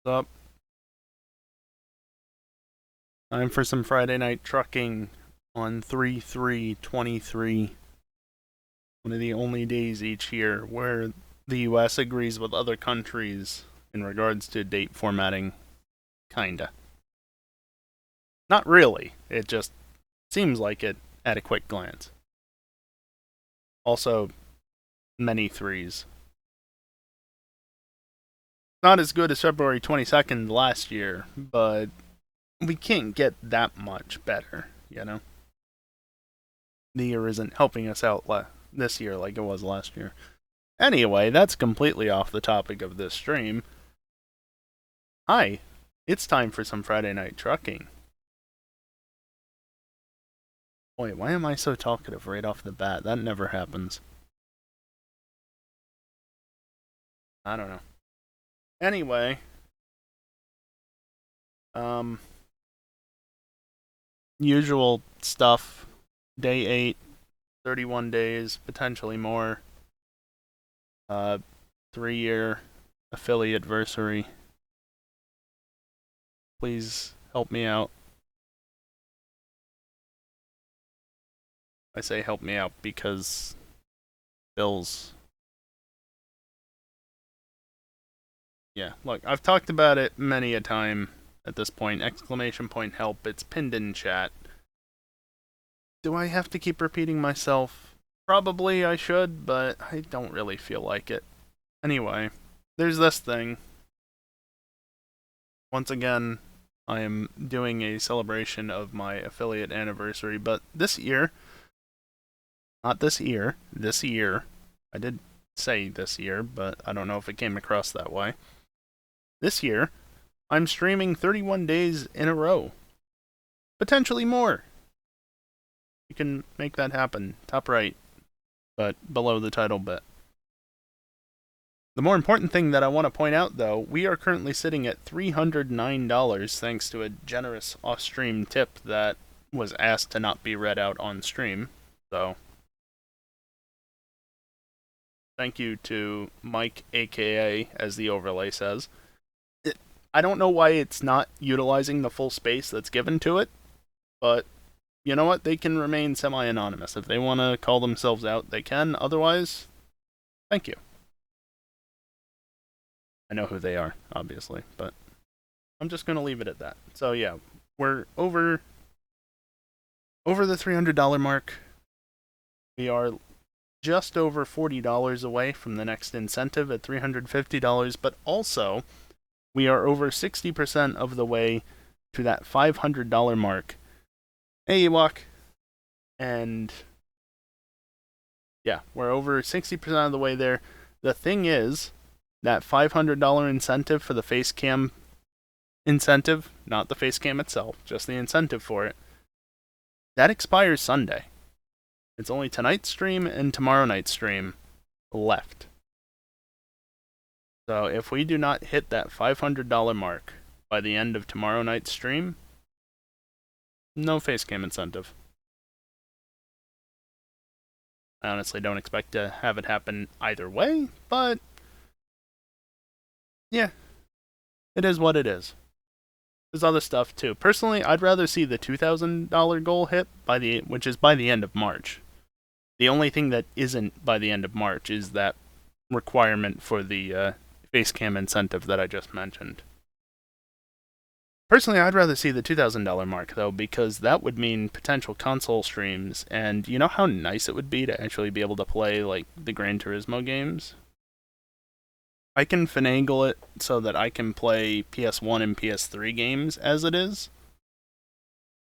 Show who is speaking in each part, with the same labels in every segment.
Speaker 1: Up. Time for some Friday night trucking on 3/3/23. One of the only days each year where the US agrees with other countries in regards to date formatting. Kinda. Not really. It just seems like it at a quick glance. Also, many threes. Not as good as February 22nd last year, but we can't get that much better, you know? The year isn't helping us out this year like it was last year. Anyway, that's completely off the topic of this stream. Hi, it's time for some Friday night trucking. Wait, why am I so talkative right off the bat? That never happens. I don't know. Anyway, um, usual stuff. Day 8, 31 days, potentially more. 3-year affiliate anniversary. Please help me out. I say help me out because bills. Yeah, look, I've talked about it many a time at this point. Exclamation point help. It's pinned in chat. Do I have to keep repeating myself? Probably I should, but I don't really feel like it. Anyway, there's this thing. Once again, I am doing a celebration of my affiliate anniversary, but this year, not this year, this year, I did say this year, but I don't know if it came across that way. This year, I'm streaming 31 days in a row. Potentially more. You can make that happen. Top right, but below the title bit. The more important thing that I want to point out, though, we are currently sitting at $309 thanks to a generous off-stream tip that was asked to not be read out on stream. So, thank you to Mike, aka, as the overlay says. I don't know why it's not utilizing the full space that's given to it, but you know what? They can remain semi-anonymous. If they want to call themselves out, they can. Otherwise, thank you. I know who they are, obviously, but I'm just going to leave it at that. So yeah, we're over the $300 mark. We are just over $40 away from the next incentive at $350, but also we are over 60% of the way to that $500 mark. Hey, Ewok. And yeah, we're over 60% of the way there. The thing is, that $500 incentive for the face cam incentive, not the face cam itself, just the incentive for it, that expires Sunday. It's only tonight's stream and tomorrow night's stream left. So if we do not hit that $500 mark by the end of tomorrow night's stream, no face cam incentive. I honestly don't expect to have it happen either way, but yeah, it is what it is. There's other stuff too. Personally, I'd rather see the $2,000 goal hit which is by the end of March. The only thing that isn't by the end of March is that requirement for the face cam incentive that I just mentioned. Personally, I'd rather see the $2,000 mark, though, because that would mean potential console streams, and you know how nice it would be to actually be able to play, like, the Gran Turismo games? I can finagle it so that I can play PS1 and PS3 games as it is,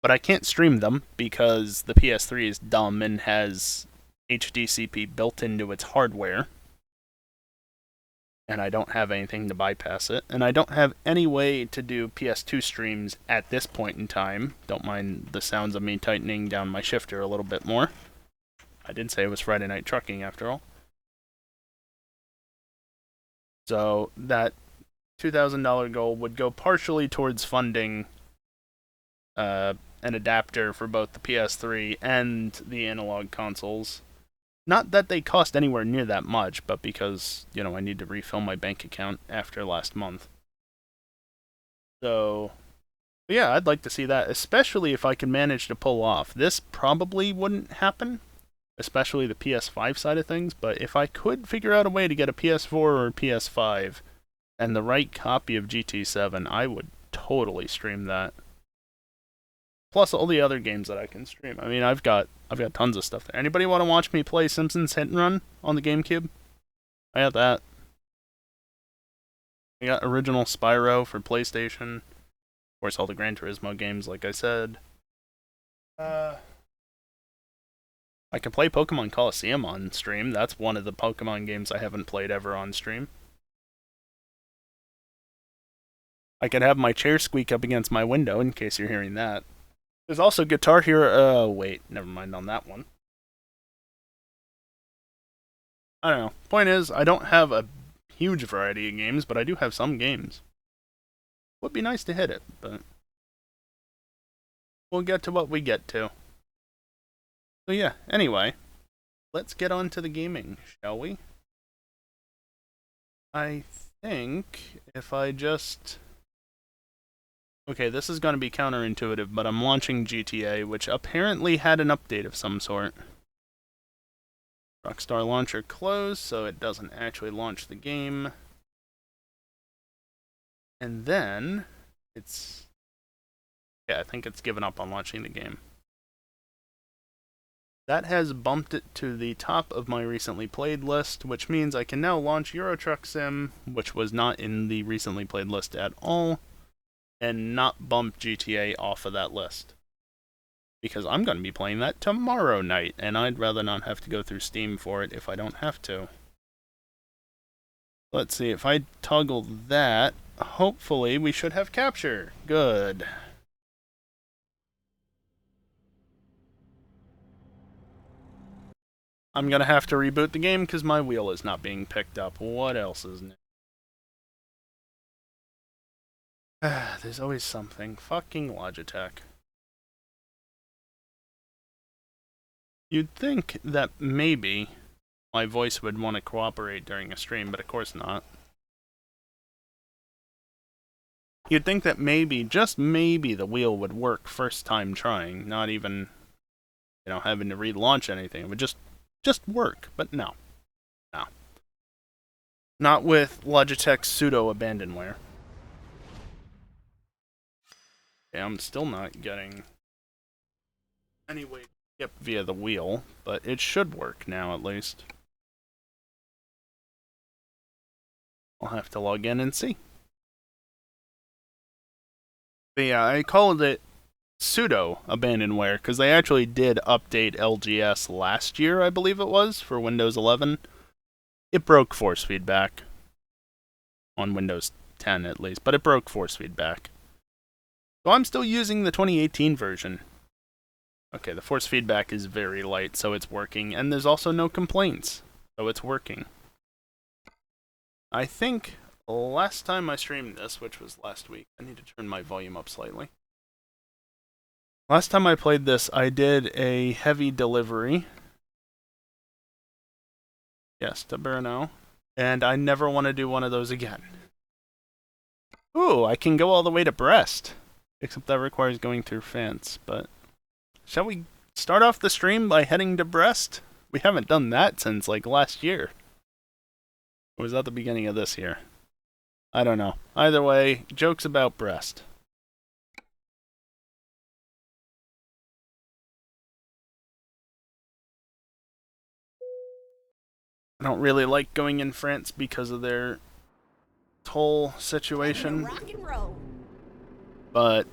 Speaker 1: but I can't stream them because the PS3 is dumb and has HDCP built into its hardware, and I don't have anything to bypass it, and I don't have any way to do PS2 streams at this point in time. Don't mind the sounds of me tightening down my shifter a little bit more. I did say it was Friday night trucking after all. So that $2,000 goal would go partially towards funding an adapter for both the PS3 and the analog consoles. Not that they cost anywhere near that much, but because, I need to refill my bank account after last month. So, yeah, I'd like to see that, especially if I can manage to pull off. This probably wouldn't happen, especially the PS5 side of things, but if I could figure out a way to get a PS4 or PS5 and the right copy of GT7, I would totally stream that. Plus all the other games that I can stream. I mean, I've got tons of stuff there. Anybody want to watch me play Simpsons Hit and Run on the GameCube? I got that. I got original Spyro for PlayStation. Of course, all the Gran Turismo games, like I said. I can play Pokemon Coliseum on stream. That's one of the Pokemon games I haven't played ever on stream. I could have my chair squeak up against my window in case you're hearing that. There's also Guitar Hero. Wait, never mind on that one. I don't know. Point is, I don't have a huge variety of games, but I do have some games. Would be nice to hit it, but we'll get to what we get to. So yeah, anyway, let's get on to the gaming, shall we? I think if I just... Okay, this is going to be counterintuitive, but I'm launching GTA, which apparently had an update of some sort. Rockstar Launcher closed, so it doesn't actually launch the game. And then, it's... Yeah, I think it's given up on launching the game. That has bumped it to the top of my recently played list, which means I can now launch Euro Truck Sim, which was not in the recently played list at all, and not bump GTA off of that list. Because I'm going to be playing that tomorrow night, and I'd rather not have to go through Steam for it if I don't have to. Let's see, if I toggle that, hopefully we should have capture. Good. I'm going to have to reboot the game because my wheel is not being picked up. What else is new? There's always something. Fucking Logitech. You'd think that maybe my voice would want to cooperate during a stream, but of course not. You'd think that maybe, just maybe, the wheel would work first time trying, not even, having to relaunch anything. It would just work, but no. No. Not with Logitech's pseudo-abandonware. Okay, I'm still not getting any way to skip via the wheel, but it should work now at least. I'll have to log in and see. But yeah, I called it pseudo-abandonware because they actually did update LGS last year, I believe it was, for Windows 11. It broke force feedback. On Windows 10 at least, but it broke force feedback. So I'm still using the 2018 version. Okay, the force feedback is very light, so it's working, and there's also no complaints, so it's working. I think last time I streamed this, which was last week, I need to turn my volume up slightly. Last time I played this, I did a heavy delivery. Yes, to Brno. And I never want to do one of those again. Ooh, I can go all the way to Brest. Except that requires going through France, but... Shall we start off the stream by heading to Brest? We haven't done that since, last year. Or was that the beginning of this year? I don't know. Either way, jokes about Brest. I don't really like going in France because of their toll situation. But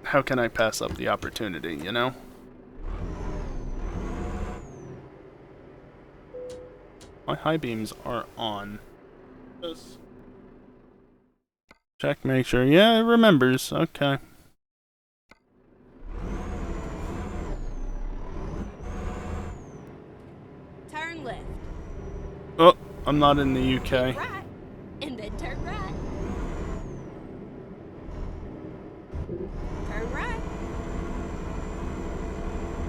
Speaker 1: how can I pass up the opportunity, you know? My high beams are on. Just check, make sure. Yeah, it remembers. Okay.
Speaker 2: Turn left.
Speaker 1: Oh, I'm not in the UK.
Speaker 2: Turn right, and then turn right. Turn right.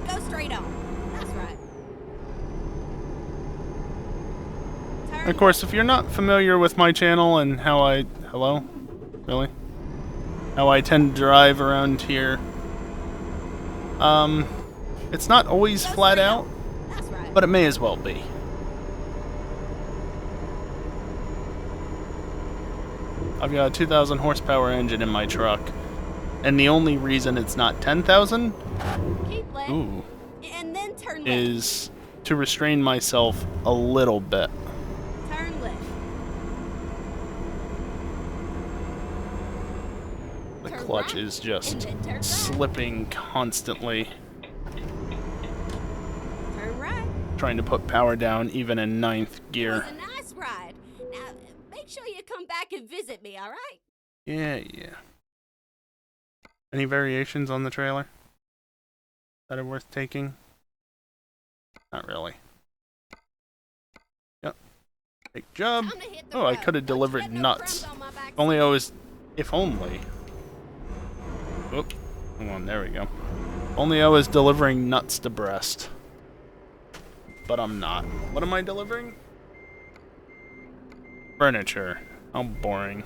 Speaker 2: Go straight on. That's right.
Speaker 1: Of course, if you're not familiar with my channel and how I... Hello? Really? How I tend to drive around here. It's not always
Speaker 2: Go
Speaker 1: flat
Speaker 2: straight
Speaker 1: out,
Speaker 2: on. That's right.
Speaker 1: but it may as well be. I've got a 2,000 horsepower engine in my truck, and the only reason it's not 10,000
Speaker 2: Keep left.
Speaker 1: ooh,
Speaker 2: And then turn left.
Speaker 1: is to restrain myself a little bit.
Speaker 2: Turn left.
Speaker 1: The
Speaker 2: Turn
Speaker 1: clutch
Speaker 2: right,
Speaker 1: is just
Speaker 2: and then turn right.
Speaker 1: slipping constantly,
Speaker 2: Turn right.
Speaker 1: trying to put power down even in ninth
Speaker 2: It
Speaker 1: gear.
Speaker 2: was a nice ride. Now, make sure you come back and visit me, all right?
Speaker 1: Yeah. Any variations on the trailer that are worth taking? Not really. Yep. Big job.
Speaker 2: Time to hit the
Speaker 1: Oh, I
Speaker 2: road.
Speaker 1: could have
Speaker 2: Don't you
Speaker 1: delivered
Speaker 2: get no
Speaker 1: nuts.
Speaker 2: crumbs on my back
Speaker 1: Only
Speaker 2: seat.
Speaker 1: I was... If only. Oop. Hang on, there we go. Only I was delivering nuts to Brest. But I'm not. What am I delivering? Furniture. How boring.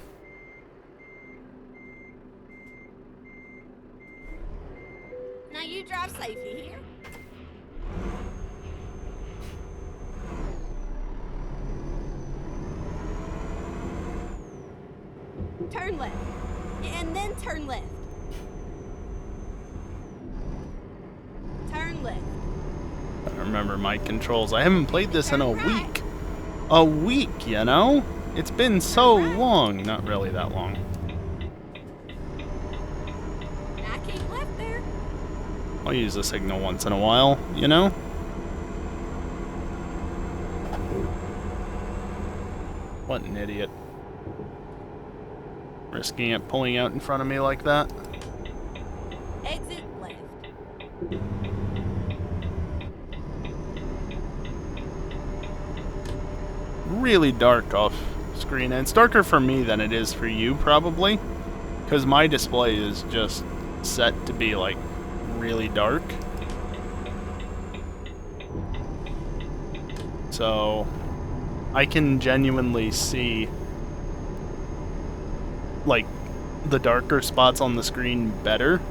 Speaker 2: Now you drive safely here. Turn left. And then turn left. Turn left.
Speaker 1: I remember my controls. I haven't played this in a
Speaker 2: Turn right.
Speaker 1: week. A week, you know? It's been so
Speaker 2: Turn right.
Speaker 1: long. Not really that long.
Speaker 2: Now keep left there.
Speaker 1: I'll use the signal once in a while, you know? What an idiot. Risking it pulling out in front of me like that.
Speaker 2: Exit left.
Speaker 1: Really dark off screen. And it's darker for me than it is for you, probably. Because my display is just set to be, like, really dark. So, I can genuinely see, like, the darker spots on the screen better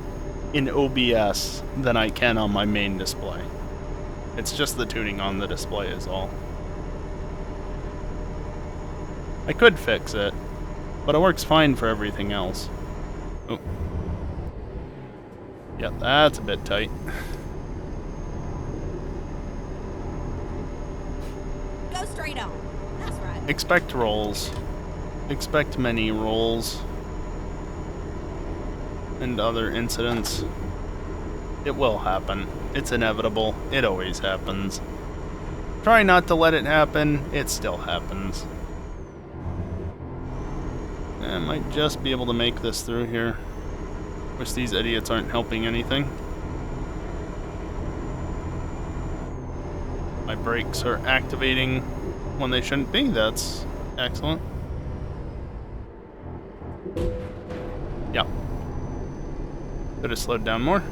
Speaker 1: in OBS than I can on my main display. It's just the tuning on the display is all. I could fix it, but it works fine for everything else. Oh. Yeah, that's a bit tight.
Speaker 2: Go straight on. That's right.
Speaker 1: Expect rolls. Expect many rolls. And other incidents. It will happen. It's inevitable. It always happens. Try not to let it happen. It still happens. I might just be able to make this through here. Wish these idiots aren't helping anything. My brakes are activating when they shouldn't be. That's excellent. Yeah. Could have slowed down more.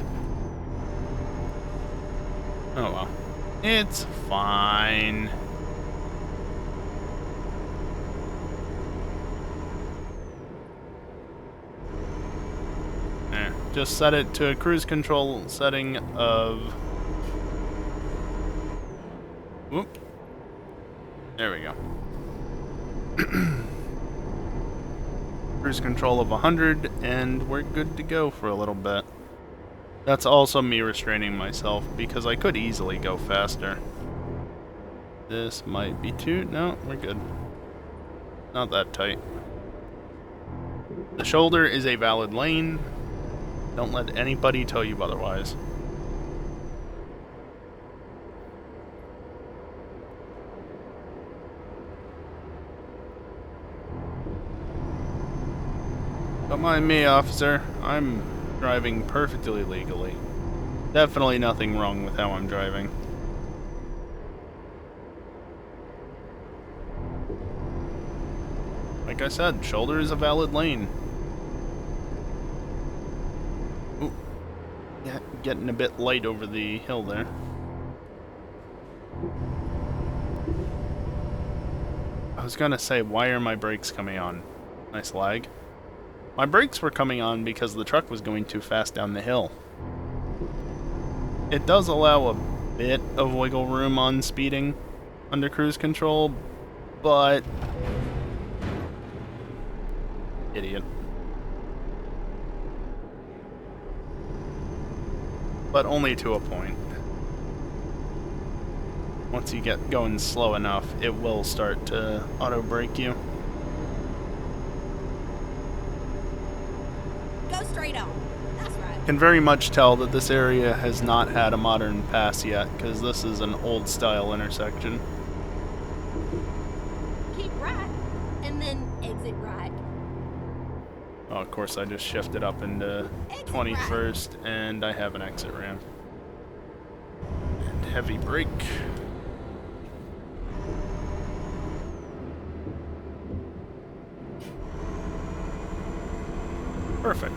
Speaker 1: Oh well. It's fine. Just set it to a cruise control setting of... Whoop. There we go. Cruise control of 100, and we're good to go for a little bit. That's also me restraining myself, because I could easily go faster. This might be too... No, we're good. Not that tight. The shoulder is a valid lane. Don't let anybody tell you otherwise. Don't mind me, officer. I'm driving perfectly legally. Definitely nothing wrong with how I'm driving. Like I said, shoulder is a valid lane. Ooh. Yeah, getting a bit light over the hill there. I was gonna say, why are my brakes coming on? Nice lag. My brakes were coming on because the truck was going too fast down the hill. It does allow a bit of wiggle room on speeding under cruise control, but... Idiot. But only to a point. Once you get going slow enough, it will start to auto-brake you.
Speaker 2: Go straight on. That's right.
Speaker 1: Can very much tell that this area has not had a modern pass yet, because this is an old-style intersection.
Speaker 2: Keep right, and then exit right.
Speaker 1: Oh, of course, I just shifted up into 21st, and I have an exit ramp. And heavy brake. Perfect.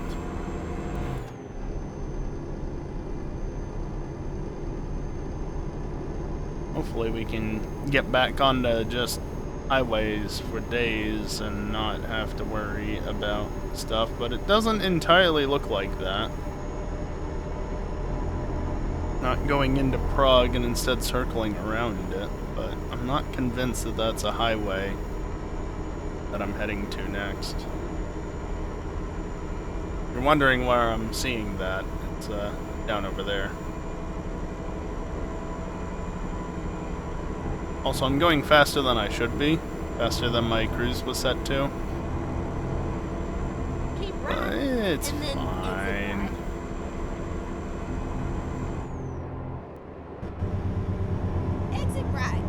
Speaker 1: Hopefully we can get back onto just highways for days and not have to worry about stuff, but it doesn't entirely look like that. Not going into Prague and instead circling around it, but I'm not convinced that that's a highway that I'm heading to next. If you're wondering where I'm seeing that, it's down over there. Also, I'm going faster than I should be. Faster than my cruise was set to.
Speaker 2: Keep right.
Speaker 1: But it's
Speaker 2: and then
Speaker 1: fine.
Speaker 2: Exit right.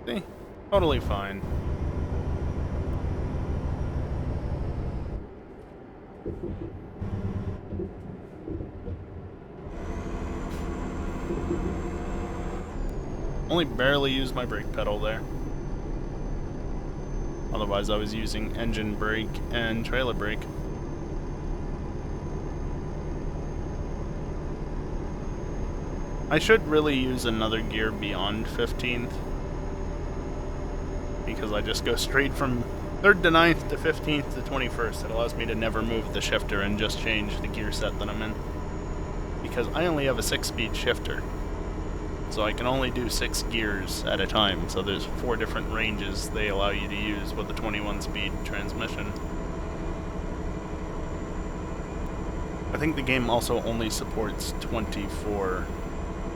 Speaker 1: See? Totally fine. Only barely used my brake pedal there. Otherwise I was using engine brake and trailer brake. I should really use another gear beyond 15th. Because I just go straight from 3rd to 9th to 15th to 21st. It allows me to never move the shifter and just change the gear set that I'm in. Because I only have a 6-speed shifter. So I can only do 6 gears at a time, so there's 4 different ranges they allow you to use with a 21-speed transmission. I think the game also only supports 24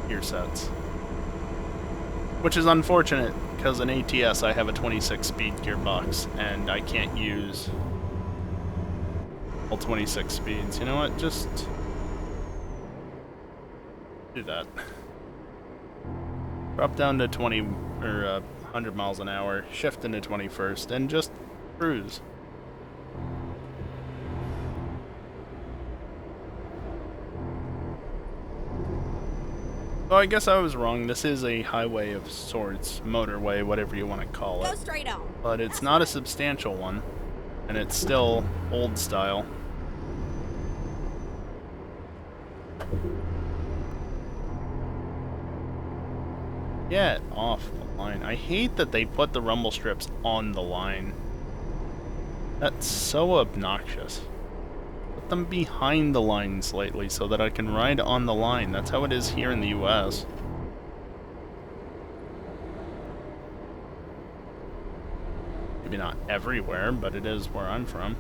Speaker 1: gear sets. Which is unfortunate, because in ATS I have a 26-speed gearbox, and I can't use all 26 speeds. You know what, just do that. Drop down to 20 or 100 miles an hour, shift into 21st, and just cruise. So I guess I was wrong. This is a highway of sorts, motorway, whatever you want to call it.
Speaker 2: Go straight on.
Speaker 1: But it's not a substantial one, and it's still old style. Get off the line. I hate that they put the rumble strips on the line. That's so obnoxious. Put them behind the line slightly so that I can ride on the line. That's how it is here in the US. Maybe not everywhere, but it is where I'm from.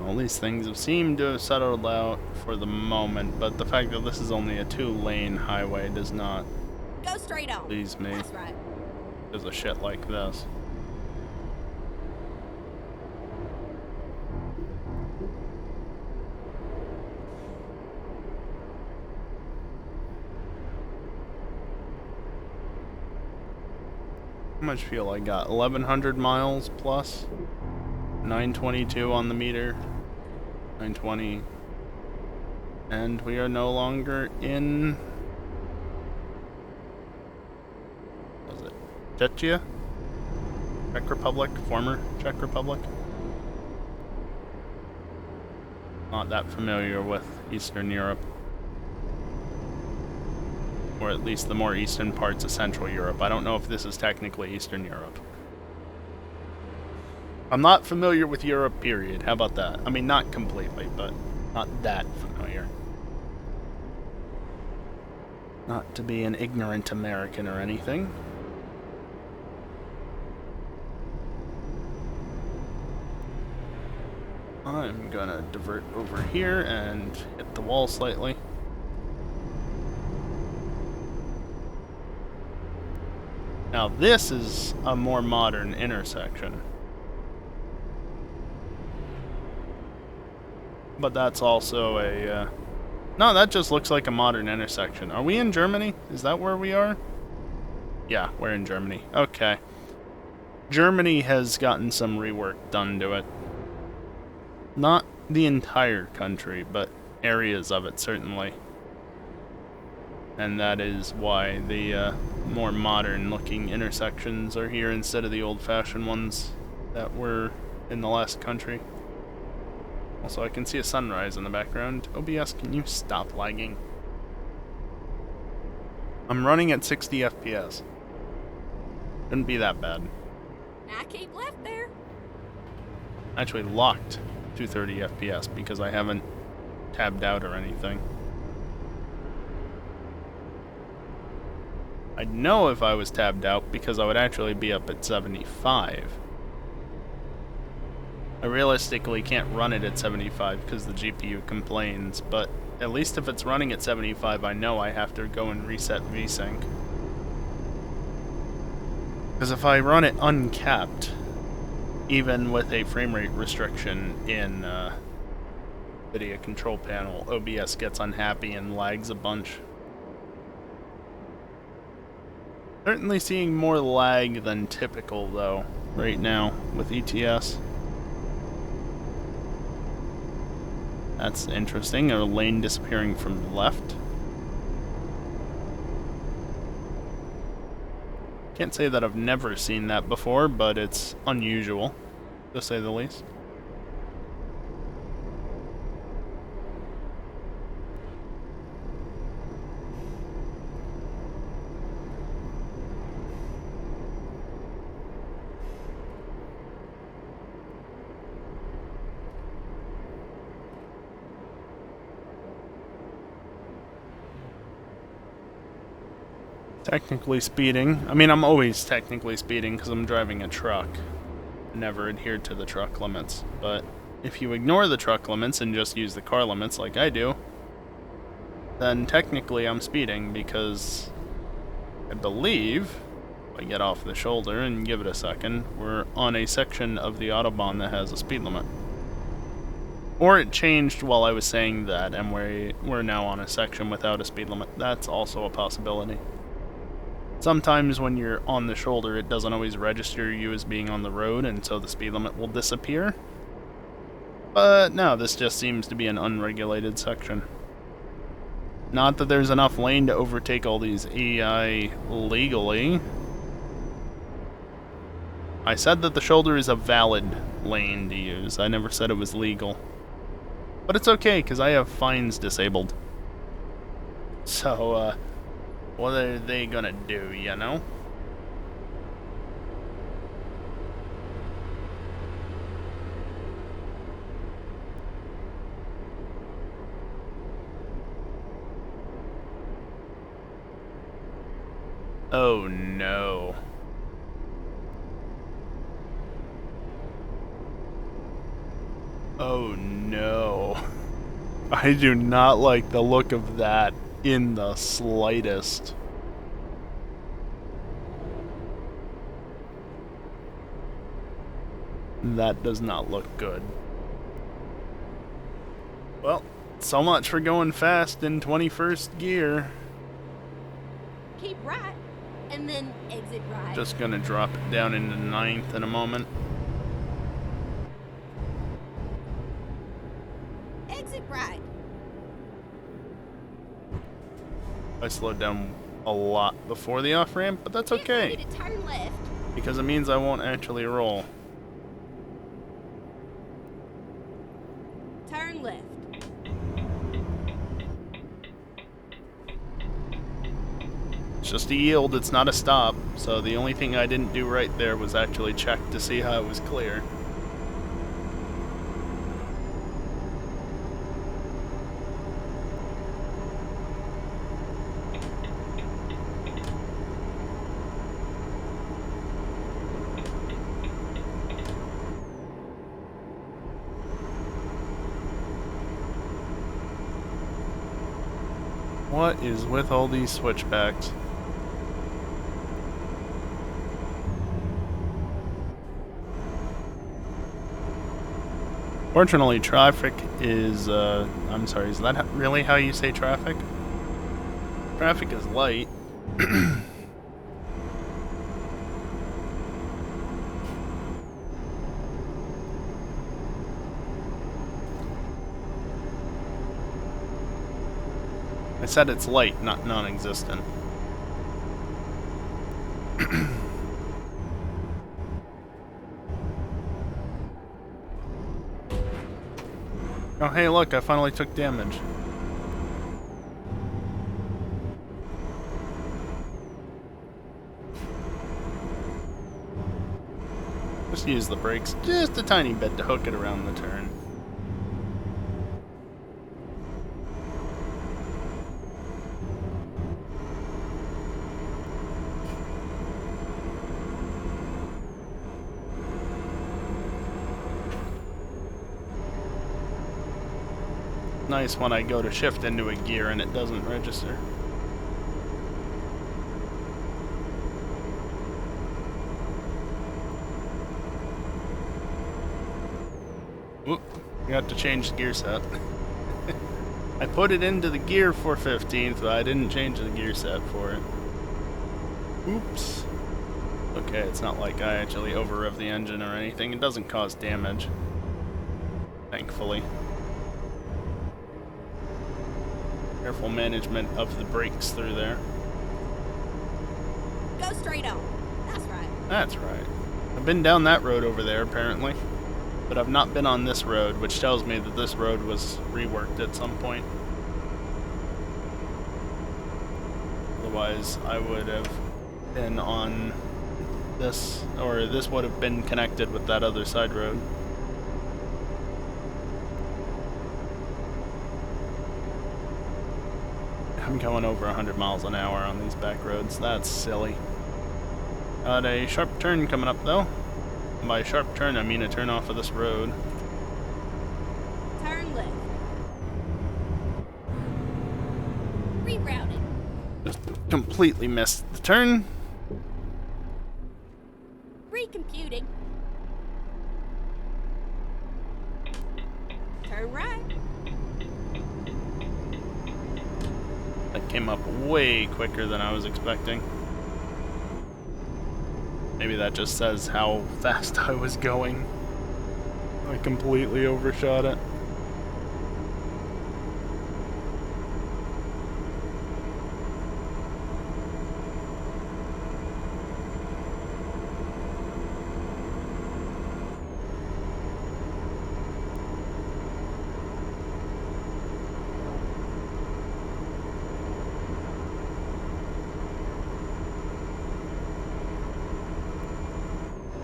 Speaker 1: Well, these things have seemed to have settled out for the moment, but the fact that this is only a 2-lane highway does not
Speaker 2: Go straight on.
Speaker 1: please me.
Speaker 2: That's right.
Speaker 1: Because of shit like this. How much fuel I got? 1,100 miles plus? 922 on the meter. 920. And we are no longer in... What was it? Czechia? Czech Republic? Former Czech Republic? Not that familiar with Eastern Europe. Or at least the more eastern parts of Central Europe. I don't know if this is technically Eastern Europe. I'm not familiar with Europe, period. How about that? I mean, not completely, but not that familiar. Not to be an ignorant American or anything. I'm gonna divert over here and hit the wall slightly. Now this is a more modern intersection. But that's also a, no, that just looks like a modern intersection. Are we in Germany? Is that where we are? Yeah, we're in Germany. Okay. Germany has gotten some rework done to it. Not the entire country, but areas of it, certainly. And that is why the more modern-looking intersections are here instead of the old-fashioned ones that were in the last country. Also, I can see a sunrise in the background. OBS, can you stop lagging? I'm running at 60 FPS. Shouldn't be that bad.
Speaker 2: Now keep left there.
Speaker 1: Actually locked to 30 FPS because I haven't tabbed out or anything. I'd know if I was tabbed out because I would actually be up at 75. I realistically can't run it at 75 because the GPU complains, but at least if it's running at 75, I know I have to go and reset VSync. Because if I run it uncapped, even with a frame rate restriction in video control panel, OBS gets unhappy and lags a bunch. Certainly seeing more lag than typical though, right now, with ETS. That's interesting, a lane disappearing from the left. Can't say that I've never seen that before, but it's unusual, to say the least. Technically speeding. I mean, I'm always technically speeding because I'm driving a truck. I never adhered to the truck limits. But if you ignore the truck limits and just use the car limits like I do, then technically I'm speeding because I believe, if I get off the shoulder and give it a second, we're on a section of the Autobahn that has a speed limit. Or it changed while I was saying that and we're now on a section without a speed limit. That's also a possibility. Sometimes when you're on the shoulder, it doesn't always register you as being on the road, and so the speed limit will disappear. But no, this just seems to be an unregulated section. Not that there's enough lane to overtake all these AI legally. I said that the shoulder is a valid lane to use. I never said it was legal. But it's okay, because I have fines disabled. So, what are they gonna do, you know? Oh no. Oh no. I do not like the look of that in the slightest. That does not look good. Well, so much for going fast in 21st gear.
Speaker 2: Keep right, and then exit right.
Speaker 1: Just gonna drop it down into 9th in a moment.
Speaker 2: Exit right.
Speaker 1: I slowed down a lot before the off-ramp, but that's
Speaker 2: Get ready
Speaker 1: okay,
Speaker 2: to turn left.
Speaker 1: because it means I won't actually roll.
Speaker 2: Turn left.
Speaker 1: It's just a yield, it's not a stop, so the only thing I didn't do right there was actually check to see how it was clear. What is with all these switchbacks? Fortunately, traffic is, I'm sorry, is that really how you say traffic? Traffic is light. I said it's light, not non-existent. Oh, hey, look, I finally took damage. Just use the brakes just a tiny bit to hook it around the turn. Nice when I go to shift into a gear and it doesn't register. Oop, I got to change the gear set. I put it into the gear for 15th, but I didn't change the gear set for it. Oops. Okay, it's not like I actually over-rev the engine or anything. It doesn't cause damage. Thankfully. Careful management of the brakes through there.
Speaker 2: Go straight on. That's right.
Speaker 1: That's right. I've been down that road over there, apparently. But I've not been on this road, which tells me that this road was reworked at some point. Otherwise, I would have been on this, or this would have been connected with that other side road. I'm going over 100 miles an hour on these back roads. That's silly. Got a sharp turn coming up, though. By sharp turn, I mean a turn off of this road.
Speaker 2: Turn left. Rerouting.
Speaker 1: Just completely missed the turn.
Speaker 2: Recomputing. Turn right.
Speaker 1: That came up way quicker than I was expecting. Maybe that just says how fast I was going. I completely overshot it.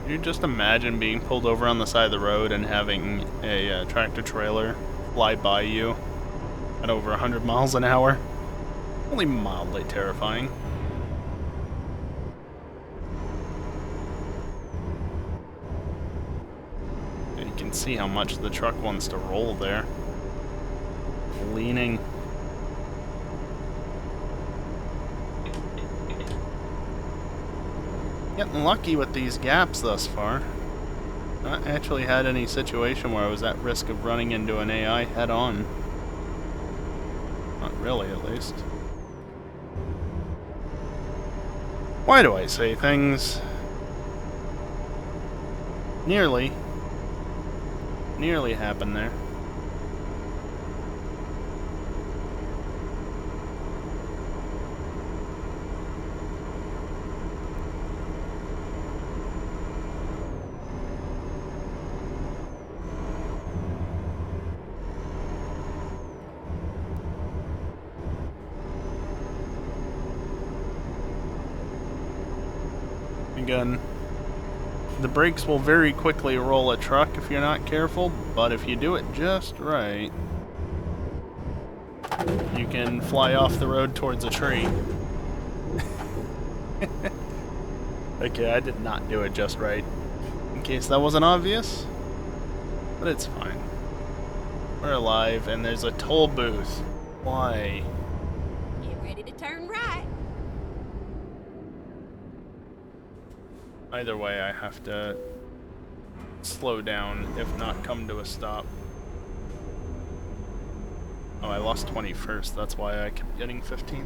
Speaker 1: Can you just imagine being pulled over on the side of the road and having a tractor trailer fly by you at over 100 miles an hour? Only mildly terrifying. You can see how much the truck wants to roll there. Leaning. Getting lucky with these gaps thus far. Not actually had any situation where I was at risk of running into an AI head-on. Not really, at least. Why do I say things? Nearly happened there. Again, the brakes will very quickly roll a truck if you're not careful, but if you do it just right, you can fly off the road towards a tree. Okay, I did not do it just right. In case that wasn't obvious. But it's fine. We're alive, and there's a toll booth. Why?
Speaker 2: Get ready to turn right.
Speaker 1: Either way, I have to slow down, if not come to a stop. Oh, I lost 21st, that's why I kept getting 15.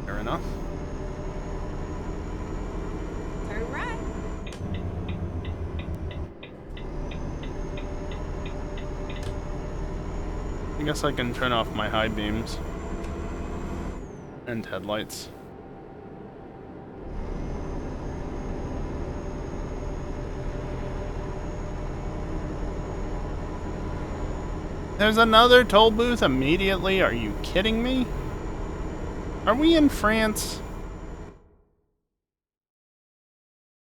Speaker 1: Fair enough.
Speaker 2: Turn right.
Speaker 1: I guess I can turn off my high beams. And headlights. There's another toll booth immediately? Are you kidding me? Are we in France?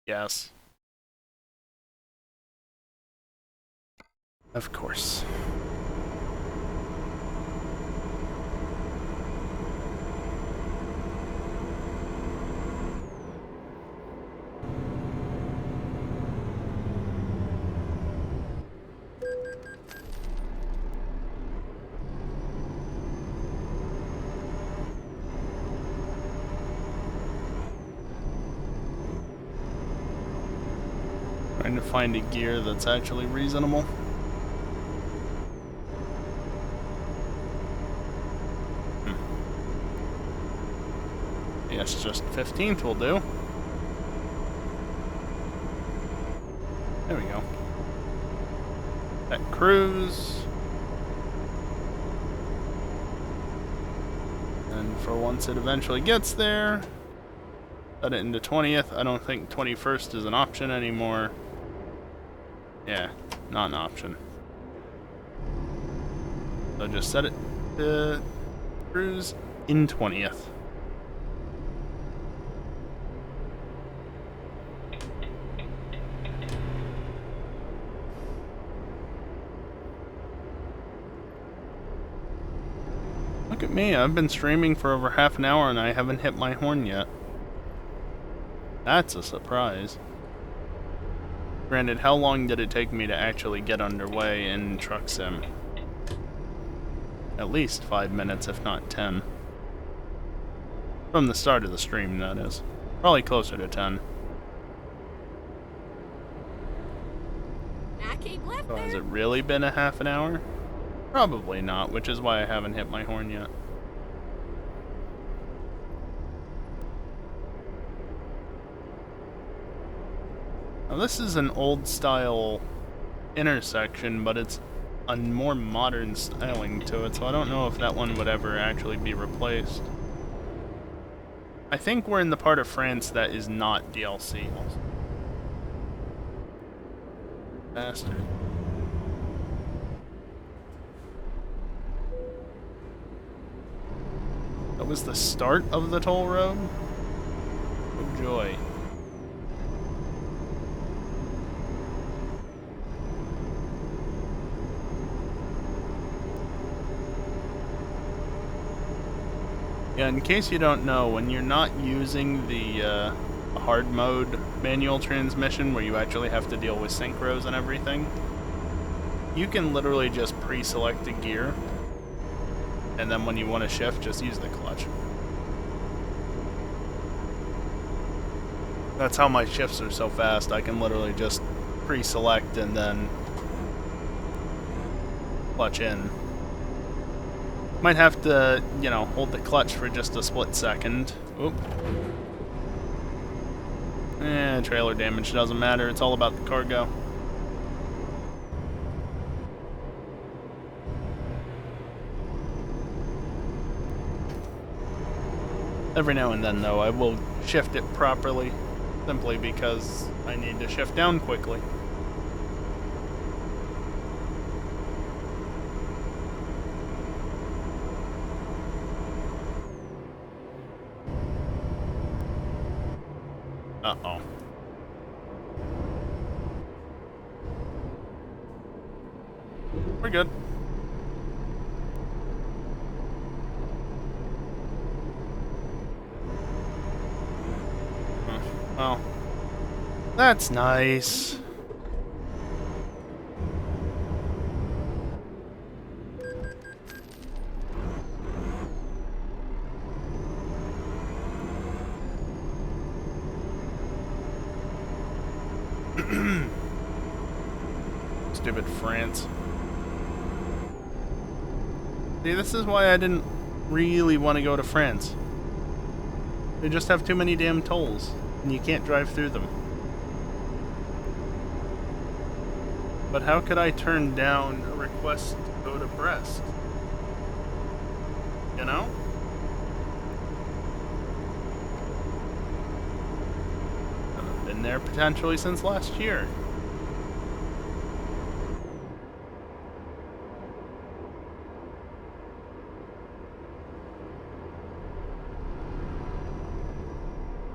Speaker 1: Yes. Of course. Trying to find a gear that's actually reasonable. Yes, just 15th will do. There we go. That cruise. And for once it eventually gets there. Set it into 20th. I don't think 21st is an option anymore. Yeah, not an option. So just set it to cruise in 20th. Look at me, I've been streaming for over half an hour and I haven't hit my horn yet. That's a surprise. Granted, how long did it take me to actually get underway in Truck Sim? At least 5 minutes, if not 10. From the start of the stream, that is. Probably closer to 10.
Speaker 2: Now keep left
Speaker 1: So
Speaker 2: there.
Speaker 1: has it really been a half an hour? Probably not, which is why I haven't hit my horn yet. Now this is an old style intersection, but it's a more modern styling to it, so I don't know if that one would ever actually be replaced. I think we're in the part of France that is not DLC. Bastard. That was the start of the toll road? Oh joy. Yeah, in case you don't know, when you're not using the hard mode manual transmission where you actually have to deal with synchros and everything, you can literally just pre-select a gear, and then when you want to shift, just use the clutch. That's how my shifts are so fast. I can literally just pre-select and then clutch in. Might have to, you know, hold the clutch for just a split second. Oop. Trailer damage doesn't matter. It's all about the cargo. Every now and then, though, I will shift it properly, simply because I need to shift down quickly. Uh-oh. We're good. Well, that's nice. Stupid France. See, this is why I didn't really want to go to France. They just have too many damn tolls, and you can't drive through them. But how could I turn down a request to go to Brest? You know? I've been there potentially since last year.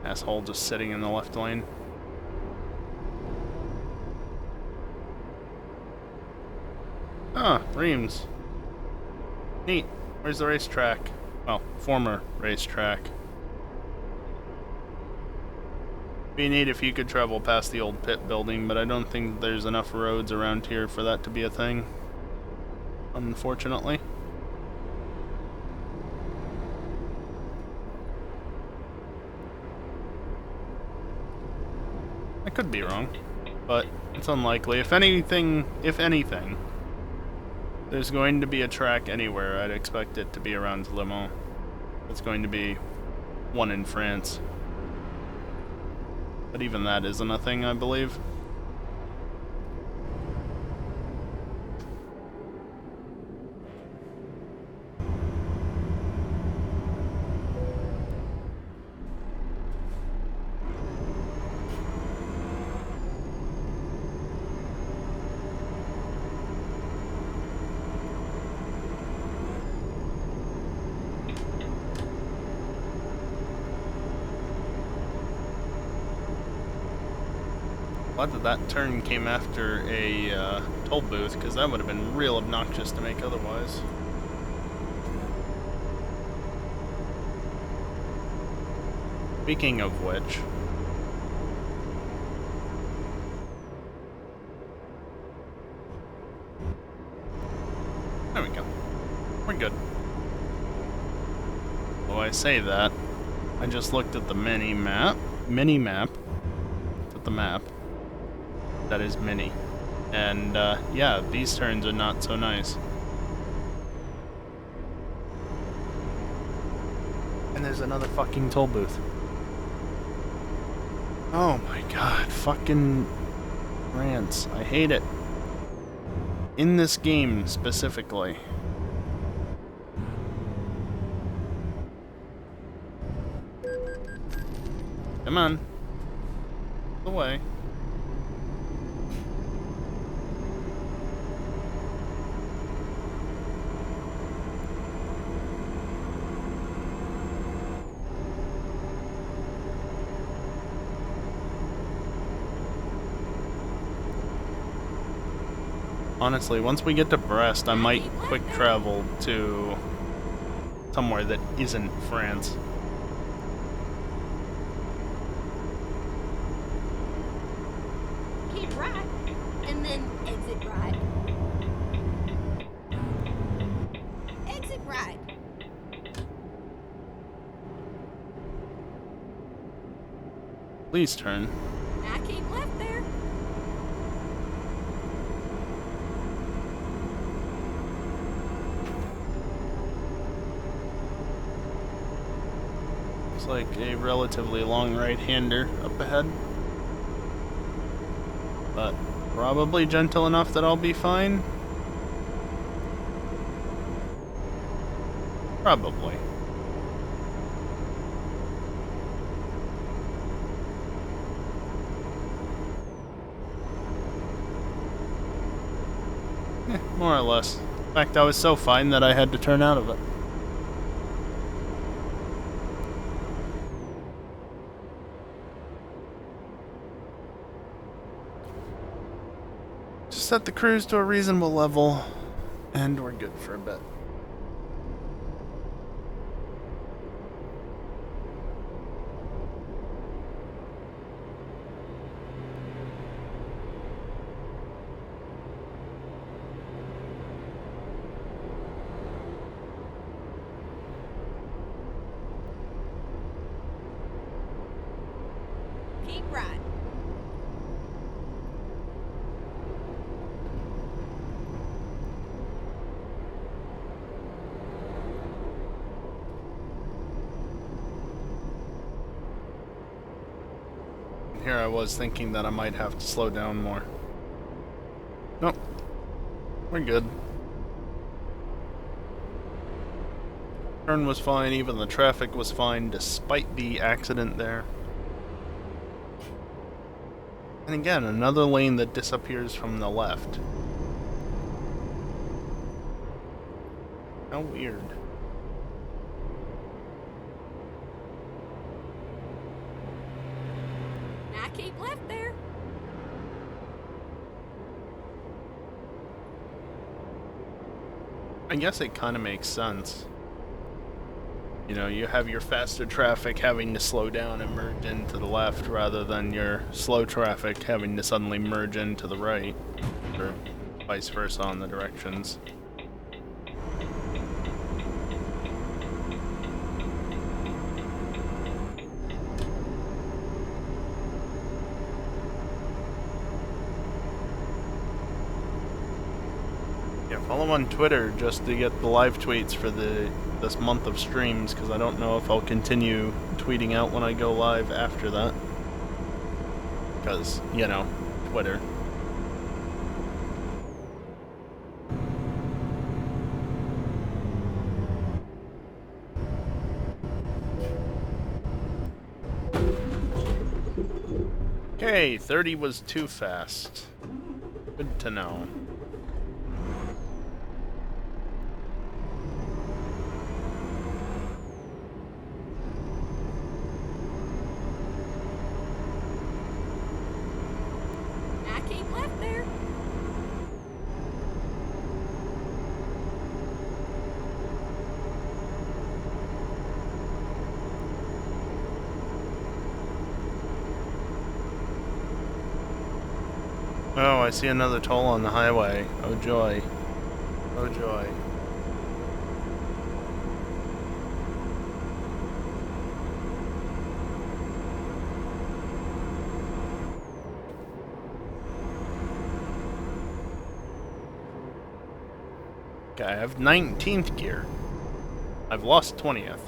Speaker 1: Asshole just sitting in the left lane. Ah, Reims. Neat. Where's the racetrack? Well, former racetrack. Be neat if you could travel past the old pit building, but I don't think there's enough roads around here for that to be a thing. Unfortunately. I could be wrong, but it's unlikely. If anything, there's going to be a track anywhere, I'd expect it to be around Le Mans. It's going to be one in France. But even that isn't a thing, I believe. Glad that that turn came after a toll booth, because that would have been real obnoxious to make otherwise. Speaking of which... There we go. We're good. Well, I say that, I just looked at the mini-map. Looked at the map. That is mini. And, yeah, these turns are not so nice. And there's another fucking toll booth. Oh my god, fucking France. I hate it. In this game, specifically. Come on. Away. Honestly, once we get to Brest, I might quick travel to somewhere that isn't France.
Speaker 2: Keep right, and then exit right. Exit right.
Speaker 1: Please turn.
Speaker 2: Now keep left there.
Speaker 1: Looks like a relatively long right-hander up ahead. But probably gentle enough that I'll be fine. Probably. More or less. In fact, I was so fine that I had to turn out of it. set the cruise to a reasonable level, and we're good for a bit.
Speaker 2: Keep right.
Speaker 1: Here I was thinking that I might have to slow down more. Nope. We're good. Turn was fine, even the traffic was fine despite the accident there. And again, another lane that disappears from the left. How weird.
Speaker 2: Now keep left there.
Speaker 1: I guess it kind of makes sense. You know, you have your faster traffic having to slow down and merge into the left rather than your slow traffic having to suddenly merge into the right, or vice versa on the directions. Yeah, follow on Twitter just to get the live tweets for this month of streams, because I don't know if I'll continue tweeting out when I go live after that. Because, you know, Twitter. Okay, 30 was too fast. Good to know.
Speaker 2: Now keep left there.
Speaker 1: Oh, I see another toll on the highway. Oh joy. Oh joy. Okay, I have 19th gear. I've lost 20th.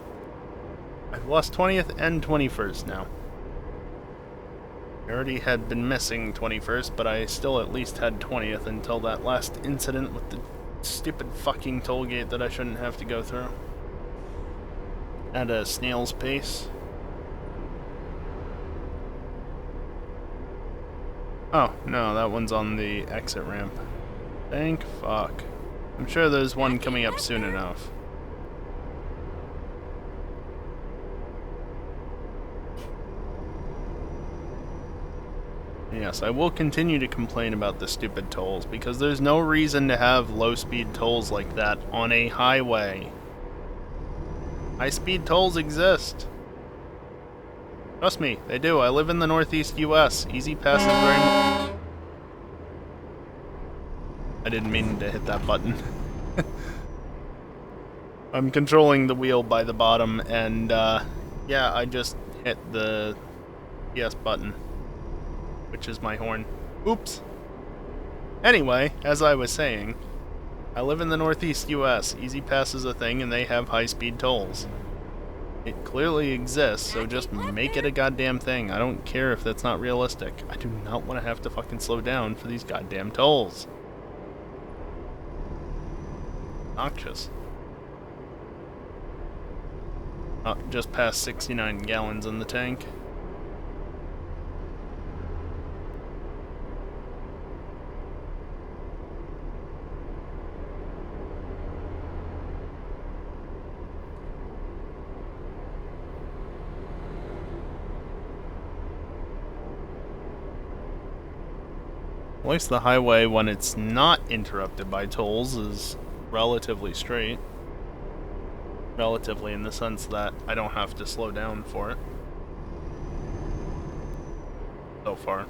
Speaker 1: I've lost 20th and 21st now. I already had been missing 21st, but I still at least had 20th until that last incident with the stupid fucking toll gate that I shouldn't have to go through. At a snail's pace. Oh, no, that one's on the exit ramp. Thank fuck. I'm sure there's one coming up soon enough. Yes, I will continue to complain about the stupid tolls, because there's no reason to have low-speed tolls like that on a highway. High-speed tolls exist. Trust me, they do. I live in the Northeast US. Easy Pass is very much... I didn't mean to hit that button. I'm controlling the wheel by the bottom, and, yeah, I just hit the PS button, which is my horn. Oops. Anyway, as I was saying, I live in the Northeast US. Easy Pass is a thing, and they have high-speed tolls. It clearly exists, so just make it a goddamn thing. I don't care if that's not realistic. I do not want to have to fucking slow down for these goddamn tolls. Obnoxious. Oh, just past 69 gallons in the tank. At least the highway, when it's not interrupted by tolls, is relatively straight. Relatively in the sense that I don't have to slow down for it. So far.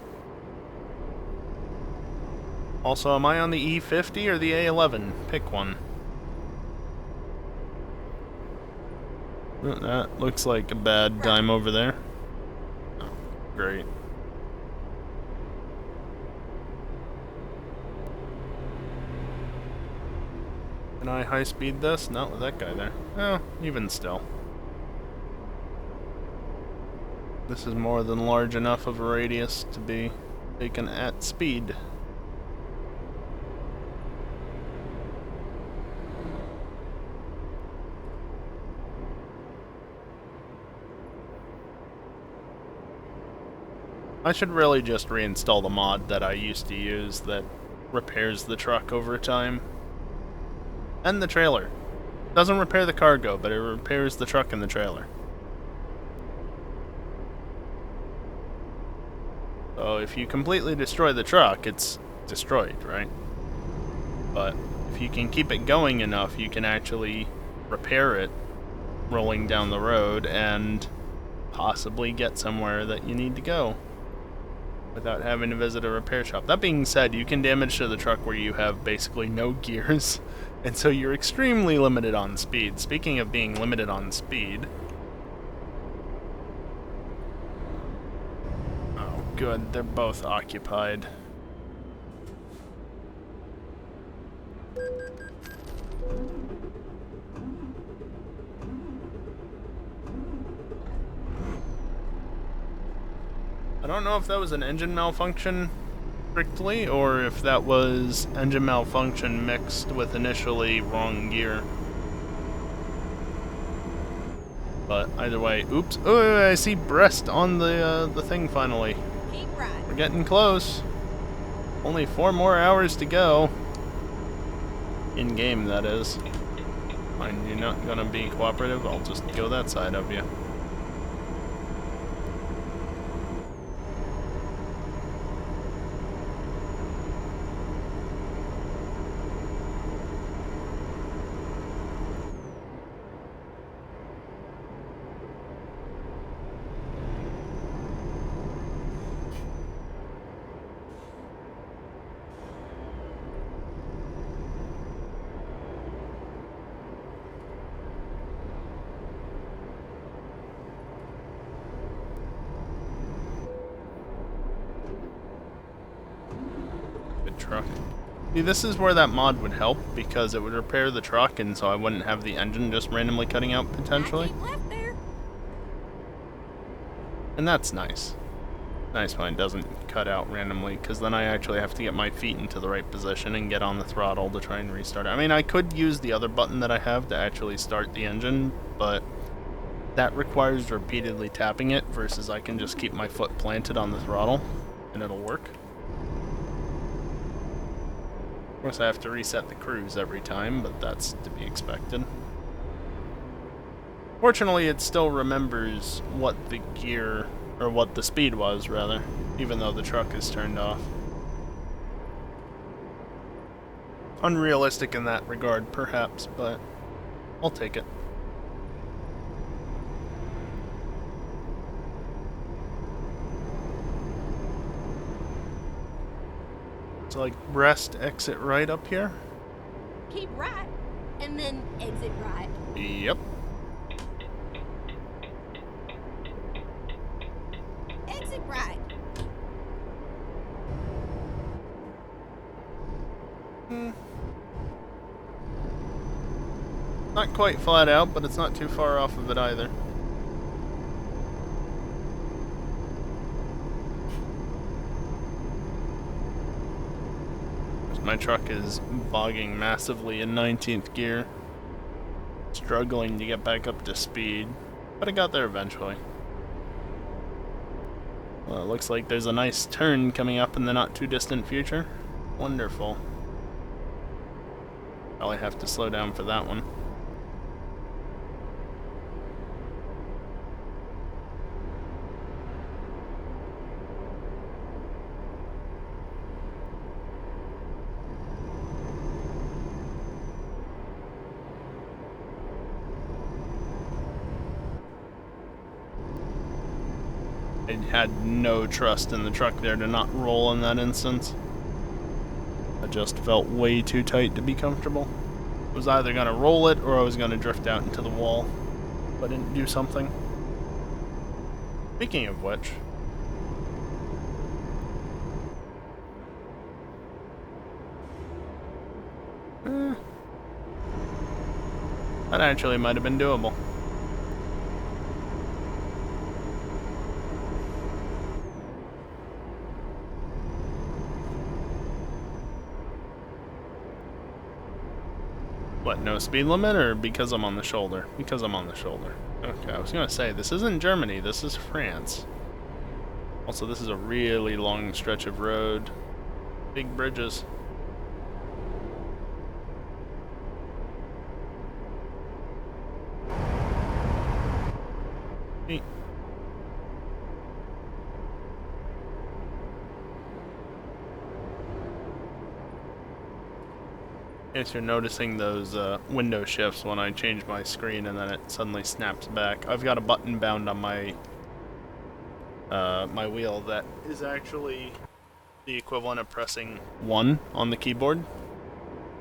Speaker 1: Also, am I on the E50 or the A11? Pick one. That looks like a bad dime over there. Oh, great. Can I high speed this? Not with that guy there. Oh, even still. This is more than large enough of a radius to be taken at speed. I should really just reinstall the mod that I used to use that repairs the truck over time. And the trailer. Doesn't repair the cargo, but it repairs the truck and the trailer. So if you completely destroy the truck, it's destroyed, right? But if you can keep it going enough, you can actually repair it rolling down the road and possibly get somewhere that you need to go without having to visit a repair shop. That being said, you can damage to the truck where you have basically no gears, and so you're extremely limited on speed. Speaking of being limited on speed... Oh, good, they're both occupied. I don't know if that was an engine malfunction strictly, or if that was engine malfunction mixed with initially wrong gear. But either way, oops! Oh, I see Brest on the thing finally.
Speaker 2: Keep right.
Speaker 1: We're getting close. Only 4 more hours to go. In game, that is. Mind you're not gonna be cooperative. I'll just go that side of you. Truck. See, this is where that mod would help, because it would repair the truck, and so I wouldn't have the engine just randomly cutting out, potentially.
Speaker 2: Keep left there.
Speaker 1: And that's nice. Nice when it doesn't cut out randomly, because then I actually have to get my feet into the right position and get on the throttle to try and restart it. I mean, I could use the other button that I have to actually start the engine, but that requires repeatedly tapping it, versus I can just keep my foot planted on the throttle, and it'll work. Of course, I have to reset the cruise every time, but that's to be expected. Fortunately, it still remembers what the gear, or what the speed was, rather, even though the truck is turned off. Unrealistic in that regard, perhaps, but I'll take it. So, like, Brest, exit right up here?
Speaker 2: Keep right, and then exit right.
Speaker 1: Yep.
Speaker 2: Exit right.
Speaker 1: Not quite flat out, but it's not too far off of it either. My truck is bogging massively in 19th gear. Struggling to get back up to speed, but I got there eventually. Well, it looks like there's a nice turn coming up in the not too distant future. Wonderful. Probably have to slow down for that one. I had no trust in the truck there to not roll in that instance. I just felt way too tight to be comfortable. I was either going to roll it or I was going to drift out into the wall if I didn't do something. Speaking of which... that actually might have been doable. What, no speed limit, or because I'm on the shoulder? Because I'm on the shoulder. Okay, I was gonna say, this isn't Germany, this is France. Also, this is a really long stretch of road. Big bridges. Neat. In case you're noticing those window shifts when I change my screen and then it suddenly snaps back. I've got a button bound on my my wheel that is actually the equivalent of pressing 1 on the keyboard.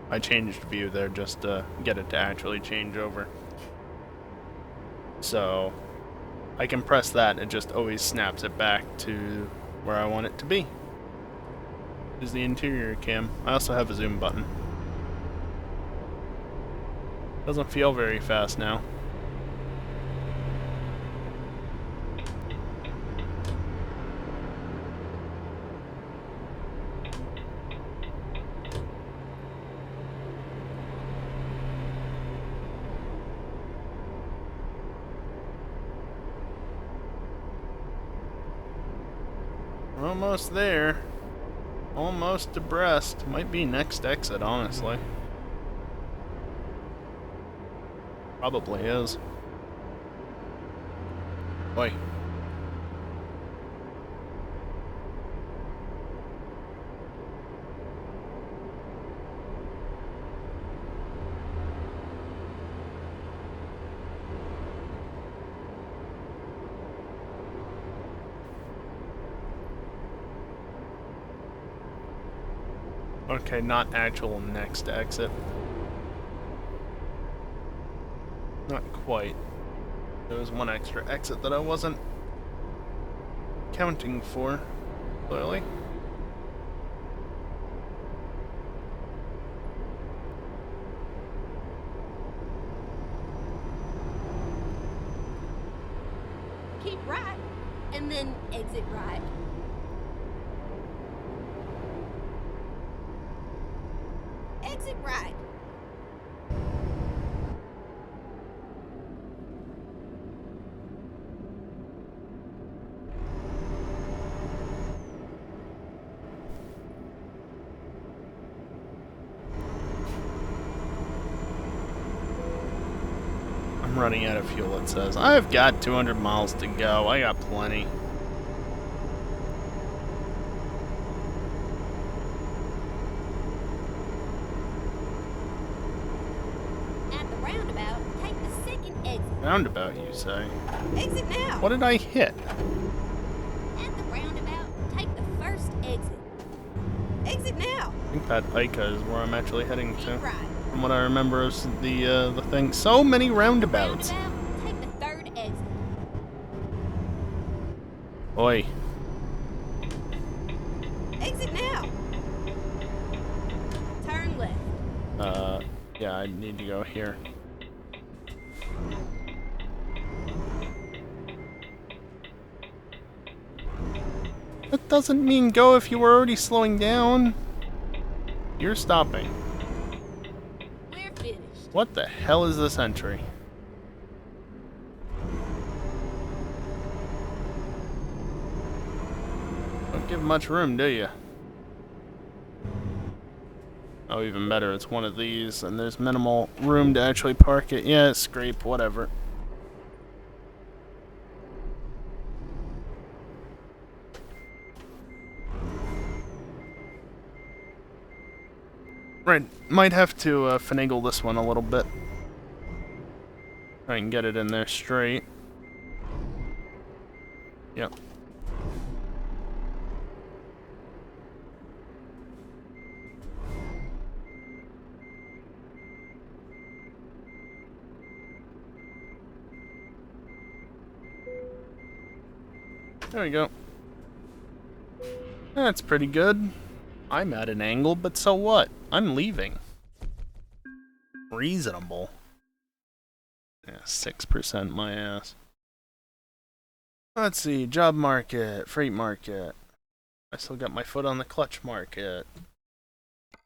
Speaker 1: I changed view there just to get it to actually change over. So I can press that, it just always snaps it back to where I want it to be. This is the interior cam. I also have a zoom button. Doesn't feel very fast now. We're almost there. Almost abreast. Might be next exit, honestly. Probably is. Oi. Okay, not actual next exit. Not quite. There was one extra exit that I wasn't counting for, clearly.
Speaker 2: Keep right, and then exit right. Exit right.
Speaker 1: I'm running out of fuel, it says. I've got 200 miles to go. I got plenty.
Speaker 2: At the roundabout, take the second exit.
Speaker 1: Roundabout, you say?
Speaker 2: Exit now.
Speaker 1: What did I hit?
Speaker 2: At the roundabout, take the first exit. Exit now.
Speaker 1: I think that Ica is where I'm actually heading to.
Speaker 2: Keep right.
Speaker 1: From what I remember is the thing. So many roundabouts.
Speaker 2: Roundabout, take the third exit.
Speaker 1: Oi.
Speaker 2: Exit now. Turn left.
Speaker 1: Yeah, I need to go here. That doesn't mean go if you were already slowing down. You're stopping.
Speaker 2: We're finished.
Speaker 1: What the hell is this entry? Don't give much room, do you? Oh, even better, it's one of these, and there's minimal room to actually park it. Yeah, scrape, whatever. Right, might have to finagle this one a little bit. Try and get it in there straight. Yep. There we go. That's pretty good. I'm at an angle, but so what? I'm leaving. Reasonable. Yeah, 6% my ass. Let's see, job market, freight market. I still got my foot on the clutch market.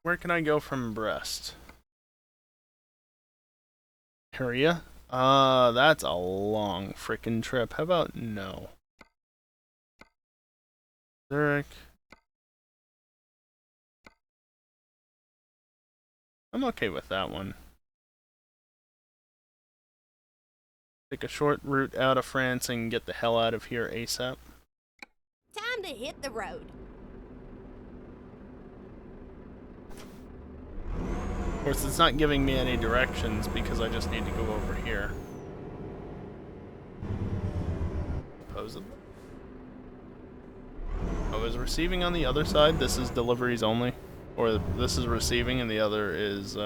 Speaker 1: Where can I go from Brest? Korea? That's a long frickin' trip. How about no? Zurich. I'm okay with that one. Take a short route out of France and get the hell out of here ASAP.
Speaker 2: Time to hit the road.
Speaker 1: Of course, it's not giving me any directions because I just need to go over here. Supposedly. Oh, is receiving on the other side? This is deliveries only? Or this is receiving and the other is,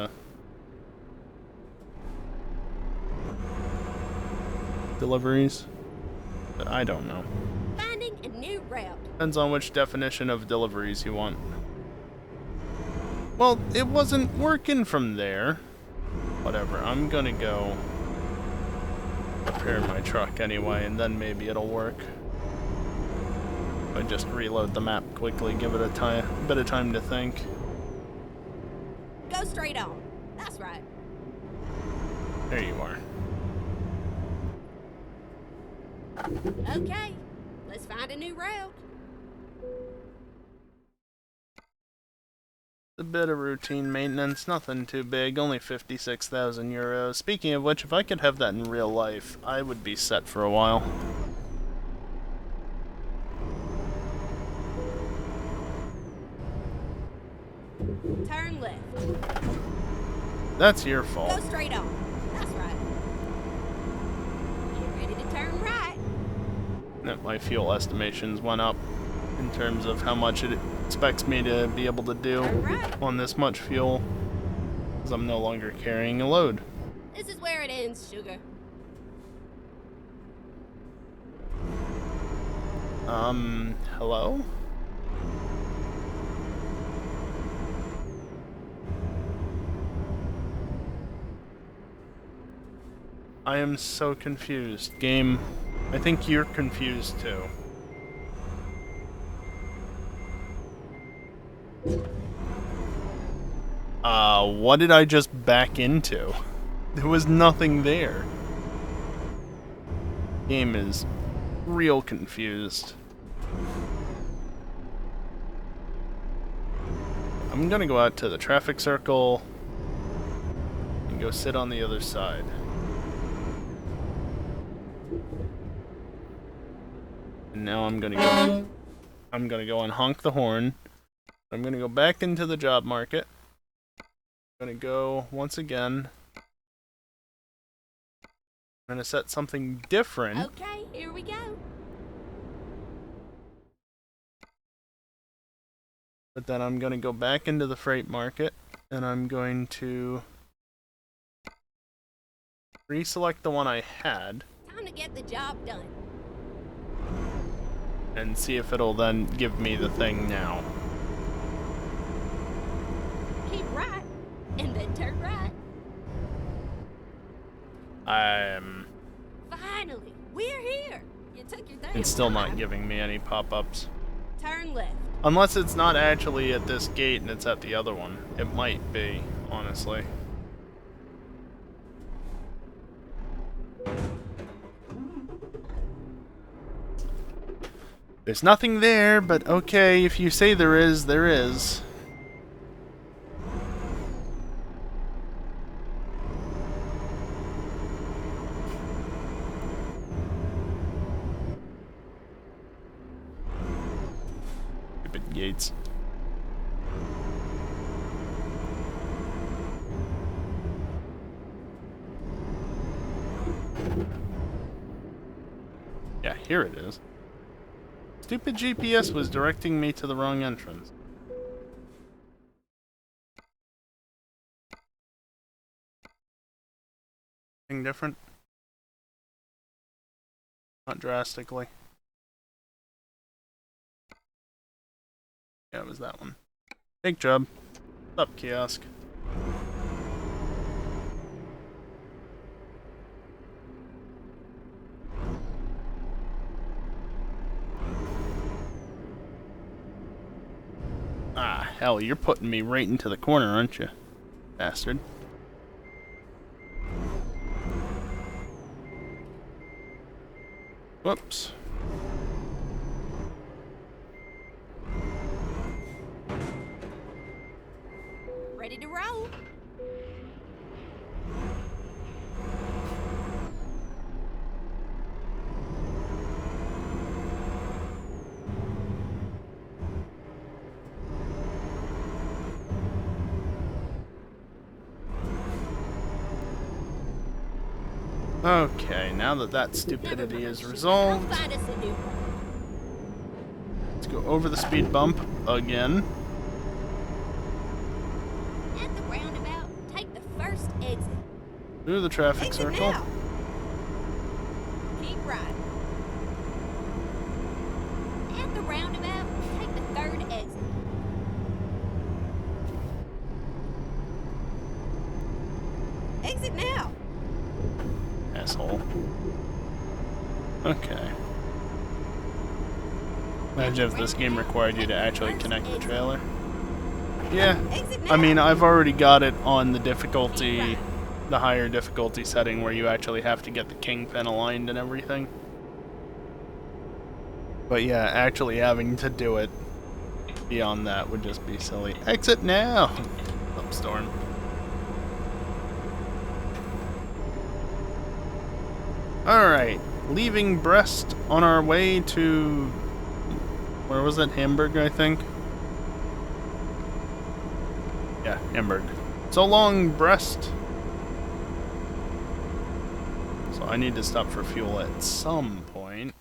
Speaker 1: deliveries? But I don't know.
Speaker 2: Finding a new route.
Speaker 1: Depends on which definition of deliveries you want. Well, it wasn't working from there. Whatever, I'm gonna go repair my truck anyway, and then maybe it'll work. I just reload the map quickly, give it a bit of time to think.
Speaker 2: Go straight on. That's right.
Speaker 1: There you are.
Speaker 2: Okay, let's find a new route.
Speaker 1: A bit of routine maintenance, nothing too big, only 56,000 euros. Speaking of which, if I could have that in real life, I would be set for a while.
Speaker 2: Turn left.
Speaker 1: That's your fault.
Speaker 2: Go straight on. That's right. Get ready to turn right.
Speaker 1: My fuel estimations went up in terms of how much it expects me to be able to do on this much fuel, because I'm no longer carrying a load.
Speaker 2: This is where it ends, sugar.
Speaker 1: Hello? I am so confused. Game, I think you're confused too. What did I just back into? There was nothing there. Game is real confused. I'm gonna go out to the traffic circle and go sit on the other side. And now I'm gonna go and honk the horn. I'm gonna go back into the job market. I'm gonna go once again. I'm gonna set something different.
Speaker 2: Okay, here we go.
Speaker 1: But then I'm gonna go back into the freight market and I'm going to reselect the one I had.
Speaker 2: Time to get the job done.
Speaker 1: And see if it'll then give me the thing now.
Speaker 2: Keep right, and then turn right. Finally, we're here. You took your damn
Speaker 1: It's still
Speaker 2: time.
Speaker 1: not giving me any pop-ups.
Speaker 2: Turn left.
Speaker 1: Unless it's not actually at this gate and it's at the other one. It might be, honestly. There's nothing there, but okay, if you say there is, there is. Stupid gates. Yeah, here it is. Stupid GPS was directing me to the wrong entrance. Anything different? Not drastically. Yeah, it was that one. Big job. What's up, kiosk? Ah, hell, you're putting me right into the corner, aren't you? Bastard. Whoops.
Speaker 2: Ready to roll?
Speaker 1: Okay, now that that stupidity is resolved,
Speaker 2: I'll find us a new one.
Speaker 1: let's go over the speed bump again.
Speaker 2: At the roundabout, take the first exit.
Speaker 1: Through the traffic
Speaker 2: Exit
Speaker 1: circle.
Speaker 2: now. Keep right. At the roundabout, take the third exit. Exit now.
Speaker 1: Asshole. Okay. Imagine if this game required you to actually connect the trailer. Yeah.
Speaker 2: Exit now.
Speaker 1: I mean, I've already got it on the difficulty, the higher difficulty setting where you actually have to get the kingpin aligned and everything. But yeah, actually having to do it beyond that would just be silly. Exit now! Upstorm. Alright, leaving Brest on our way to... where was it? Hamburg, I think? Yeah, Hamburg. So long, Brest! So I need to stop for fuel at some point.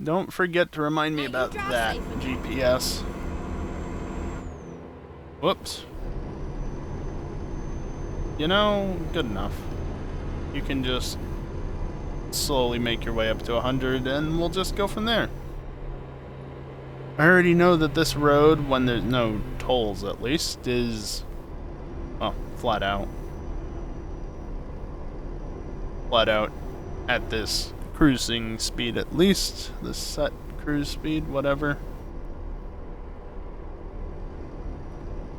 Speaker 1: Don't forget to remind me about that GPS. Whoops. You know, good enough. You can just slowly make your way up to 100 and we'll just go from there. I already know that this road, when there's no tolls at least, is, well, flat out. Flat out at this cruising speed at least. The set cruise speed, whatever.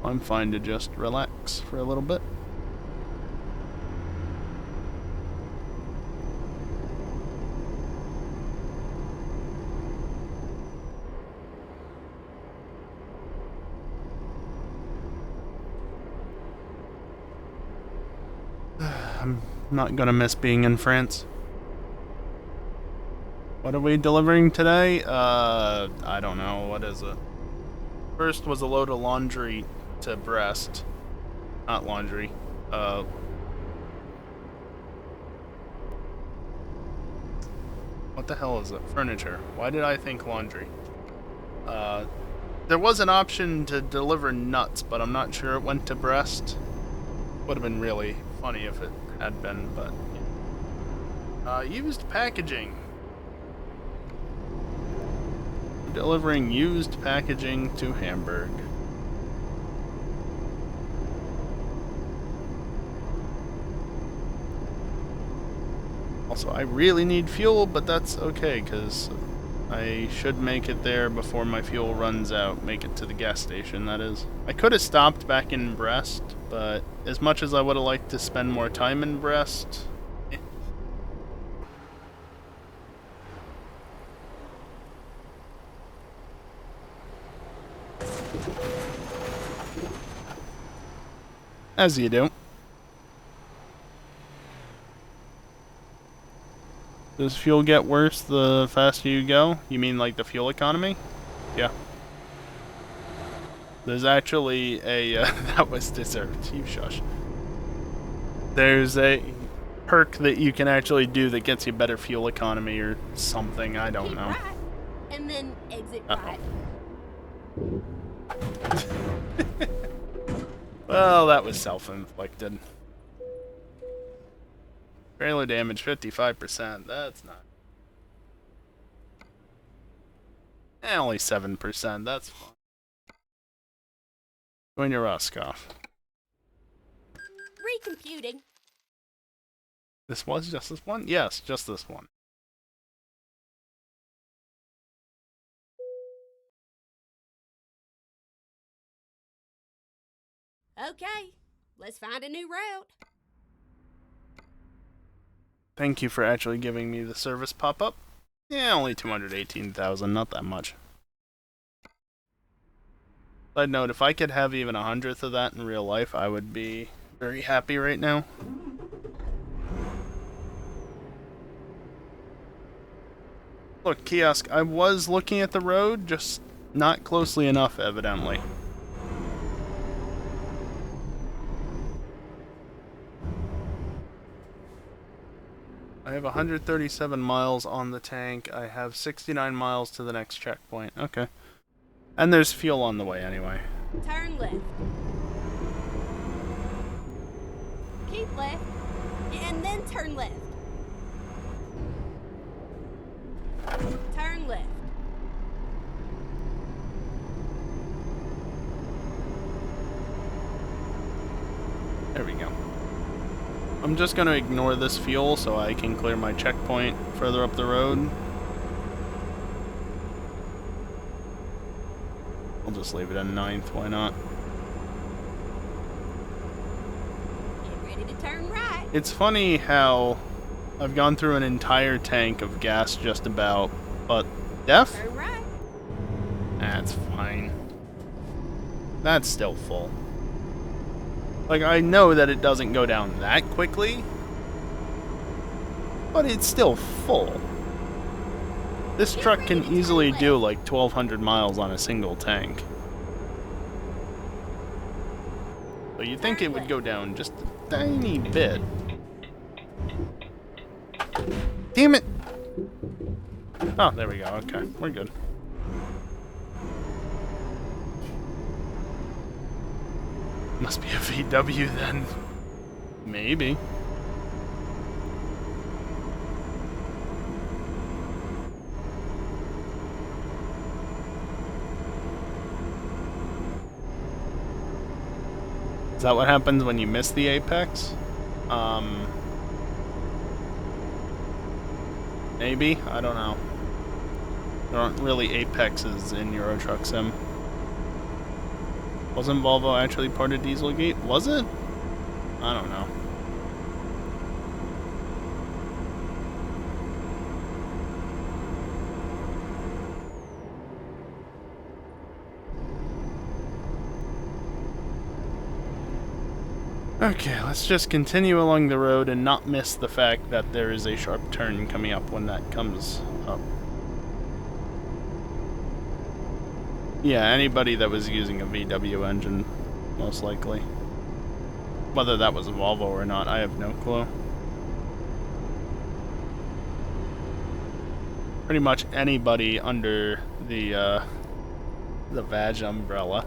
Speaker 1: I'm fine to just relax for a little bit. I'm not gonna miss being in France. What are we delivering today? I don't know. What is it? First was a load of laundry to Brest. Not laundry. What the hell is it? Furniture. Why did I think laundry? There was an option to deliver nuts, but I'm not sure it went to Brest. Would have been really funny if it had been, but... used packaging. Delivering used packaging to Hamburg. Also, I really need fuel, but that's okay, because I should make it there before my fuel runs out. Make it to the gas station, that is. I could have stopped back in Brest, but as much as I would have liked to spend more time in Brest... As you do. Does fuel get worse the faster you go? You mean like the fuel economy? Yeah. There's actually a... that was deserved. You shush. There's a perk that you can actually do that gets you better fuel economy or something. I don't know.
Speaker 2: Right, and then exit right.
Speaker 1: Well, that was self-inflicted. Trailer damage 55%. That's not... Only 7%, that's fine. Join your Roscoff.
Speaker 2: Recomputing.
Speaker 1: This was just this one? Yes, just this one.
Speaker 2: Okay, let's find a new route.
Speaker 1: Thank you for actually giving me the service pop-up. Yeah, only 218,000, not that much. Side note, if I could have even 100th of that in real life, I would be very happy right now. Look, Kiosk, I was looking at the road, just not closely enough, evidently. I have 137 miles on the tank. I have 69 miles to the next checkpoint. Okay. And there's fuel on the way anyway.
Speaker 2: Turn left. Keep left. And then turn left. Turn left.
Speaker 1: There we go. I'm just gonna ignore this fuel so I can clear my checkpoint further up the road. I'll just leave it at 9th, why not?
Speaker 2: Get ready to turn right.
Speaker 1: It's funny how I've gone through an entire tank of gas just about, but def?
Speaker 2: Turn right.
Speaker 1: That's fine. That's still full. Like, I know that it doesn't go down that quickly, but it's still full. This truck can easily do like 1,200 miles on a single tank. So you'd think it would go down just a tiny bit. Damn it! Oh, there we go. Okay, we're good. Must be a VW then. Maybe. Is that what happens when you miss the apex? Maybe? I don't know. There aren't really apexes in Euro Truck Sim. Wasn't Volvo actually part of Dieselgate? Was it? I don't know. Okay, let's just continue along the road and not miss the fact that there is a sharp turn coming up when that comes up. Yeah, anybody that was using a VW engine, most likely. Whether that was a Volvo or not, I have no clue. Pretty much anybody under the VAG umbrella.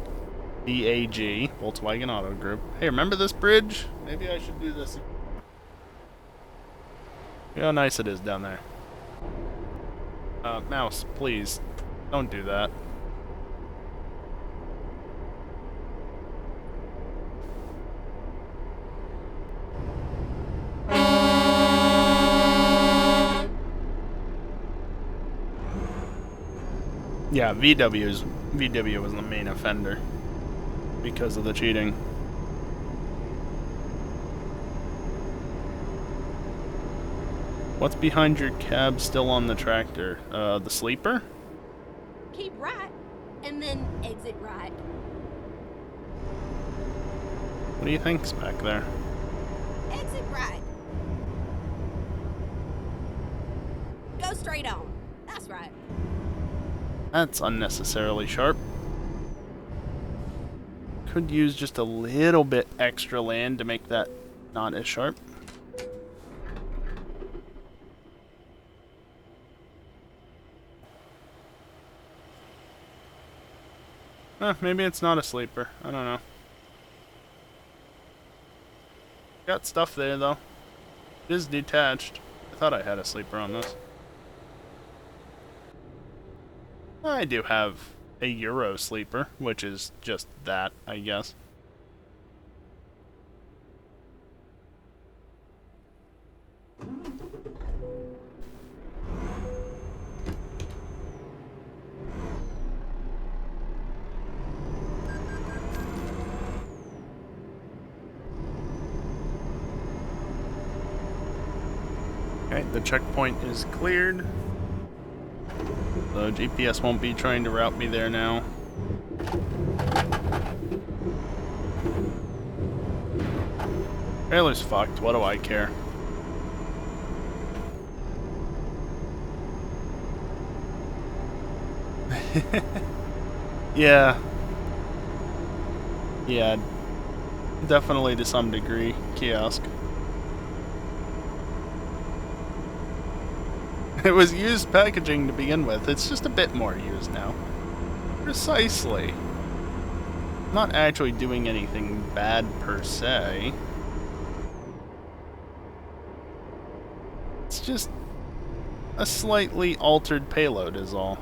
Speaker 1: VAG, Volkswagen Auto Group. Hey, remember this bridge? Maybe I should do this. Look how nice it is down there. Mouse, please, don't do that. Yeah, VW was the main offender because of the cheating. What's behind your cab still on the tractor? The sleeper?
Speaker 2: Keep right. And then exit right.
Speaker 1: What do you think's back there?
Speaker 2: Exit right. Go straight on. That's right.
Speaker 1: That's unnecessarily sharp. Could use just a little bit extra land to make that not as sharp. Maybe it's not a sleeper. I don't know. Got stuff there, though. It is detached. I thought I had a sleeper on this. I do have a Euro sleeper, which is just that, I guess. Okay, the checkpoint is cleared. The GPS won't be trying to route me there now. Trailer's fucked, what do I care? Yeah. Yeah, definitely to some degree, kiosk. It was used packaging to begin with, it's just a bit more used now. Precisely. I'm not actually doing anything bad per se. It's just a slightly altered payload is all.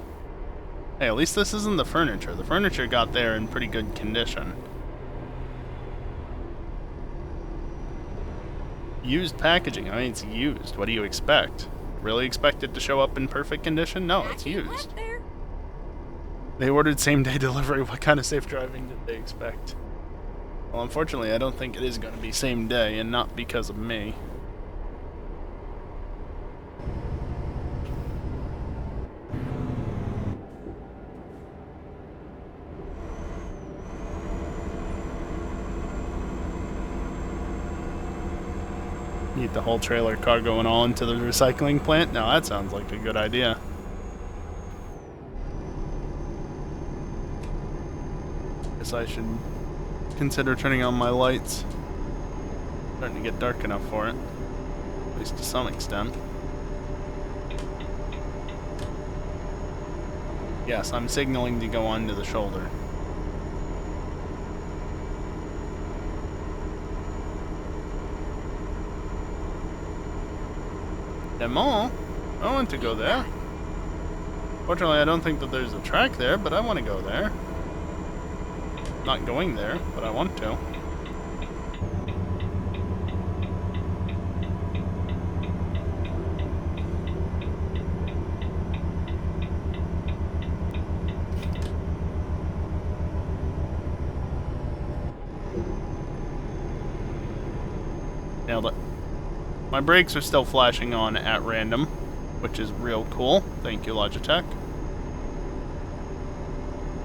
Speaker 1: Hey, at least this isn't the furniture. The furniture got there in pretty good condition. Used packaging. I mean, it's used. What do you expect? Really expect it to show up in perfect condition? No, it's used. They ordered same-day delivery. What kind of safe driving did they expect? Well, unfortunately, I don't think it is going to be same day, and not because of me. Need the whole trailer car going on to the recycling plant? Now that sounds like a good idea. Guess I should consider turning on my lights. Starting to get dark enough for it. At least to some extent. Yes, I'm signaling to go onto the shoulder. Demo? I want to go there. Fortunately, I don't think that there's a track there, but I want to go there. Not going there, but I want to. Nailed it. My brakes are still flashing on at random, which is real cool. Thank you, Logitech.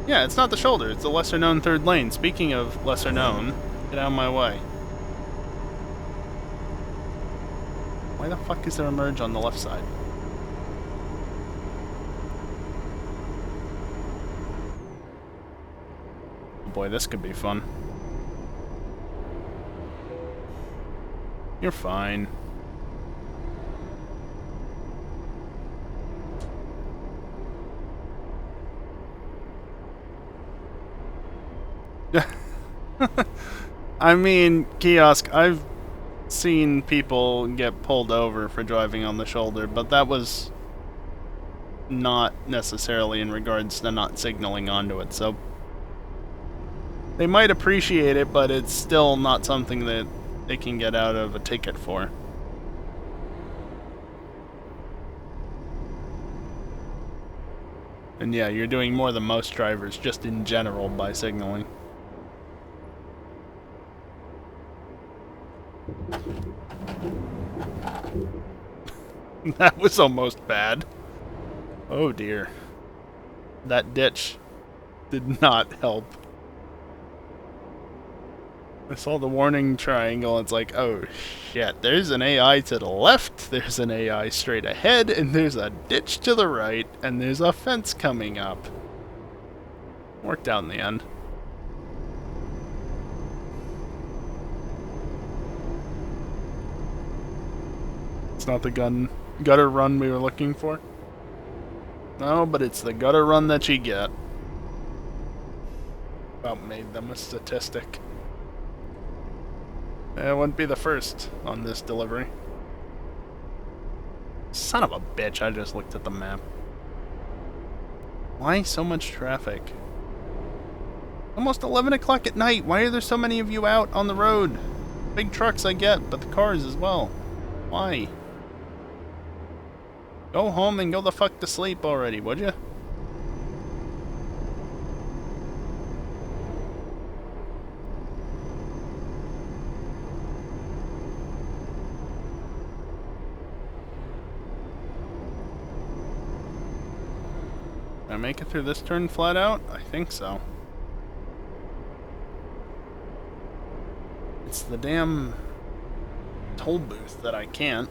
Speaker 1: Yeah, it's not the shoulder, it's the lesser known third lane. Speaking of lesser known, get out of my way. Why the fuck is there a merge on the left side? Oh boy, this could be fun. You're fine. I mean, kiosk, I've seen people get pulled over for driving on the shoulder, but that was not necessarily in regards to not signaling onto it, so they might appreciate it, but it's still not something that they can get out of a ticket for. And yeah, you're doing more than most drivers, just in general, by signaling. That was almost bad. Oh dear. That ditch did not help. I saw the warning triangle, and it's like, oh shit, there's an AI to the left, there's an AI straight ahead, and there's a ditch to the right, and there's a fence coming up. Worked out in the end. It's not the gutter run we were looking for. No, but it's the gutter run that you get. About made them a statistic. It wouldn't be the first on this delivery. Son of a bitch, I just looked at the map. Why so much traffic? Almost 11 o'clock at night. Why are there so many of you out on the road? Big trucks I get, but the cars as well. Why? Go home and go the fuck to sleep already, would you? Can I make it through this turn flat out? I think so. It's the damn toll booth that I can't.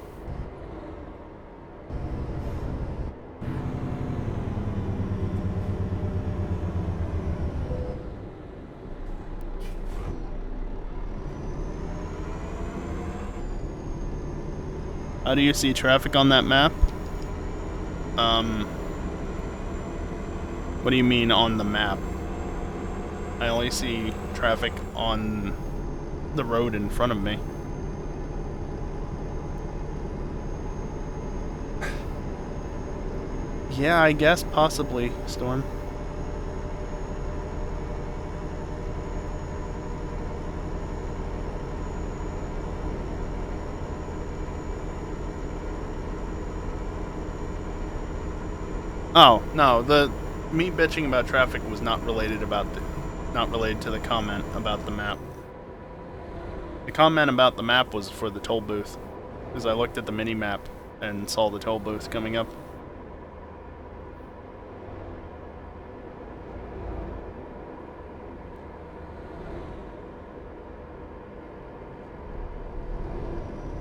Speaker 1: How do you see traffic on that map? What do you mean on the map? I only see traffic on the road in front of me. Yeah, I guess possibly, Storm. Oh, no, me bitching about traffic was not related to the comment about the map. The comment about the map was for the toll booth, because I looked at the mini map and saw the toll booth coming up.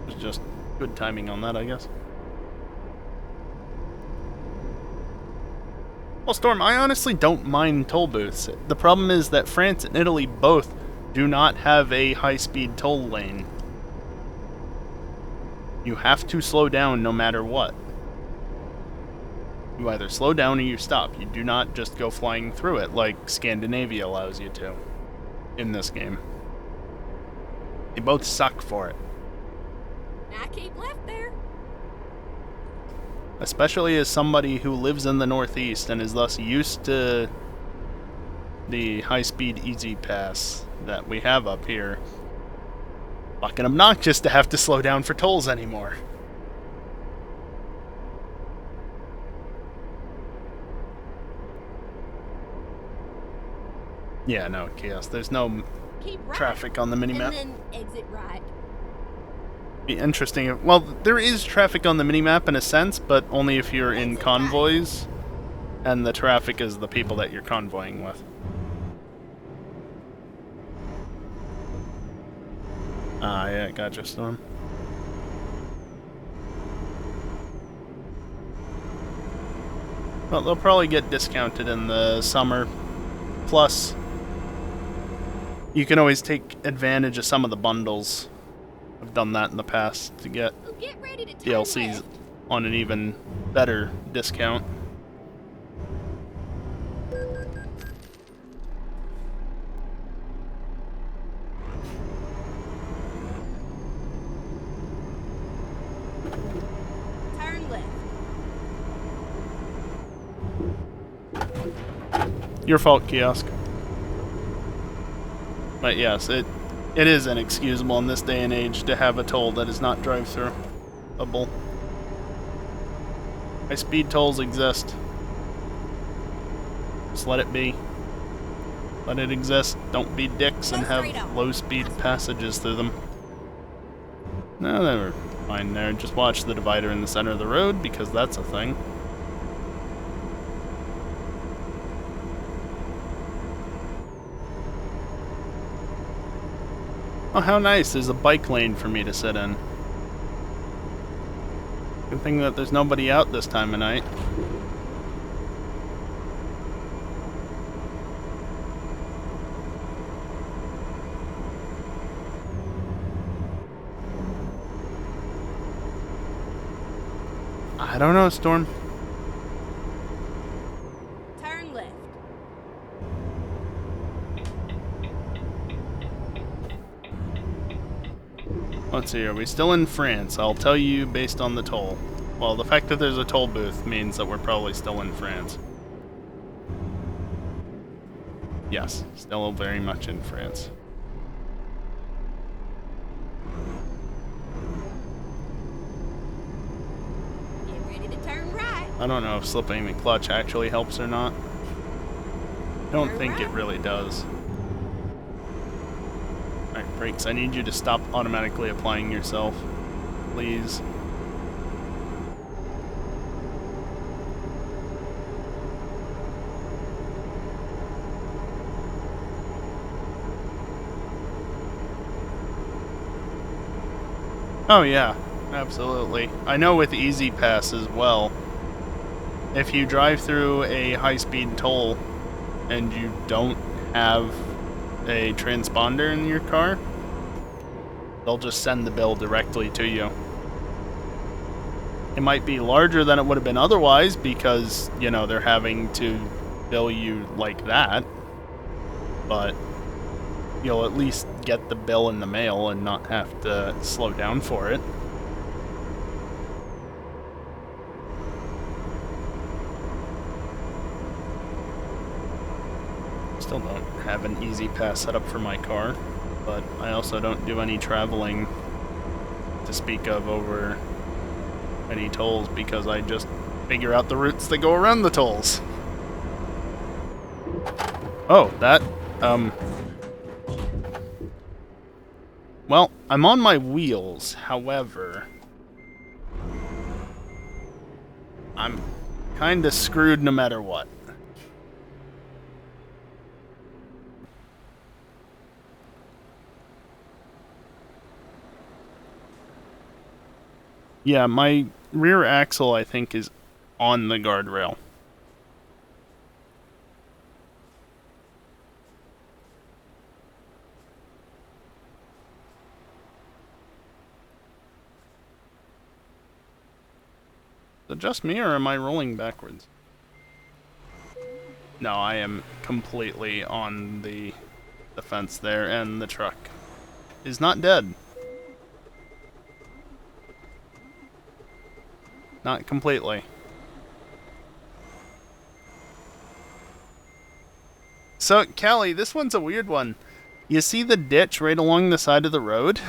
Speaker 1: It was just good timing on that, I guess. Well, Storm, I honestly don't mind toll booths. The problem is that France and Italy both do not have a high-speed toll lane. You have to slow down no matter what. You either slow down or you stop. You do not just go flying through it like Scandinavia allows you to in this game. They both suck for it.
Speaker 2: I keep left there.
Speaker 1: Especially as somebody who lives in the Northeast and is thus used to the high-speed easy pass that we have up here. Fucking obnoxious to have to slow down for tolls anymore. Yeah, no, Chaos. There's no
Speaker 2: Keep right,
Speaker 1: traffic on the minimap.
Speaker 2: and then exit right.
Speaker 1: Be interesting. Well, there is traffic on the minimap in a sense, but only if you're in convoys, and the traffic is the people that you're convoying with. Ah, yeah, gotcha, Storm. Well, they'll probably get discounted in the summer. Plus, you can always take advantage of some of the bundles. I've done that in the past to get
Speaker 2: Get ready to turn
Speaker 1: DLCs
Speaker 2: left.
Speaker 1: on an even better discount.
Speaker 2: Turn left.
Speaker 1: Your fault, Kiosk. But yes, it is inexcusable in this day and age to have a toll that is not drive-through-able. High-speed tolls exist. Just let it be. Let it exist. Don't be dicks and have low-speed passages through them. No, they were fine there. Just watch the divider in the center of the road, because that's a thing. Oh, how nice. There's a bike lane for me to sit in. Good thing that there's nobody out this time of night. I don't know, Storm.
Speaker 2: Turn left.
Speaker 1: Let's see, are we still in France? I'll tell you based on the toll. Well, the fact that there's a toll booth means that we're probably still in France. Yes, still very much in France.
Speaker 2: Get ready to turn right.
Speaker 1: I don't know if slipping the clutch actually helps or not. I don't
Speaker 2: Turn
Speaker 1: think it
Speaker 2: right.
Speaker 1: really does. Alright, brakes, I need you to stop automatically applying yourself. Please. Oh yeah, absolutely. I know with Easy Pass as well, if you drive through a high-speed toll and you don't have a transponder in your car, they'll just send the bill directly to you. It might be larger than it would have been otherwise because, you know, they're having to bill you like that, but you'll at least get the bill in the mail and not have to slow down for it. Still don't have an Easy Pass set up for my car, but I also don't do any traveling to speak of over any tolls because I just figure out the routes that go around the tolls. Oh, that, well, I'm on my wheels, however, I'm kinda screwed no matter what. Yeah, my rear axle, I think, is on the guardrail. Is it just me, or am I rolling backwards? No, I am completely on the fence there, and the truck is not dead. Not completely. So, Callie, this one's a weird one. You see the ditch right along the side of the road?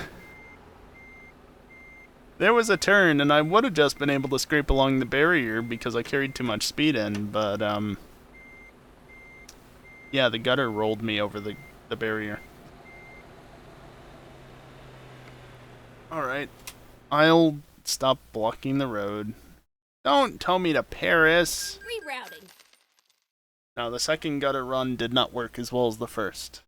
Speaker 1: There was a turn, and I would have just been able to scrape along the barrier because I carried too much speed in, but, yeah, the gutter rolled me over the barrier. Alright. I'll stop blocking the road. Don't tell me to Paris!
Speaker 2: Rerouting.
Speaker 1: Now, the second gutter run did not work as well as the first.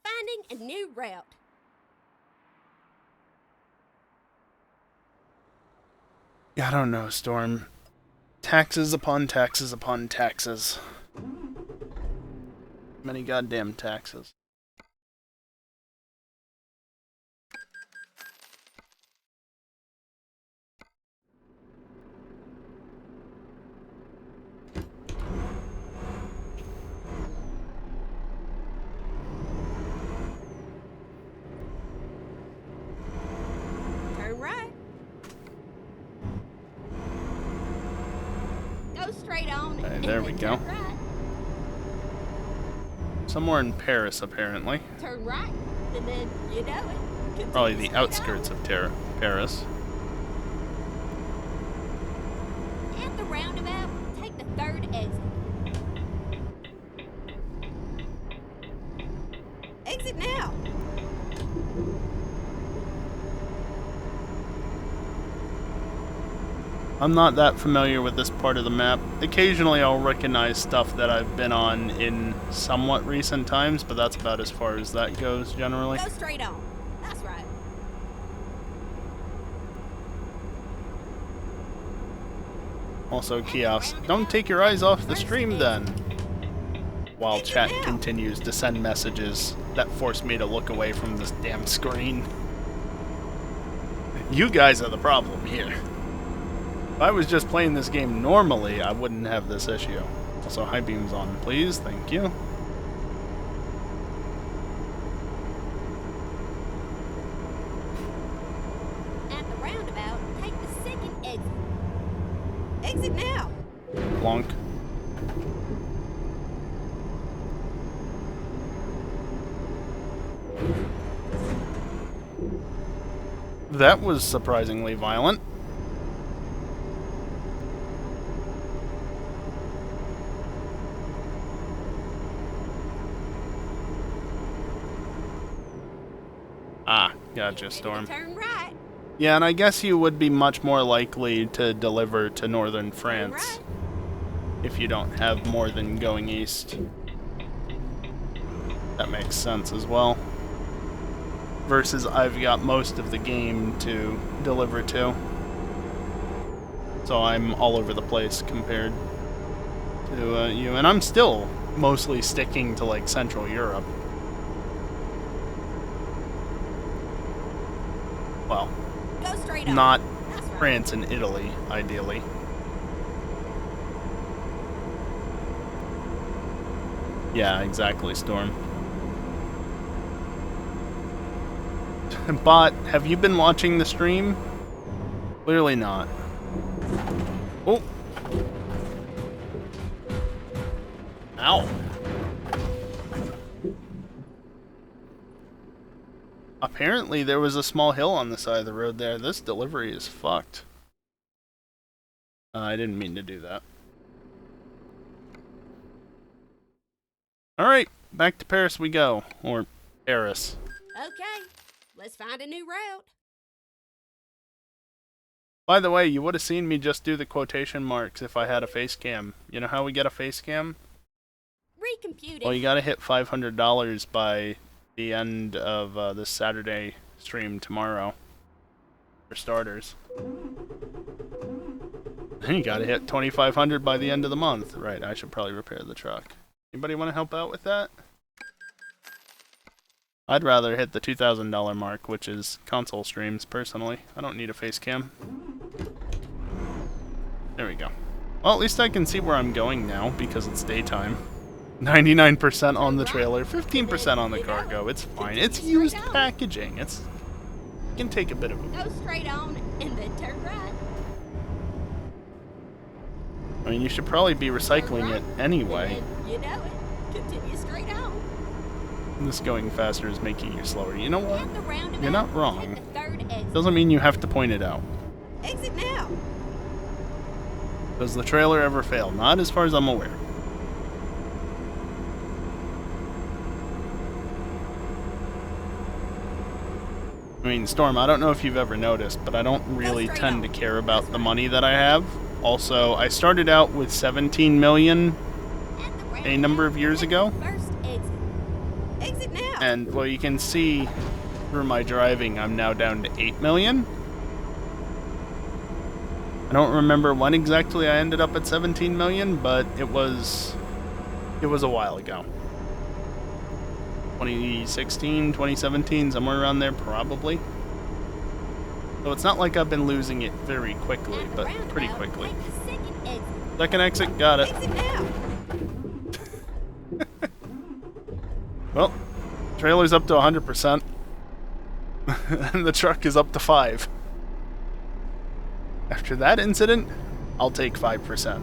Speaker 2: Finding a new route.
Speaker 1: I don't know, Storm. Taxes upon taxes upon taxes. Many goddamn taxes.
Speaker 2: Turn right. Go straight on.
Speaker 1: Okay,
Speaker 2: and
Speaker 1: there we
Speaker 2: then
Speaker 1: go.
Speaker 2: Turn right.
Speaker 1: Somewhere in Paris, apparently.
Speaker 2: Turn right. And then, you know it. Continue
Speaker 1: Probably the
Speaker 2: straight
Speaker 1: outskirts of Paris.
Speaker 2: on. At the roundabout, take the third exit. Exit now.
Speaker 1: I'm not that familiar with this part of the map. Occasionally I'll recognize stuff that I've been on in somewhat recent times, but that's about as far as that goes generally.
Speaker 2: Go straight on. That's right.
Speaker 1: Also, kiosks, don't take your eyes off the stream then! While chat continues to send messages that force me to look away from this damn screen. You guys are the problem here. If I was just playing this game normally, I wouldn't have this issue. Also, high beams on, please. Thank you.
Speaker 2: At the roundabout, take the second exit. Exit now.
Speaker 1: Blanc. That was surprisingly violent. Ah, gotcha, Storm.
Speaker 2: Turn right.
Speaker 1: Yeah, and I guess you would be much more likely to deliver to northern
Speaker 2: Turn
Speaker 1: France
Speaker 2: right.
Speaker 1: if you don't have more than going east. That makes sense as well. Versus I've got most of the game to deliver to. So I'm all over the place compared to you. And I'm still mostly sticking to like Central Europe. Well,
Speaker 2: Go straight on.
Speaker 1: not
Speaker 2: That's right.
Speaker 1: France and Italy, ideally. Yeah, exactly, Storm. But, have you been watching the stream? Clearly not. Oh! Ow! Apparently there was a small hill on the side of the road there. This delivery is fucked. I didn't mean to do that. Alright, back to Paris we go. Or Paris.
Speaker 2: Okay, let's find a new route.
Speaker 1: By the way, you would have seen me just do the quotation marks if I had a face cam. You know how we get a face cam?
Speaker 2: Recomputing.
Speaker 1: Well, you gotta hit $500 by the end of this Saturday stream tomorrow. For starters. Then you gotta hit $2,500 by the end of the month. Right, I should probably repair the truck. Anybody want to help out with that? I'd rather hit the $2,000 mark, which is console streams, personally. I don't need a face cam. There we go. Well, at least I can see where I'm going now, because it's daytime. 99% on the trailer, 15% on the cargo. It's fine. It's used packaging. It can take a bit of a...
Speaker 2: Go straight on and then turn right.
Speaker 1: I mean, you should probably be recycling it anyway.
Speaker 2: And you know it. Continue straight on.
Speaker 1: This going faster is making you slower. You know what?
Speaker 2: At the roundabout,
Speaker 1: You're not
Speaker 2: take
Speaker 1: wrong.
Speaker 2: the third exit.
Speaker 1: Doesn't mean you have to point it out.
Speaker 2: Exit now.
Speaker 1: Does the trailer ever fail? Not as far as I'm aware. I mean, Storm, I don't know if you've ever noticed, but I don't really tend to care about the money that I have. Also, I started out with 17 million a number of years ago.
Speaker 2: First exit. Exit now.
Speaker 1: And, well, you can see through my driving, I'm now down to 8 million. I don't remember when exactly I ended up at 17 million, but it was a while ago. 2016, 2017, somewhere around there, probably. So it's not like I've been losing it very quickly, but pretty quickly. Second exit, got it.
Speaker 2: Exit now.
Speaker 1: Well, trailer's up to 100%, and the truck is up to 5. After that incident, I'll take 5%.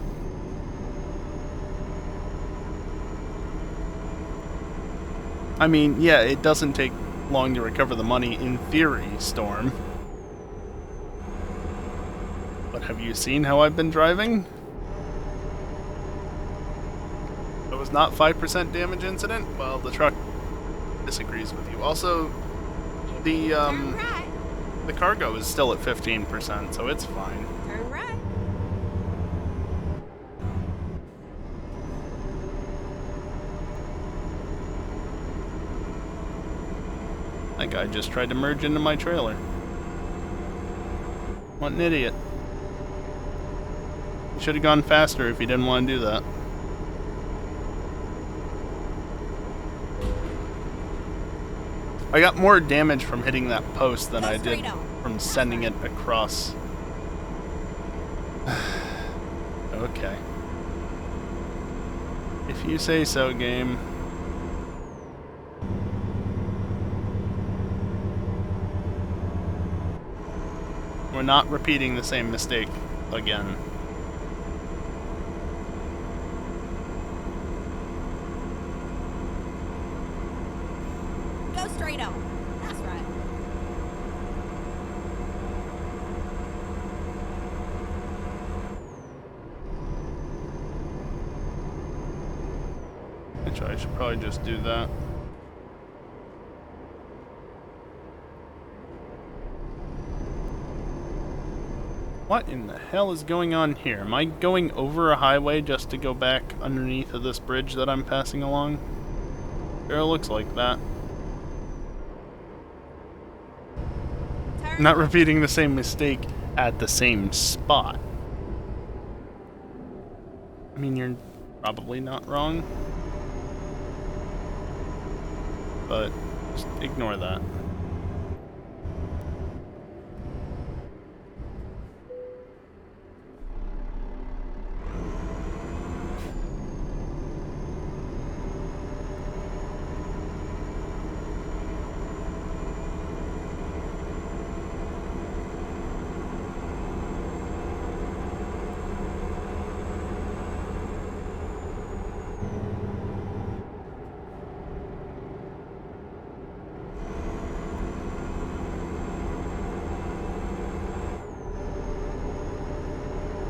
Speaker 1: I mean, yeah, it doesn't take long to recover the money in theory, Storm. But have you seen how I've been driving? It was not 5% damage incident? Well, the truck disagrees with you. Also, the
Speaker 2: Turn right.
Speaker 1: the cargo is still at 15%, so it's fine.
Speaker 2: Turn right.
Speaker 1: That guy just tried to merge into my trailer. What an idiot. He should have gone faster if he didn't want to do that. I got more damage from hitting that post than I did from sending it across. Okay. If you say so, game. We're not repeating the same mistake again. I should probably just do that. What in the hell is going on here? Am I going over a highway just to go back underneath of this bridge that I'm passing along? Sure looks like that. Not repeating the same mistake at the same spot. I mean, you're probably not wrong. But just ignore that.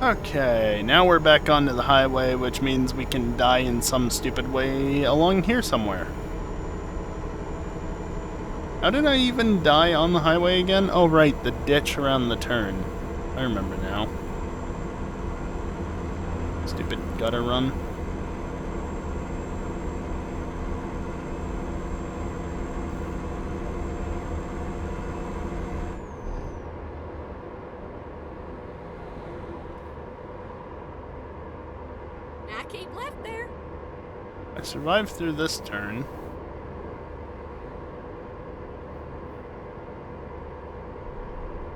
Speaker 1: Okay, now we're back onto the highway, which means we can die in some stupid way along here somewhere. How did I even die on the highway again? Oh right, the ditch around the turn. I remember now. Stupid gutter run.
Speaker 2: I keep left there.
Speaker 1: I survived through this turn.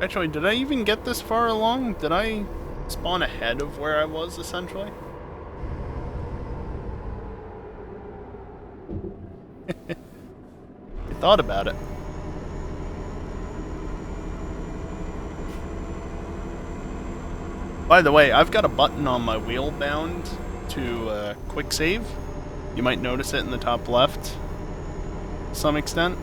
Speaker 1: Actually, did I even get this far along? Did I spawn ahead of where I was, essentially? I thought about it. By the way, I've got a button on my wheel bound to quick save. You might notice it in the top left to some extent.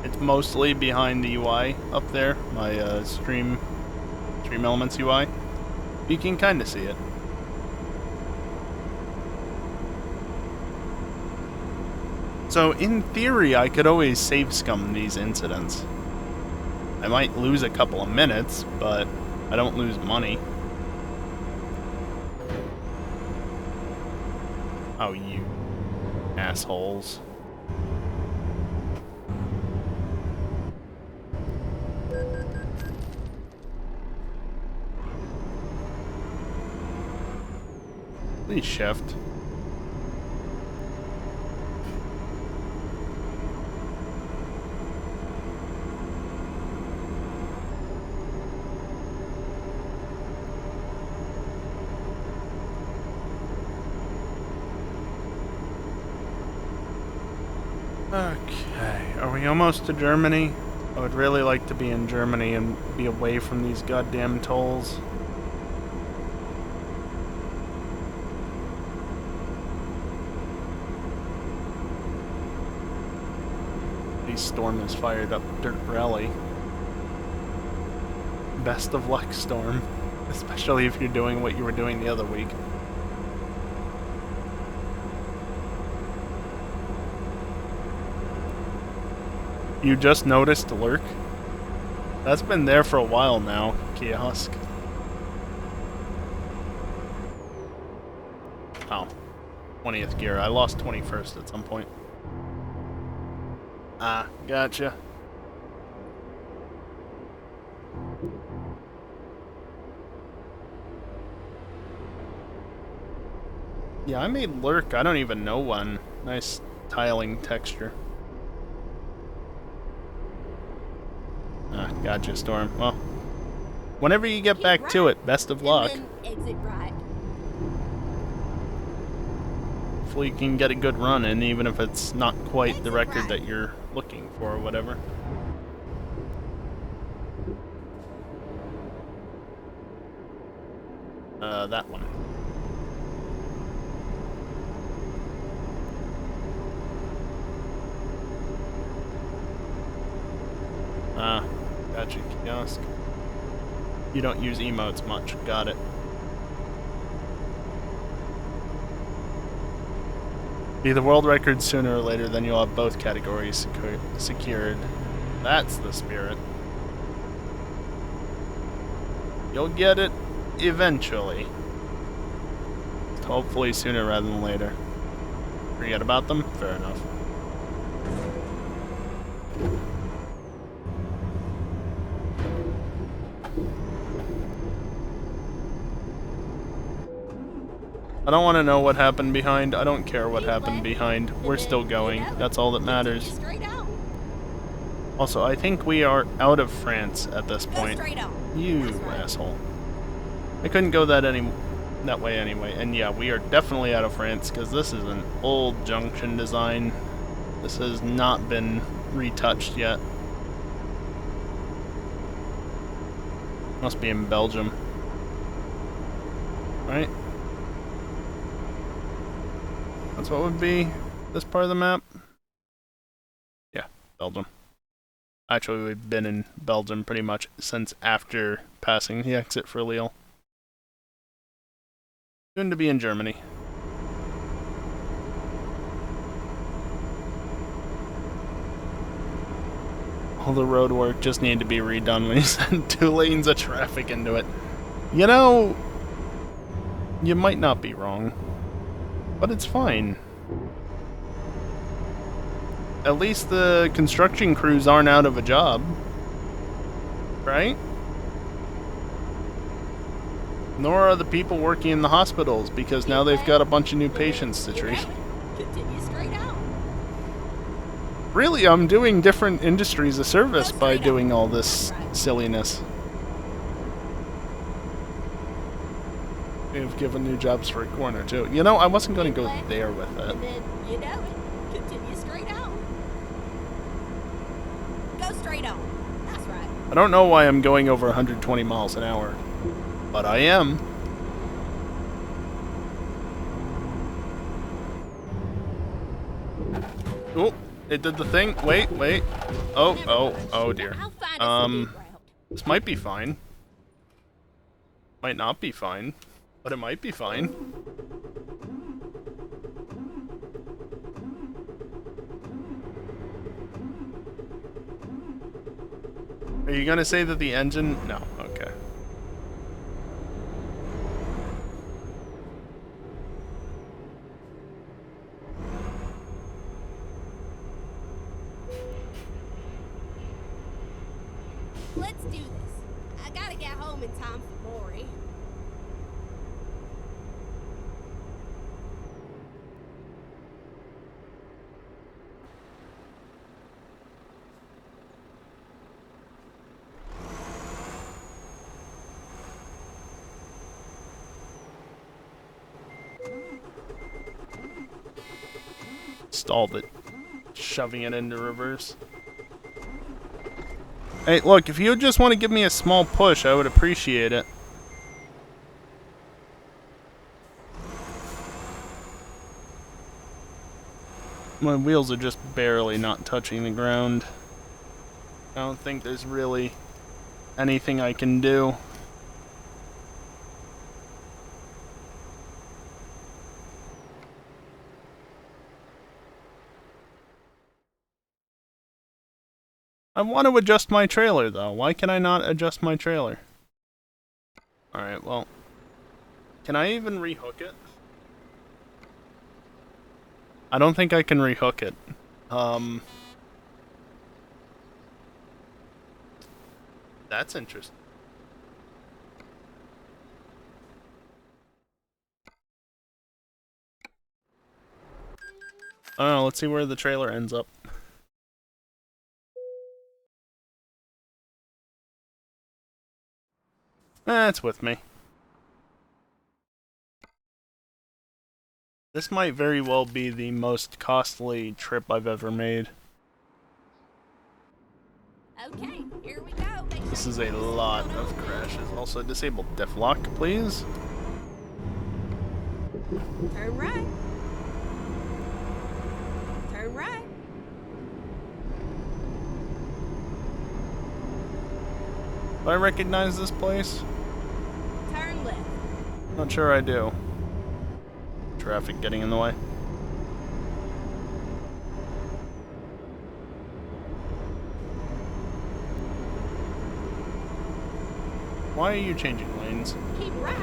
Speaker 1: It's mostly behind the UI up there, my Stream Elements UI. You can kind of see it. So in theory, I could always save scum these incidents. I might lose a couple of minutes, but I don't lose money. Oh, you assholes. Please shift. Okay, are we almost to Germany? I would really like to be in Germany and be away from these goddamn tolls. Storm has fired up Dirt Rally. Best of luck, Storm. Especially if you're doing what you were doing the other week. You just noticed Lurk? That's been there for a while now, Kiosk. Oh. 20th gear. I lost 21st at some point. Ah, gotcha. Yeah, I made Lurk, I don't even know when. Nice tiling texture. Ah, gotcha, Storm. Well, whenever you get back to it, best of luck.
Speaker 2: And then exit right.
Speaker 1: Hopefully you can get a good run in, even if it's not quite the record that you're looking for or whatever. That one. Ah, gotcha, Kiosk. You don't use emotes much, got it. Be the world record sooner or later, then you'll have both categories secured. That's the spirit. You'll get it eventually. Hopefully sooner rather than later. Forget about them? Fair enough. I don't want to know what happened behind. I don't care what happened behind. We're still going. That's all that matters. Also, I think we are out of France at this point. You asshole. I couldn't go that way anyway. And yeah, we are definitely out of France because this is an old junction design. This has not been retouched yet. Must be in Belgium. Right? That's what would be this part of the map? Yeah, Belgium. Actually, we've been in Belgium pretty much since after passing the exit for Lille. Soon to be in Germany. All the road work just needed to be redone when you sent 2 lanes of traffic into it. You know, you might not be wrong. But it's fine. At least the construction crews aren't out of a job. Right? Nor are the people working in the hospitals, because now they've got a bunch of new patients to treat.
Speaker 2: Continue straight out.
Speaker 1: Really, I'm doing different industries a service by doing all this silliness. They've given new jobs for a corner, too. You know, I wasn't going to go there with it.
Speaker 2: And then, you know it. Continue straight out. Go straight on. That's right.
Speaker 1: I don't know why I'm going over 120 miles an hour, but I am. Oh, it did the thing. Wait. Oh dear. This might be fine. Might not be fine. But it might be fine. Are you gonna say that the engine... No, okay.
Speaker 2: Let's do this. I gotta get home in time for Maury.
Speaker 1: Stalled it. Shoving it into reverse. Hey, look, if you just want to give me a small push, I would appreciate it. My wheels are just barely not touching the ground. I don't think there's really anything I can do. I want to adjust my trailer, though. Why can I not adjust my trailer? Alright, well... Can I even rehook it? I don't think I can rehook it. That's interesting. I don't know, let's see where the trailer ends up. It's with me. This might very well be the most costly trip I've ever made.
Speaker 2: Okay, here we go.
Speaker 1: This is a lot of crashes. Also, disable diff lock, please.
Speaker 2: Turn right. Turn right.
Speaker 1: Do I recognize this place?
Speaker 2: Turn left.
Speaker 1: Not sure I do. Traffic getting in the way. Why are you changing lanes?
Speaker 2: Keep right,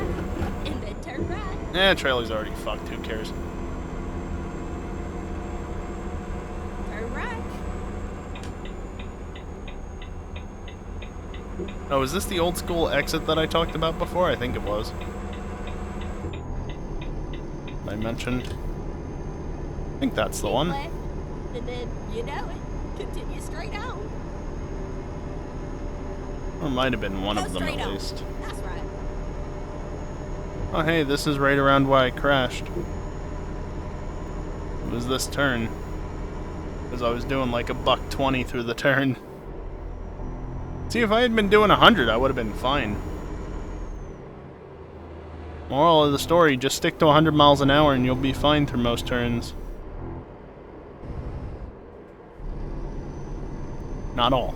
Speaker 2: and then turn right.
Speaker 1: Eh, trailer's already fucked. Who cares?
Speaker 2: Turn right.
Speaker 1: Oh, is this the old school exit that I talked about before? I think it was. I mentioned. I think that's the
Speaker 2: Keep
Speaker 1: one.
Speaker 2: left, and then, you know it, continue straight on.
Speaker 1: Or it might have been one
Speaker 2: Go
Speaker 1: of them
Speaker 2: straight
Speaker 1: at
Speaker 2: on.
Speaker 1: least.
Speaker 2: That's right.
Speaker 1: Oh hey, this is right around where I crashed. It was this turn. Because I was doing like a $1.20 through the turn. See, if I had been doing 100, I would have been fine. Moral of the story, just stick to 100 miles an hour and you'll be fine through most turns. Not all.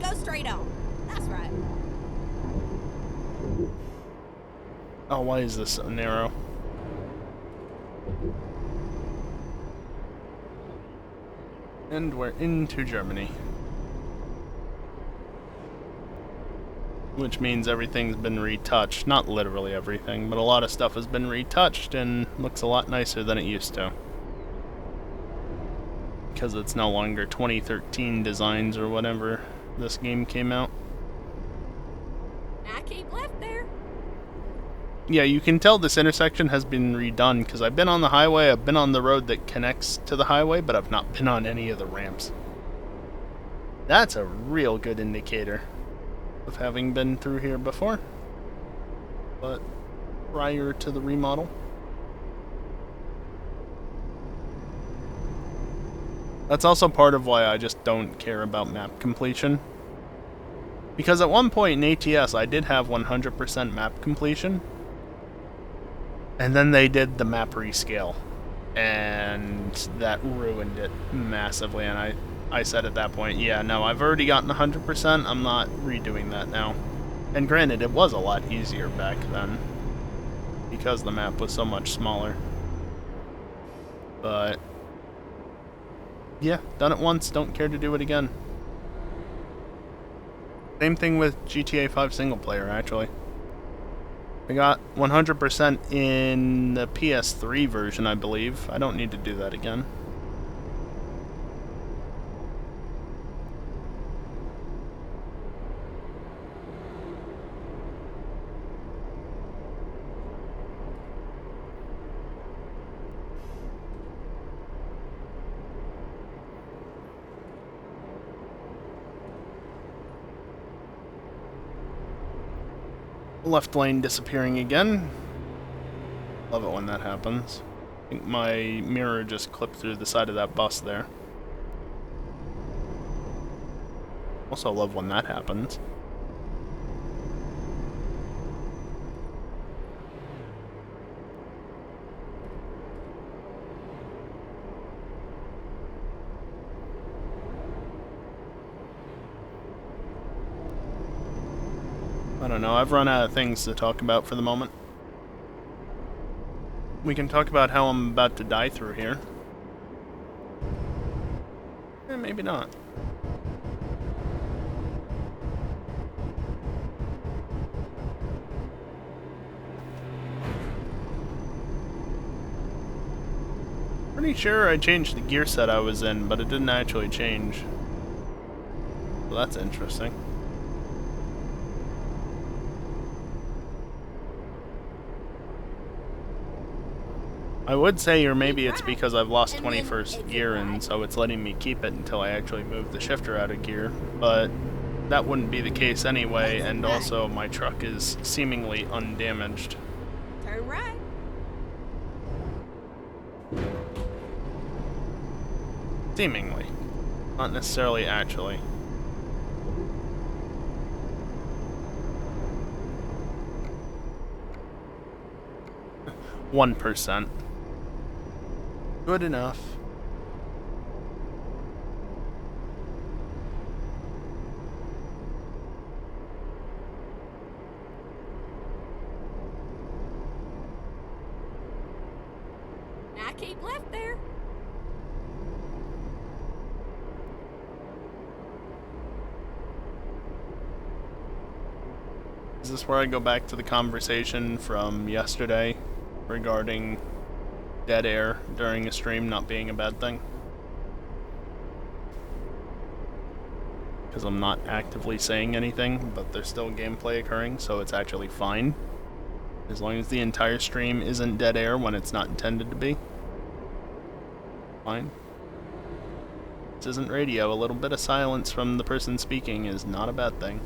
Speaker 2: Go straight on. That's right.
Speaker 1: Oh, why is this so narrow? And we're into Germany. Which means everything's been retouched. Not literally everything, but a lot of stuff has been retouched and looks a lot nicer than it used to. Because it's no longer 2013 designs or whatever this game came out.
Speaker 2: Now keep left there.
Speaker 1: Yeah, you can tell this intersection has been redone because I've been on the highway, I've been on the road that connects to the highway, but I've not been on any of the ramps. That's a real good indicator of having been through here before, but prior to the remodel. That's also part of why I just don't care about map completion. Because at one point in ATS I did have 100% map completion, and then they did the map rescale, and that ruined it massively, and I said at that point, yeah, no, I've already gotten 100%, I'm not redoing that now. And granted, it was a lot easier back then, because the map was so much smaller. But, yeah, done it once, don't care to do it again. Same thing with GTA 5 single player, actually. I got 100% in the PS3 version, I believe. I don't need to do that again. Left lane disappearing again. Love it when that happens. I think my mirror just clipped through the side of that bus there. Also love when that happens. I don't know, I've run out of things to talk about for the moment. We can talk about how I'm about to die through here. Maybe not. Pretty sure I changed the gear set I was in, but it didn't actually change. Well, that's interesting. I would say, or maybe it's because I've lost 21st gear and so it's letting me keep it until I actually move the shifter out of gear, but that wouldn't be the case anyway, and also my truck is seemingly undamaged.
Speaker 2: Turn right.
Speaker 1: Seemingly. Not necessarily actually. %. Good enough.
Speaker 2: Now keep left there.
Speaker 1: Is this where I go back to the conversation from yesterday regarding dead air during a stream not being a bad thing? Because I'm not actively saying anything, but there's still gameplay occurring, so it's actually fine. As long as the entire stream isn't dead air when it's not intended to be. Fine. This isn't radio. A little bit of silence from the person speaking is not a bad thing.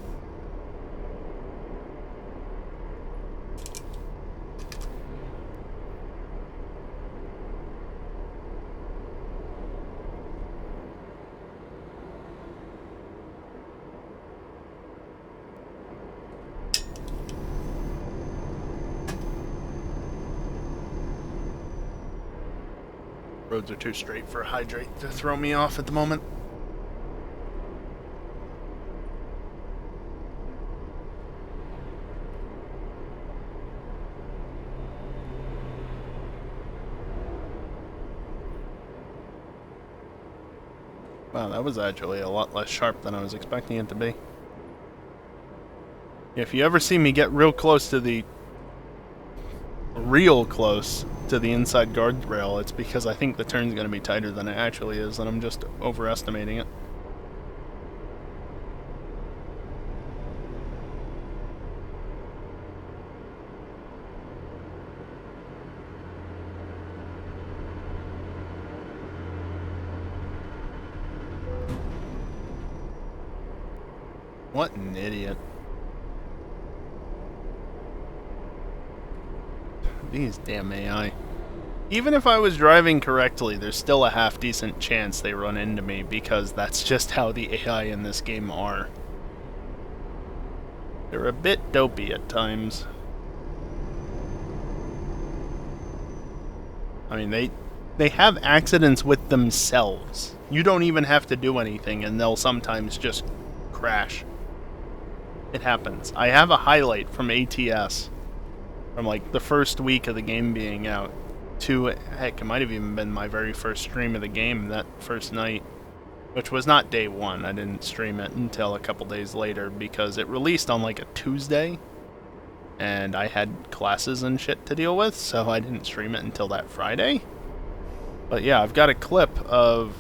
Speaker 1: Roads are too straight for a hydrate to throw me off at the moment. Wow, that was actually a lot less sharp than I was expecting it to be. If you ever see me get real close to the inside guardrail, it's because I think the turn's going to be tighter than it actually is, and I'm just overestimating it. What an idiot. These damn AI. Even if I was driving correctly, there's still a half-decent chance they run into me, because that's just how the AI in this game are. They're a bit dopey at times. I mean, they have accidents with themselves. You don't even have to do anything, and they'll sometimes just crash. It happens. I have a highlight from ATS from like the first week of the game being out to, heck, it might have even been my very first stream of the game that first night, which was not day one. I didn't stream it until a couple days later because it released on like a Tuesday and I had classes and shit to deal with, so I didn't stream it until that Friday. But yeah, I've got a clip of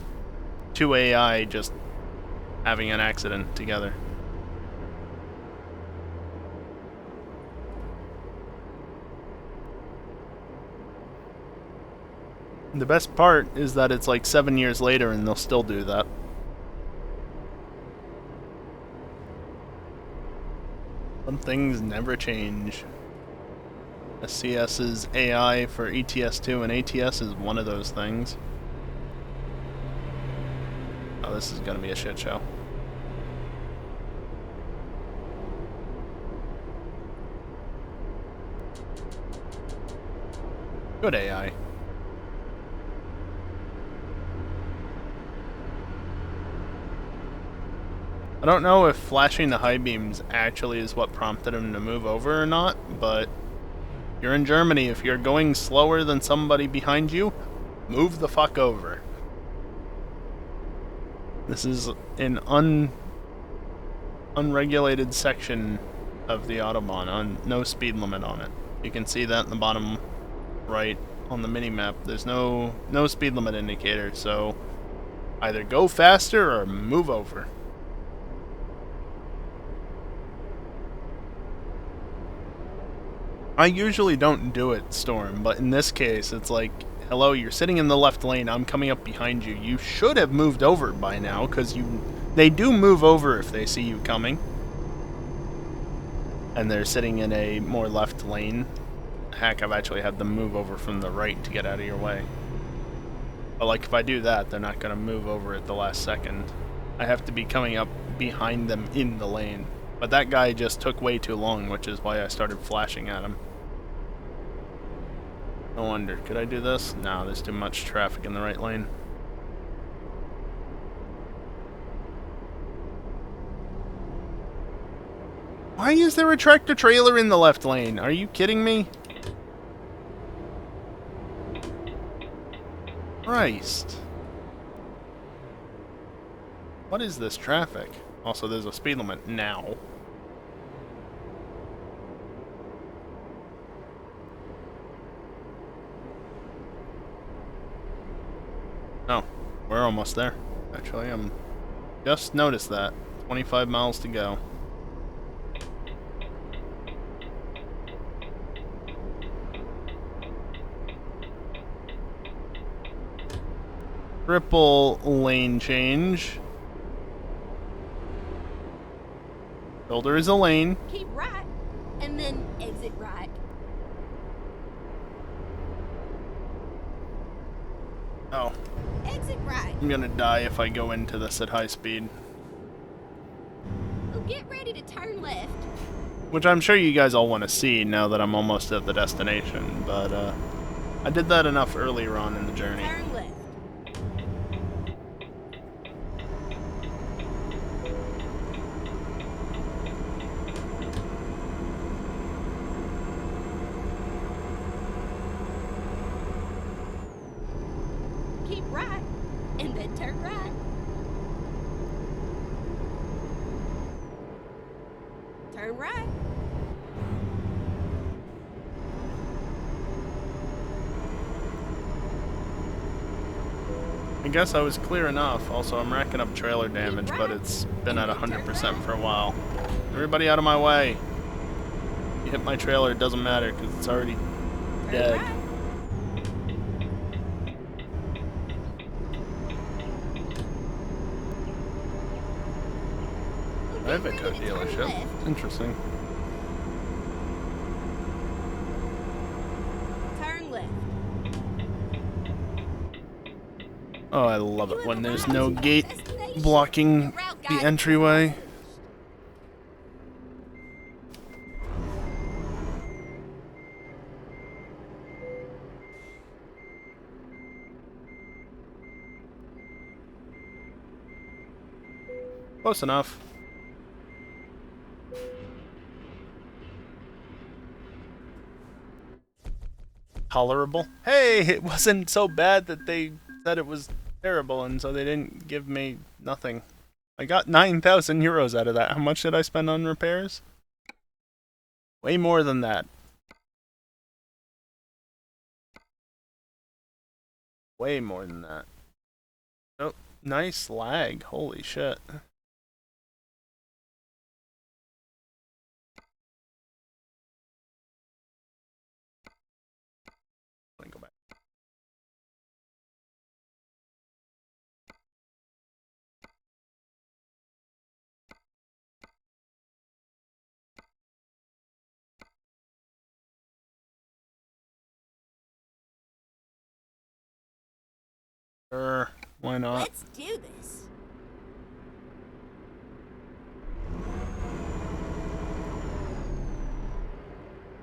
Speaker 1: two AI just having an accident together. The best part is that it's like 7 years later and they'll still do that. Some things never change. SCS is AI for ETS2 and ATS is one of those things. Oh, this is gonna be a shit show. Good AI. I don't know if flashing the high beams actually is what prompted him to move over or not, but you're in Germany. If you're going slower than somebody behind you, move the fuck over. This is an unregulated section of the Autobahn, no speed limit on it. You can see that in the bottom right on the mini-map. There's no speed limit indicator, so either go faster or move over. I usually don't do it, Storm, but in this case, it's like, hello, you're sitting in the left lane, I'm coming up behind you. You should have moved over by now, because they do move over if they see you coming. And they're sitting in a more left lane. Heck, I've actually had them move over from the right to get out of your way. But like, if I do that, they're not going to move over at the last second. I have to be coming up behind them in the lane. But that guy just took way too long, which is why I started flashing at him. No wonder. Could I do this? No, there's too much traffic in the right lane. Why is there a tractor trailer in the left lane? Are you kidding me? Christ. What is this traffic? Also, there's a speed limit now. we're almost there. Actually, I'm just noticed that. 25 miles to go. Triple lane change. Shoulder is a lane.
Speaker 2: Keep right, and then exit right.
Speaker 1: Oh.
Speaker 2: Exit right.
Speaker 1: I'm gonna die if I go into this at high speed.
Speaker 2: Well, get ready to turn left.
Speaker 1: Which I'm sure you guys all want to see now that I'm almost at the destination, but I did that enough earlier on in the journey.
Speaker 2: Turn left. Keep right, and then turn right. Turn right.
Speaker 1: I guess I was clear enough. Also, I'm racking up trailer damage, but it's been at 100% for a while. Everybody out of my way. You hit my trailer, it doesn't matter, because it's already dead.
Speaker 2: Right.
Speaker 1: Iveco dealership. Interesting.
Speaker 2: Turn left.
Speaker 1: Oh, I love it when there's no gate blocking the entryway. Close enough. Tolerable. Hey, it wasn't so bad that they said it was terrible, and so they didn't give me nothing. I got 9,000 euros out of that. How much did I spend on repairs? Way more than that. Way more than that. Oh, nice lag. Holy shit. Let me go back. Sure, why not?
Speaker 2: Let's do this.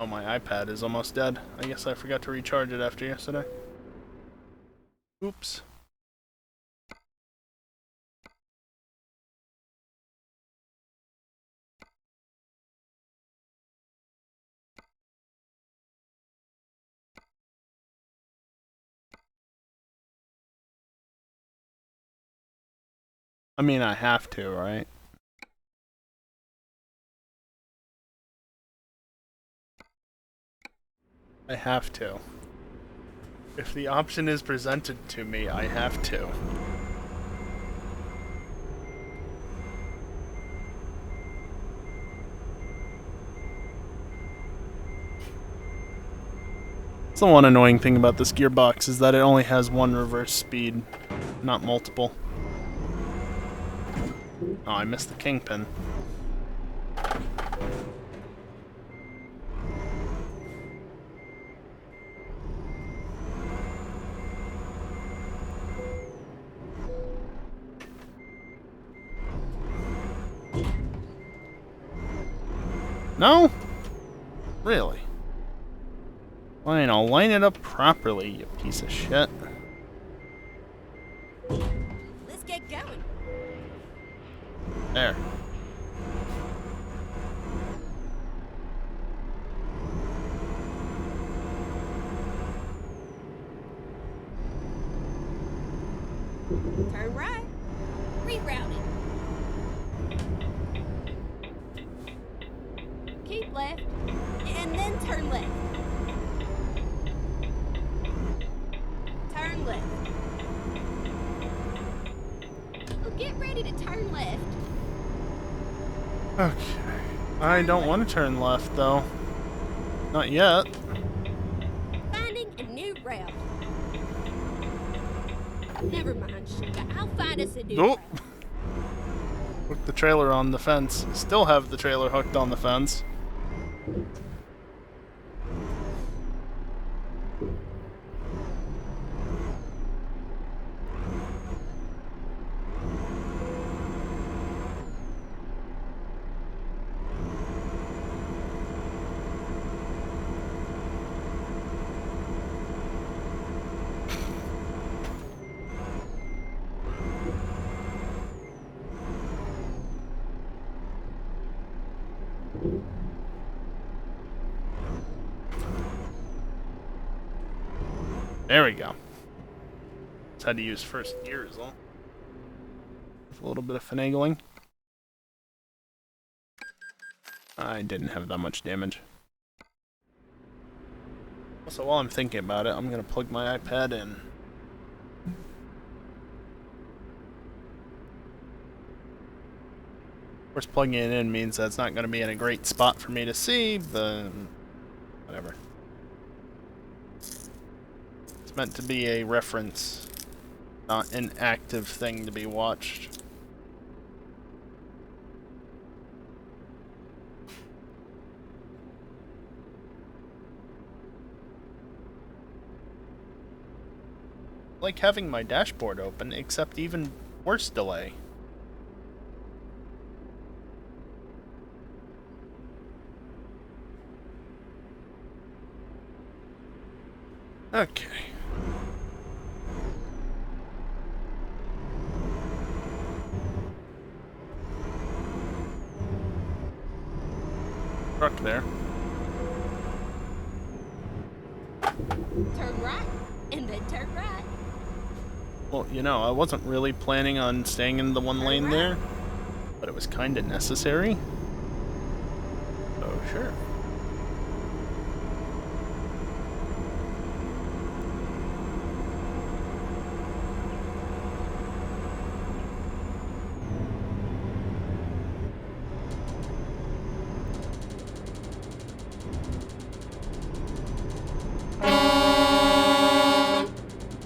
Speaker 1: Oh, my iPad is almost dead. I guess I forgot to recharge it after yesterday. Oops. I mean, I have to, right? I have to. If the option is presented to me, I have to. That's the one annoying thing about this gearbox, is that it only has one reverse speed, not multiple. Oh, I missed the kingpin. No? Really? Fine, I'll line it up properly, you piece of shit.
Speaker 2: Let's get going.
Speaker 1: There.
Speaker 2: Turn right. Rerouting. Keep left, and then turn left. Turn left.
Speaker 1: Okay. I don't want to turn left, though. Not yet.
Speaker 2: Finding a new route. Never mind, Sugar. I'll find us a new
Speaker 1: Nope.
Speaker 2: route.
Speaker 1: Hook the trailer on the fence. Still have the trailer hooked on the fence. There we go. Just had to use first gear as well. With a little bit of finagling. I didn't have that much damage. Also, while I'm thinking about it, I'm gonna plug my iPad in. Of course, plugging it in means that it's not gonna be in a great spot for me to see, but whatever. It's meant to be a reference, not an active thing to be watched. Like having my dashboard open, except even worse delay. Okay. Truck there.
Speaker 2: Turn right, and then turn right.
Speaker 1: Well, you know, I wasn't really planning on staying in the one
Speaker 2: Turn
Speaker 1: lane
Speaker 2: right.
Speaker 1: there, but it was kind of necessary. Oh, sure.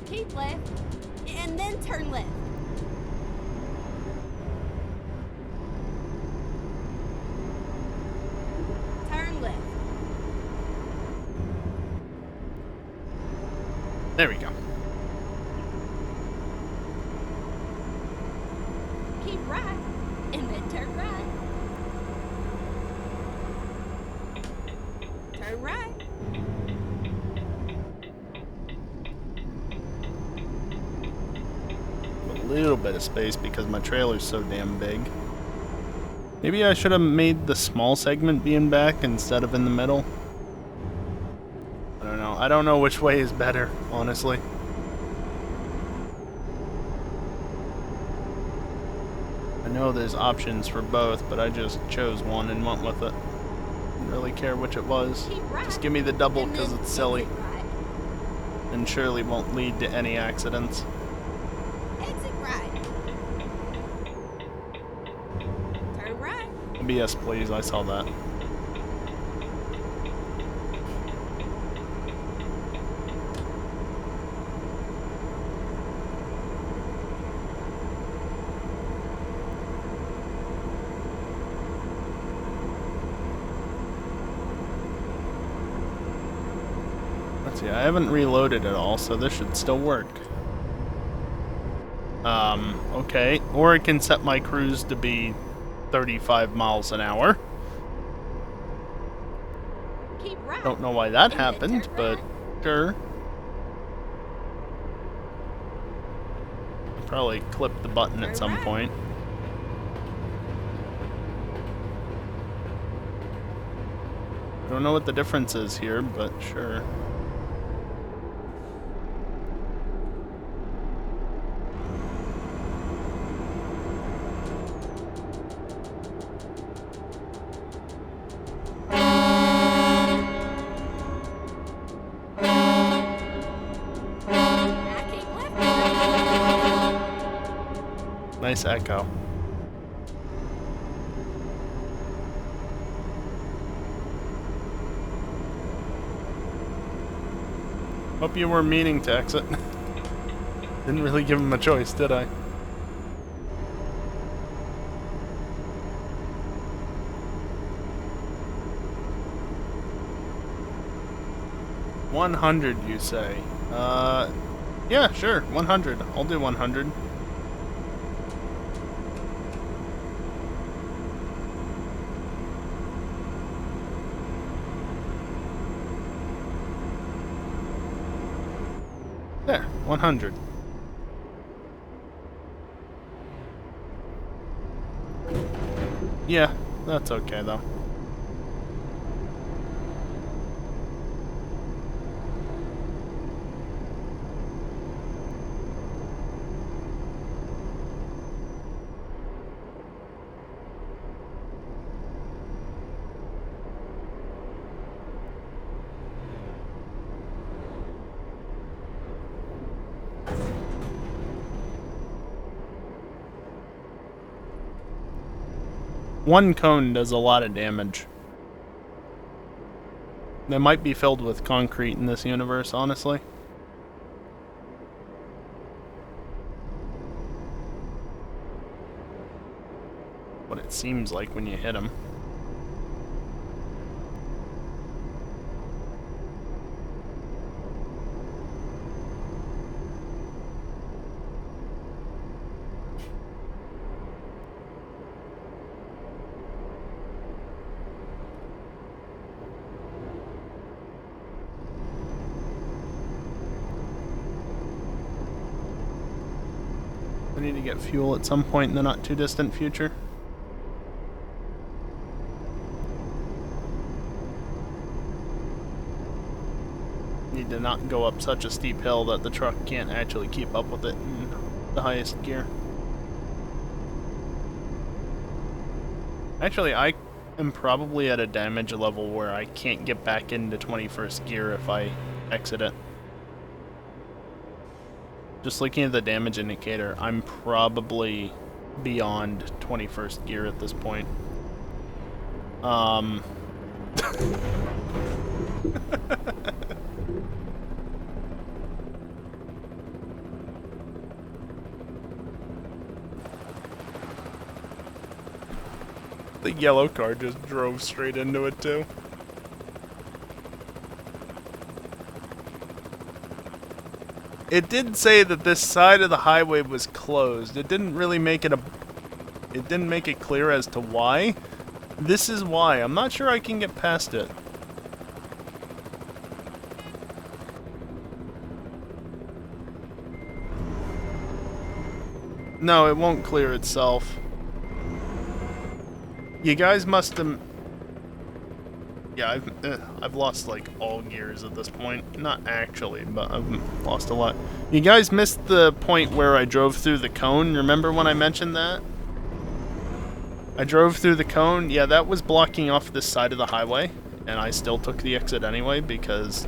Speaker 2: Keep left, and then turn left. Turn left.
Speaker 1: There we go.
Speaker 2: Keep right, and then turn right. Turn right.
Speaker 1: A little bit of space because my trailer's so damn big. Maybe I should have made the small segment be in back instead of in the middle. I don't know. I don't know which way is better, honestly. I know there's options for both, but I just chose one and went with it. Didn't really care which it was.
Speaker 2: Keep right.
Speaker 1: Just give me the double
Speaker 2: and
Speaker 1: because
Speaker 2: then
Speaker 1: it's silly
Speaker 2: exit right.
Speaker 1: and surely won't lead to any accidents.
Speaker 2: Exit right. Turn right.
Speaker 1: ABS, please. I saw that. Let's see. I haven't reloaded at all, so this should still work. Okay. Or I can set my cruise to be 35 miles an hour.
Speaker 2: Keep right.
Speaker 1: Don't know why that
Speaker 2: and then
Speaker 1: happened,
Speaker 2: turn
Speaker 1: but
Speaker 2: right.
Speaker 1: sure. Probably clip the button at
Speaker 2: Turn
Speaker 1: some
Speaker 2: right.
Speaker 1: point. I don't know what the difference is here, but sure.
Speaker 2: Now keep left.
Speaker 1: Nice echo. Hope you were meaning to exit. Didn't really give him a choice, did I? $100, you say? Yeah, sure, 100. I'll do 100. There, 100. Yeah, that's okay though. One cone does a lot of damage. They might be filled with concrete in this universe, honestly. What it seems like when you hit them. I need to get fuel at some point in the not too distant future. Need to not go up such a steep hill that the truck can't actually keep up with it in the highest gear. Actually, I am probably at a damage level where I can't get back into 21st gear if I exit it. Just looking at the damage indicator, I'm probably beyond 21st gear at this point. The yellow car just drove straight into it too. It did say that this side of the highway was closed. It didn't really make it it didn't make it clear as to why. This is why. I'm not sure I can get past it. No, it won't clear itself. You guys must have... Yeah, I've lost, like, all gears at this point. Not actually, but I've lost a lot. You guys missed the point where I drove through the cone. Remember when I mentioned that? I drove through the cone. Yeah, that was blocking off this side of the highway. And I still took the exit anyway, because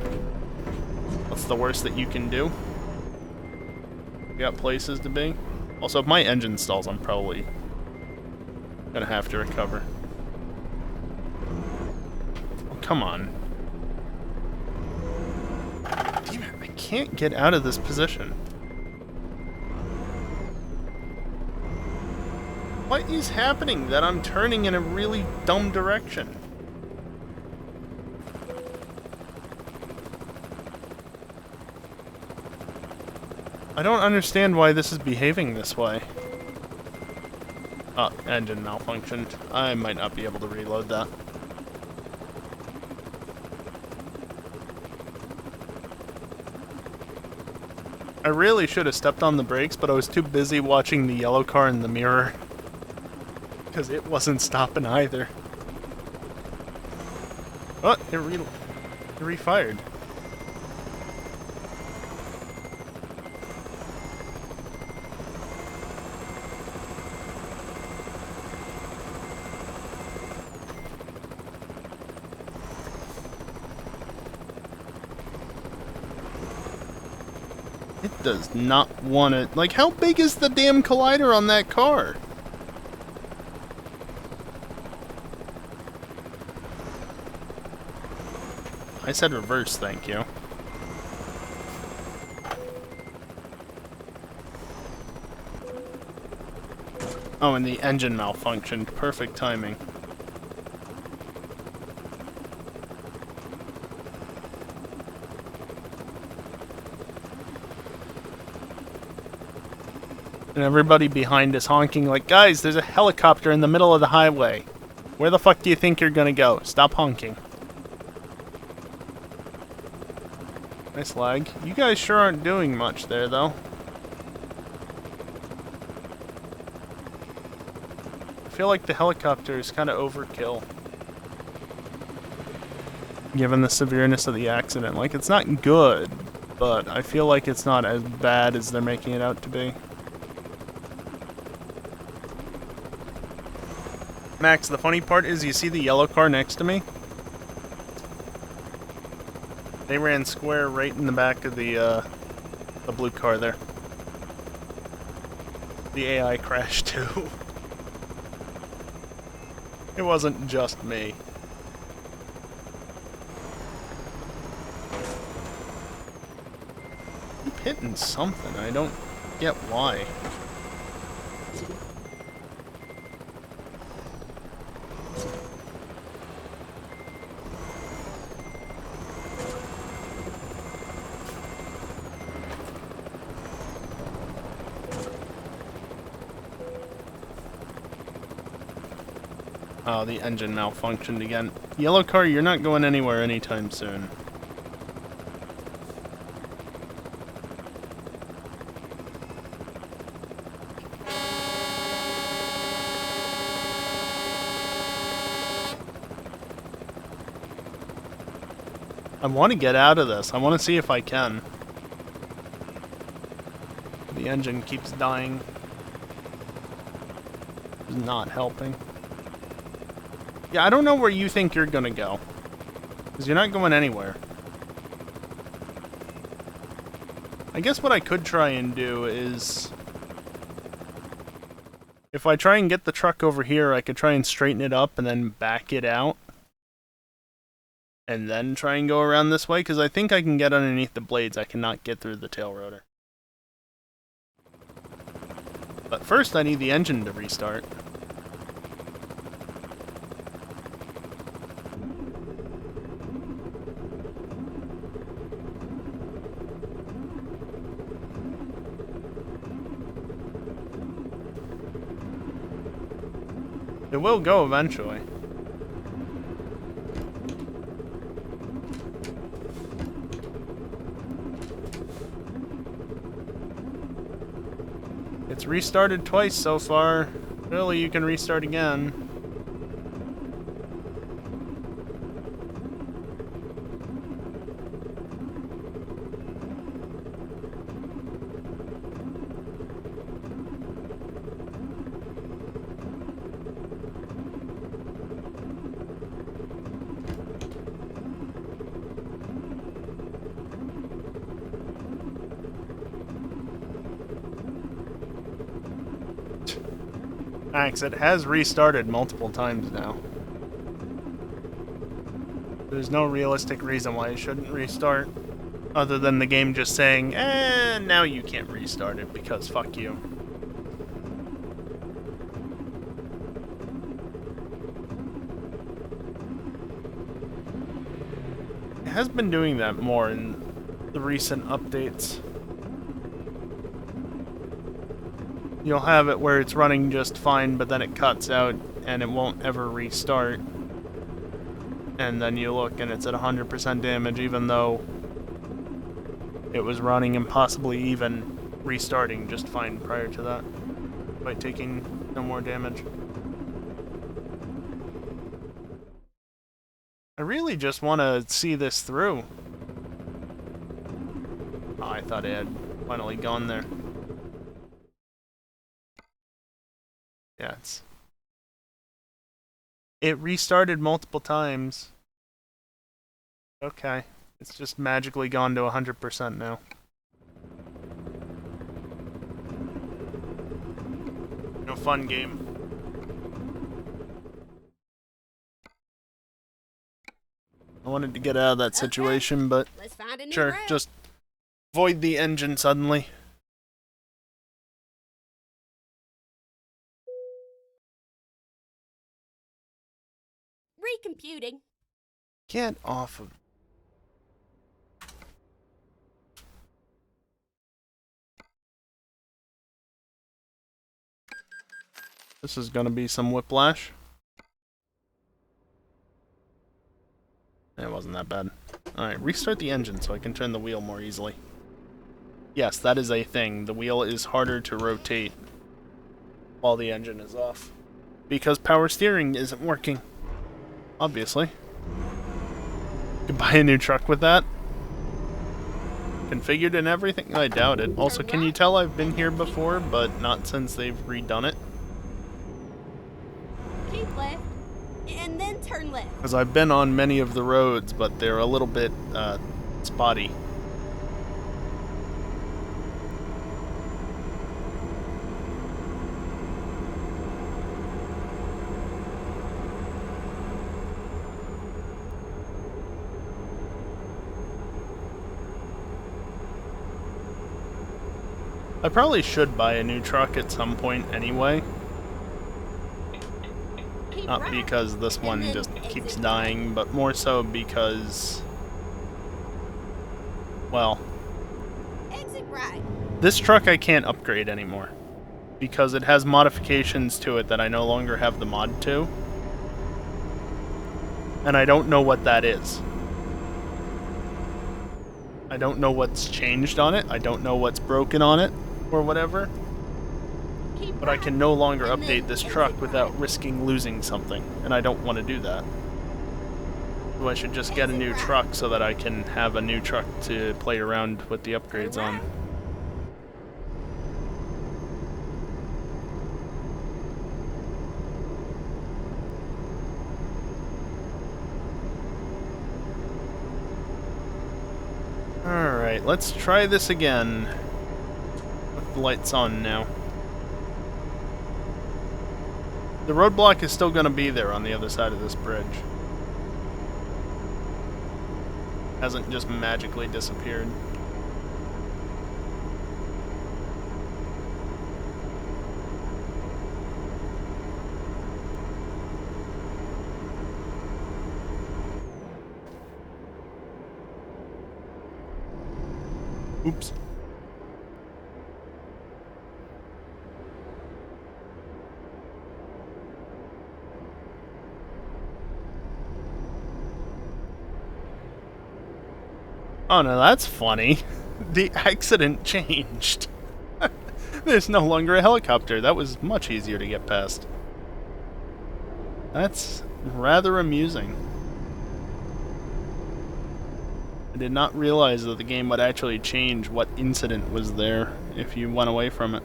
Speaker 1: that's the worst that you can do. We got places to be. Also, if my engine stalls, I'm probably gonna have to recover. Come on. Damn it, I can't get out of this position. What is happening that I'm turning in a really dumb direction? I don't understand why this is behaving this way. Oh, engine malfunctioned. I might not be able to reload that. I really should have stepped on the brakes, but I was too busy watching the yellow car in the mirror. Because it wasn't stopping either. Oh, it refired. It does not want to... Like, how big is the damn collider on that car? I said reverse, thank you. Oh, and the engine malfunctioned. Perfect timing. And everybody behind is honking like, guys, there's a helicopter in the middle of the highway. Where the fuck do you think you're gonna go? Stop honking. Nice lag. You guys sure aren't doing much there, though. I feel like the helicopter is kind of overkill. Given the severeness of the accident. Like, it's not good, but I feel like it's not as bad as they're making it out to be. Max, the funny part is you see the yellow car next to me? They ran square right in the back of the blue car there. The AI crashed too. It wasn't just me. Keep hitting something. I don't get why. Oh, the engine malfunctioned again. Yellow car, you're not going anywhere anytime soon. I want to get out of this. I want to see if I can. The engine keeps dying. It's not helping. Yeah, I don't know where you think you're gonna go. Because you're not going anywhere. I guess what I could try and do is... if I try and get the truck over here, I could try and straighten it up and then back it out. And then try and go around this way, because I think I can get underneath the blades. I cannot get through the tail rotor. But first I need the engine to restart. It will go eventually. It's restarted twice so far. Really, you can restart again. Max, it has restarted multiple times now. There's no realistic reason why it shouldn't restart. Other than the game just saying, now you can't restart it because fuck you. It has been doing that more in the recent updates. You'll have it where it's running just fine, but then it cuts out and it won't ever restart. And then you look and it's at 100% damage, even though it was running and possibly even restarting just fine prior to that, by taking no more damage. I really just want to see this through. Oh, I thought it had finally gone there. Yeah, it restarted multiple times. Okay. It's just magically gone to 100% now. No fun game. I wanted to get out of that situation, but
Speaker 2: Let's find a new
Speaker 1: sure,
Speaker 2: route.
Speaker 1: just void the engine suddenly.
Speaker 2: Recomputing.
Speaker 1: Get off of... This is gonna be some whiplash. It wasn't that bad. Alright, restart the engine so I can turn the wheel more easily. Yes, that is a thing. The wheel is harder to rotate while the engine is off. Because power steering isn't working. Obviously. You can buy a new truck with that. Configured and everything? I doubt it. Also, can you tell I've been here before, but not since they've redone it?
Speaker 2: Keep left, and then turn left.
Speaker 1: Because I've been on many of the roads, but they're a little bit, spotty. I probably should buy a new truck at some point anyway. Not because this one just keeps dying, but more so because... well...
Speaker 2: Exit right.
Speaker 1: This truck I can't upgrade anymore. Because it has modifications to it that I no longer have the mod to. And I don't know what that is. I don't know what's changed on it. I don't know what's broken on it. Or whatever. But I can no longer update this truck without risking losing something. And I don't want to do that. So I should just get a new truck so that I can have a new truck to play around with the upgrades on. Alright, let's try this again. With the lights on now. The roadblock is still going to be there on the other side of this bridge. Hasn't just magically disappeared. Oops. Oh no, that's funny. The accident changed. There's no longer a helicopter. That was much easier to get past. That's rather amusing. I did not realize that the game would actually change what incident was there if you went away from it.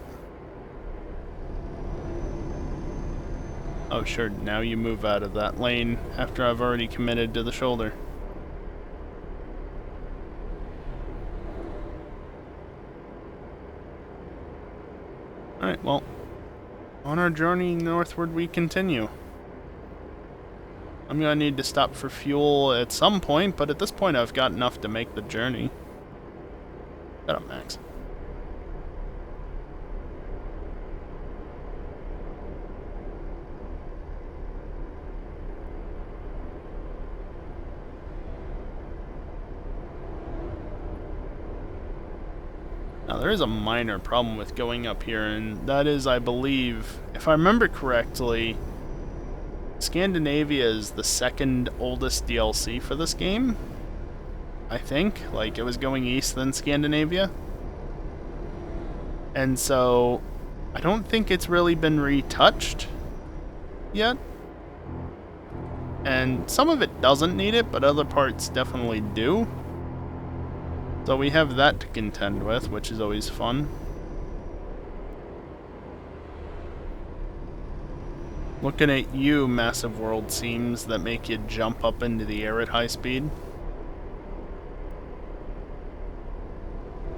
Speaker 1: Oh sure, now you move out of that lane after I've already committed to the shoulder. Alright, well, on our journey northward we continue. I'm gonna need to stop for fuel at some point, but at this point I've got enough to make the journey. Shut up, Max. Now, there is a minor problem with going up here, and that is, I believe, if I remember correctly, Scandinavia is the second oldest DLC for this game. I think. Like, it was going east, then Scandinavia. And so, I don't think it's really been retouched yet. And some of it doesn't need it, but other parts definitely do. So we have that to contend with, which is always fun. Looking at you, massive world seams that make you jump up into the air at high speed.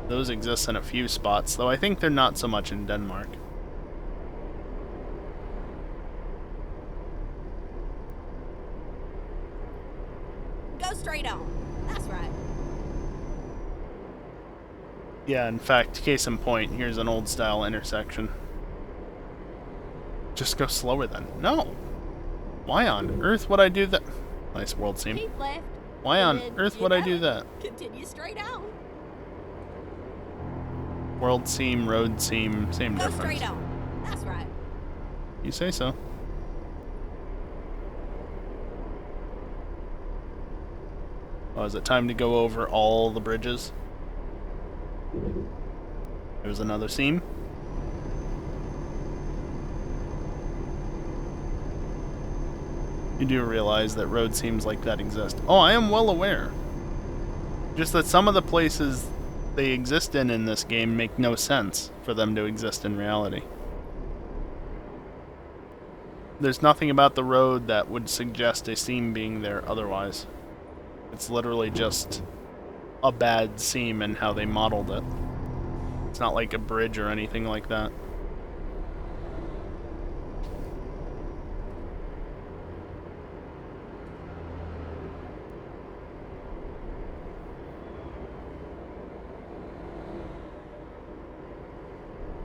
Speaker 1: Those exist in a few spots, though I think they're not so much in Denmark.
Speaker 2: Go straight on. That's right.
Speaker 1: Yeah, in fact, case in point, here's an old style intersection. Just go slower then. No! Why on earth would I do that? Nice world seam.
Speaker 2: Keep left.
Speaker 1: Why
Speaker 2: and
Speaker 1: on
Speaker 2: then,
Speaker 1: earth
Speaker 2: you
Speaker 1: would I
Speaker 2: know
Speaker 1: do
Speaker 2: it,
Speaker 1: that?
Speaker 2: Continue straight on.
Speaker 1: World seam, road seam, same
Speaker 2: Go
Speaker 1: difference.
Speaker 2: straight on. That's right.
Speaker 1: You say so. Oh, is it time to go over all the bridges? There's another seam. You do realize that road seams like that exist. Oh, I am well aware. Just that some of the places they exist in this game make no sense for them to exist in reality. There's nothing about the road that would suggest a seam being there otherwise. It's literally just a bad seam in how they modeled it. It's not like a bridge or anything like that.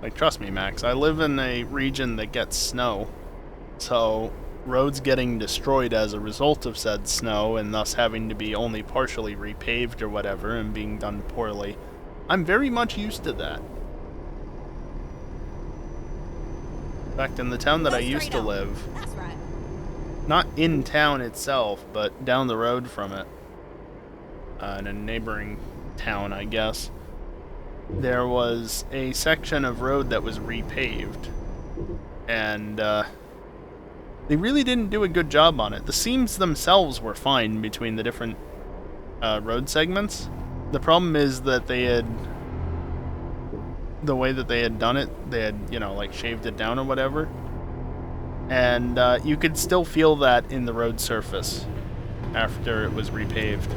Speaker 1: Like, trust me, Max, I live in a region that gets snow. So, roads getting destroyed as a result of said snow and thus having to be only partially repaved or whatever and being done poorly, I'm very much used to that. In fact, in the town that I used to live,
Speaker 2: That's right.
Speaker 1: not in town itself, but down the road from it, in a neighboring town, I guess, there was a section of road that was repaved, and they really didn't do a good job on it. The seams themselves were fine between the different road segments. The problem is that the way that they had done it, they had, like shaved it down or whatever, and you could still feel that in the road surface after it was repaved.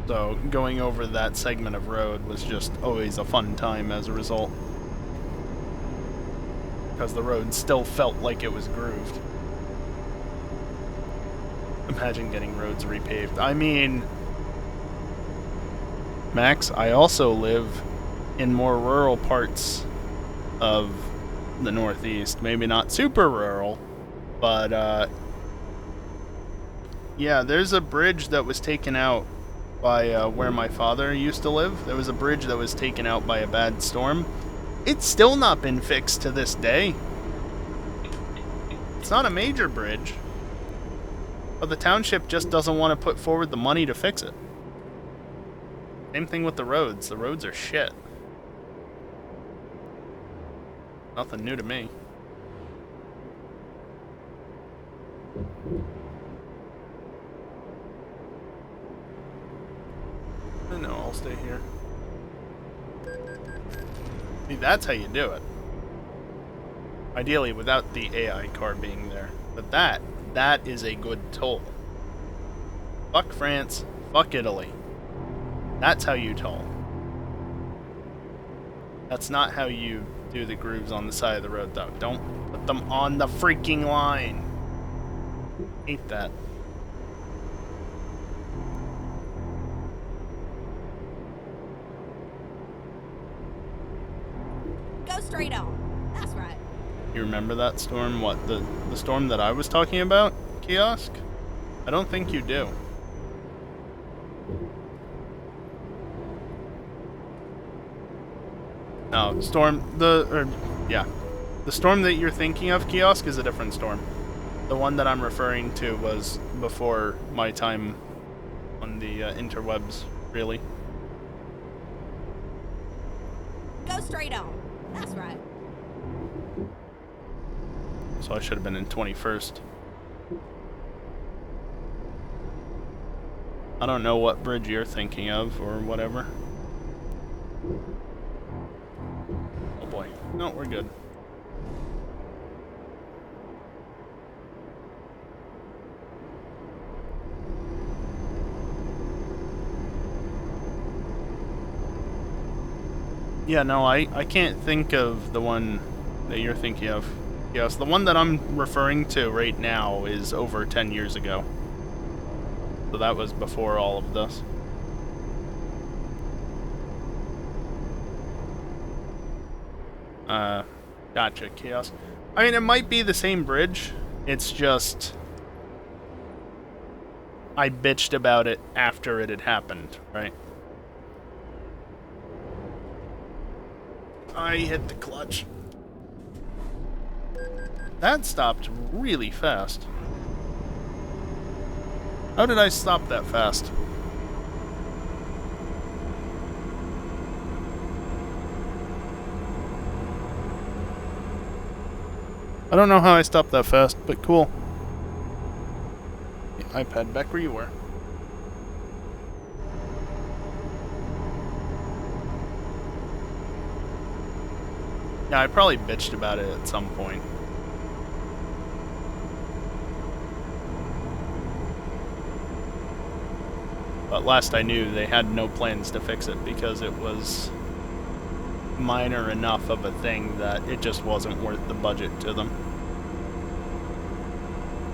Speaker 1: So going over that segment of road was just always a fun time as a result. Because the road still felt like it was grooved. Imagine getting roads repaved. I mean, Max, I also live in more rural parts of the Northeast. Maybe not super rural, but yeah, there's a bridge that was taken out by where my father used to live. There was a bridge that was taken out by a bad storm. It's still not been fixed to this day. It's not a major bridge, but the township just doesn't want to put forward the money to fix it. Same thing with the roads. The roads are shit. Nothing new to me. No, I'll stay here. See, that's how you do it. Ideally, without the AI car being there. But that is a good toll. Fuck France, fuck Italy. That's how you toll. That's not how you do the grooves on the side of the road, though. Don't put them on the freaking line. Hate that.
Speaker 2: Go straight on. That's right.
Speaker 1: You remember that storm? What, the storm that I was talking about, Kiosk? I don't think you do. No, the storm that you're thinking of, Kiosk, is a different storm. The one that I'm referring to was before my time on the interwebs, really.
Speaker 2: Go straight on. That's right.
Speaker 1: So I should have been in 21st. I don't know what bridge you're thinking of, or whatever. Oh boy. No, we're good. Yeah, no, I can't think of the one that you're thinking of. Yes, the one that I'm referring to right now is over 10 years ago. So that was before all of this. Gotcha, Chaos. I mean, it might be the same bridge. It's just... I bitched about it after it had happened, right? I hit the clutch. That stopped really fast. How did I stop that fast? I don't know how I stopped that fast, but cool. The iPad, back where you were. Yeah, I probably bitched about it at some point. But last I knew, they had no plans to fix it because it was minor enough of a thing that it just wasn't worth the budget to them.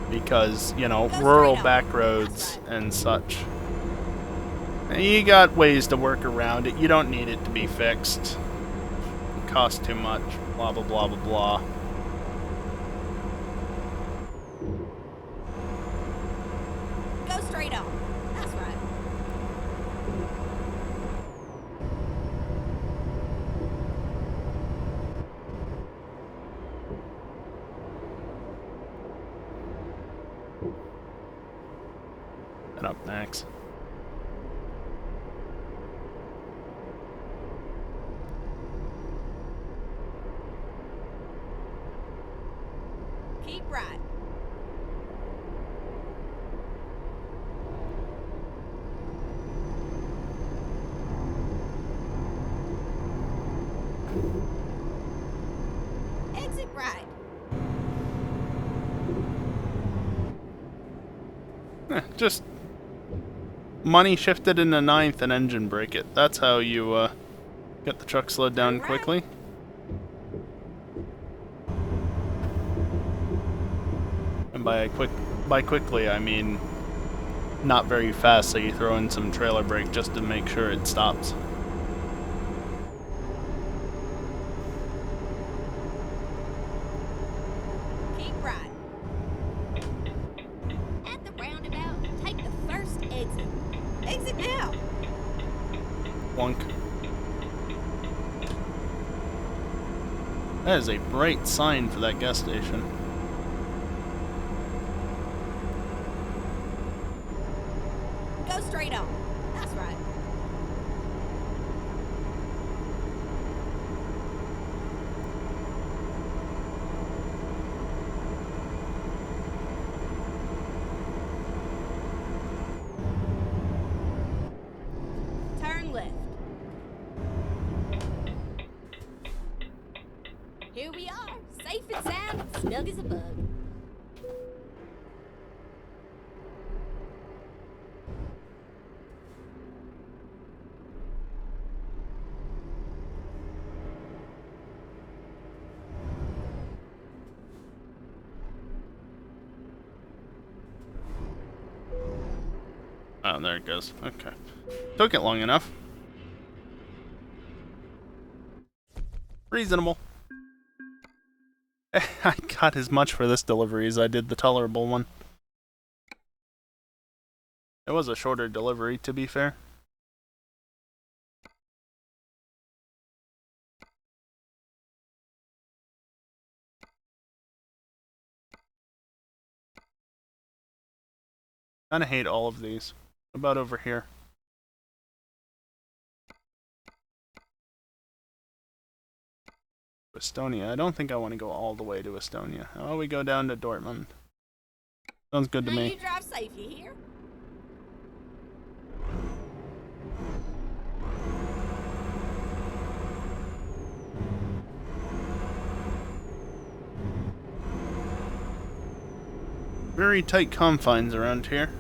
Speaker 1: Because, you know, rural back roads and such. You got ways to work around it. You don't need it to be fixed. It costs too much. Blah, blah, blah, blah, blah.
Speaker 2: Go straight on. That's right.
Speaker 1: And up next.
Speaker 2: Keep right. Exit right.
Speaker 1: Just money shifted into ninth and engine brake it. That's how you get the truck slowed down quickly. And by quickly, I mean not very fast, so you throw in some trailer brake just to make sure it stops.
Speaker 2: Keep right. At the roundabout, take the first exit. Exit now.
Speaker 1: Plunk. That is a bright sign for that gas station.
Speaker 2: Go straight on. That's right. Turn left. Here we are, safe and sound, snug as a bug.
Speaker 1: Oh, there it goes. Okay. Took it long enough. Reasonable. I got as much for this delivery as I did the tolerable one. It was a shorter delivery, to be fair. Kinda hate all of these. What about over here? Estonia. I don't think I want to go all the way to Estonia. How about we go down to Dortmund? Sounds good to
Speaker 2: Now
Speaker 1: me.
Speaker 2: you drive safe, you hear?
Speaker 1: Very tight confines around here.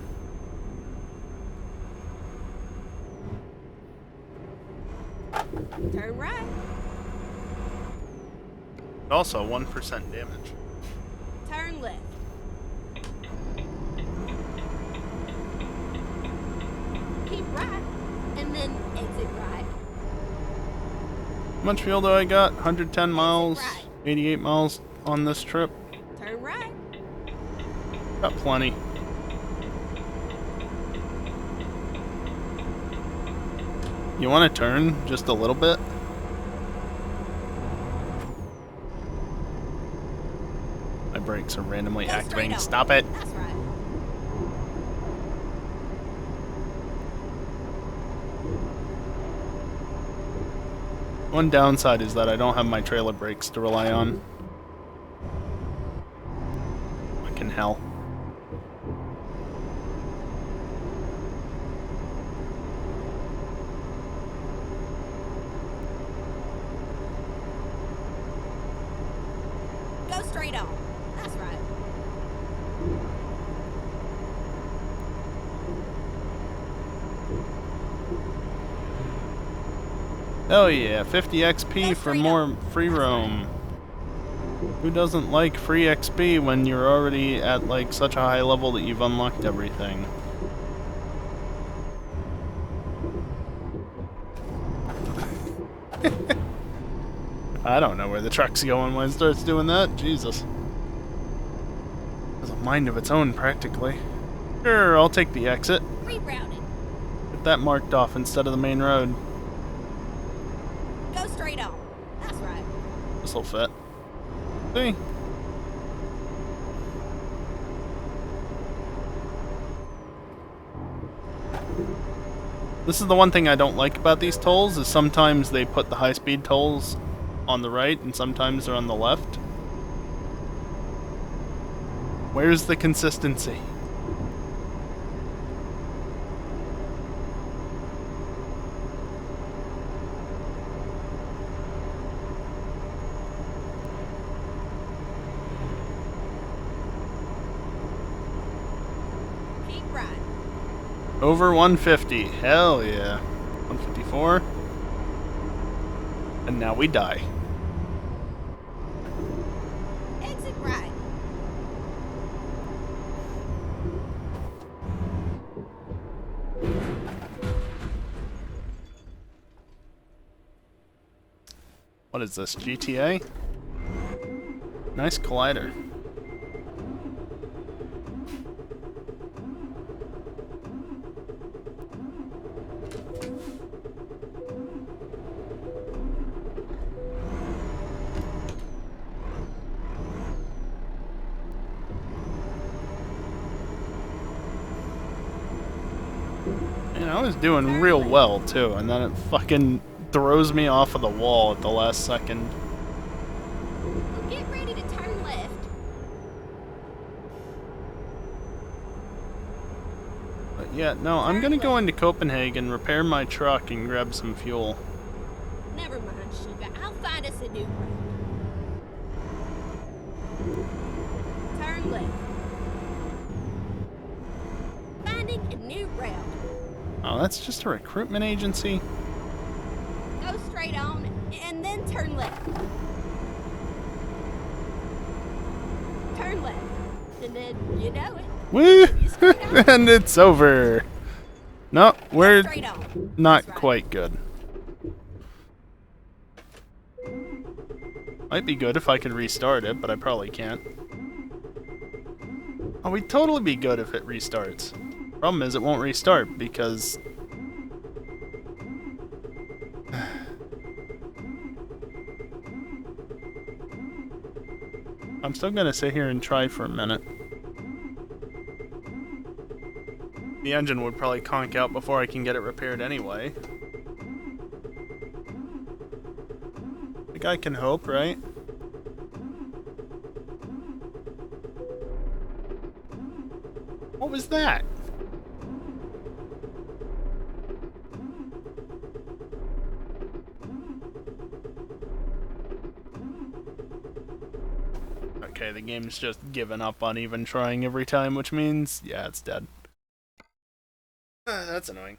Speaker 2: Turn right.
Speaker 1: Also, 1% damage.
Speaker 2: Turn left. Keep right, and then exit right.
Speaker 1: How much fuel do I got? 110 miles.
Speaker 2: Exit right.
Speaker 1: 88 miles on this trip.
Speaker 2: Turn right.
Speaker 1: Got plenty. You want to turn just a little bit? My brakes are randomly
Speaker 2: Go
Speaker 1: activating.
Speaker 2: straight on.
Speaker 1: Stop it.
Speaker 2: That's right.
Speaker 1: One downside is that I don't have my trailer brakes to rely on. Fucking hell.
Speaker 2: Go straight on. That's right.
Speaker 1: Oh yeah, 50 XP
Speaker 2: Go
Speaker 1: for
Speaker 2: straight
Speaker 1: more
Speaker 2: on.
Speaker 1: free
Speaker 2: That's
Speaker 1: roam. Who doesn't like free XP when you're already at like such a high level that you've unlocked everything? I don't know where the truck's going when it starts doing that. Jesus. Has a mind of its own, practically. Sure, I'll take the exit.
Speaker 2: Rerouted.
Speaker 1: Get that marked off instead of the main road.
Speaker 2: Go straight on. That's right.
Speaker 1: This'll fit. See? This is the one thing I don't like about these tolls, is sometimes they put the high-speed tolls on the right and sometimes they're on the left. Where's the consistency?
Speaker 2: Keep right.
Speaker 1: Over 150. Hell yeah. 154. And now we die.
Speaker 2: Exit right.
Speaker 1: What is this, GTA? Nice collider. And I was doing real well too, and then it fucking throws me off of the wall at the last second.
Speaker 2: Well, get ready to turn left.
Speaker 1: But yeah, no, I'm gonna go into Copenhagen, repair my truck, and grab some fuel.
Speaker 2: Never mind, sugar. I'll find us a new route. Turn left. Finding a new route.
Speaker 1: Oh, that's just a recruitment agency?
Speaker 2: Go straight on and then turn left. Turn left. And then you know it.
Speaker 1: Woo!
Speaker 2: You straight on.
Speaker 1: And it's over. No, we're
Speaker 2: Straight on.
Speaker 1: not
Speaker 2: That's right.
Speaker 1: quite good. Might be good if I could restart it, but I probably can't. Oh, we'd totally be good if it restarts. Problem is, it won't restart because... I'm still gonna sit here and try for a minute. The engine would probably conk out before I can get it repaired anyway. The guy can hope, right? What was that? Okay, the game's just given up on even trying every time, which means, yeah, it's dead. That's annoying.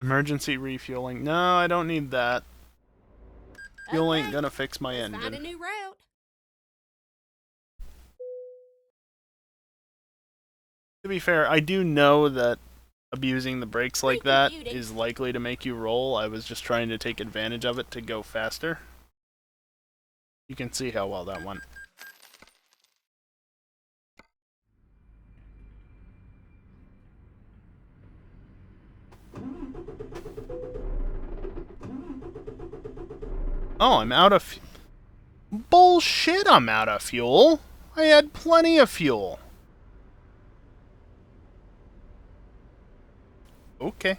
Speaker 1: Emergency refueling. No, I don't need that. Fuel ain't
Speaker 2: Okay,
Speaker 1: gonna fix my
Speaker 2: let's find a
Speaker 1: engine.
Speaker 2: new route.
Speaker 1: To be fair, I do know that abusing the brakes like that
Speaker 2: Recomputing.
Speaker 1: is likely to make you roll. I was just trying to take advantage of it to go faster. You can see how well that went. Oh, I'm out of... Bullshit, I'm out of fuel. I had plenty of fuel. Okay.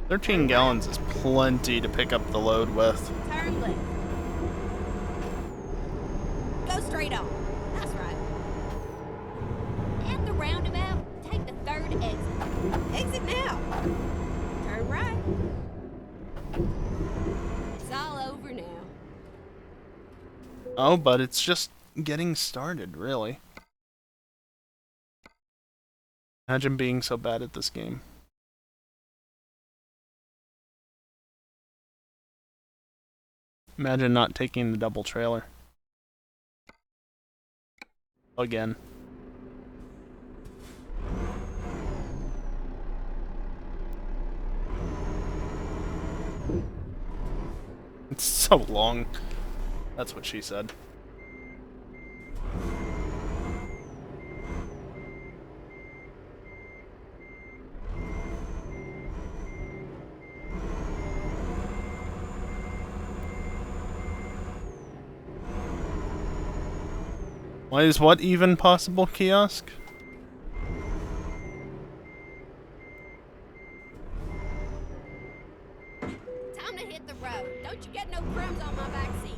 Speaker 1: "13 gallons is plenty to pick up the load with."
Speaker 2: Turn left. Go straight on. That's right. At the roundabout, take the third exit. Exit now. Turn right. It's all over now.
Speaker 1: Oh, but it's just getting started, really. Imagine being so bad at this game. Imagine not taking the double trailer. Again. It's so long. That's what she said. Why is what even possible, kiosk?
Speaker 2: Time to hit the road. Don't you get no crumbs on my back seat.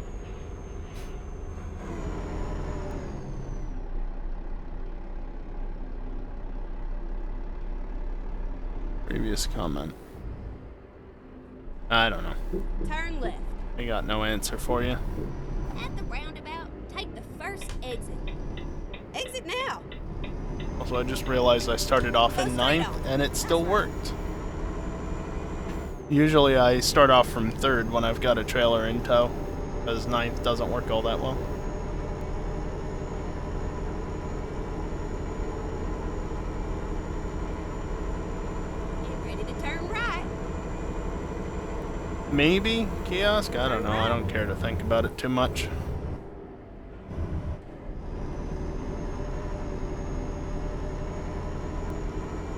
Speaker 1: Previous comment. I don't know.
Speaker 2: Turn left.
Speaker 1: I got no answer for you.
Speaker 2: At the roundabout, take the first exit. Exit now.
Speaker 1: Also, I just realized I started off in 9th, and it still worked. Usually I start off from 3rd when I've got a trailer in tow, because 9th doesn't work all that well.
Speaker 2: Get ready to turn right.
Speaker 1: Maybe, kiosk? I don't know. I don't care to think about it too much.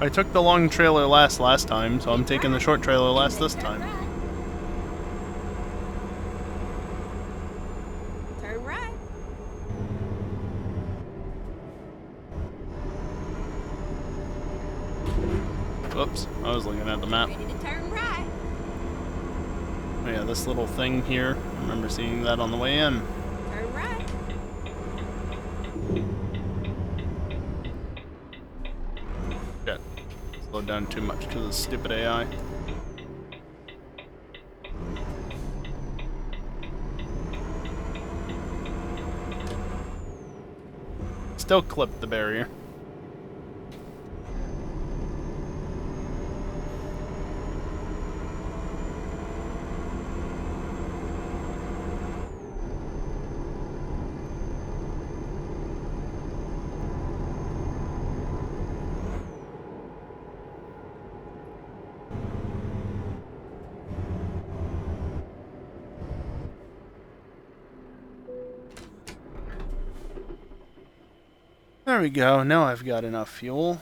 Speaker 1: I took the long trailer last time, so I'm taking the short trailer last this time.
Speaker 2: Turn right.
Speaker 1: Whoops, I was looking at the map.
Speaker 2: Ready to turn right.
Speaker 1: Oh yeah, this little thing here, I remember seeing that on the way in.
Speaker 2: Turn right.
Speaker 1: Shit. Slowed down too much because of stupid AI. Still clipped the barrier. There we go, now I've got enough fuel.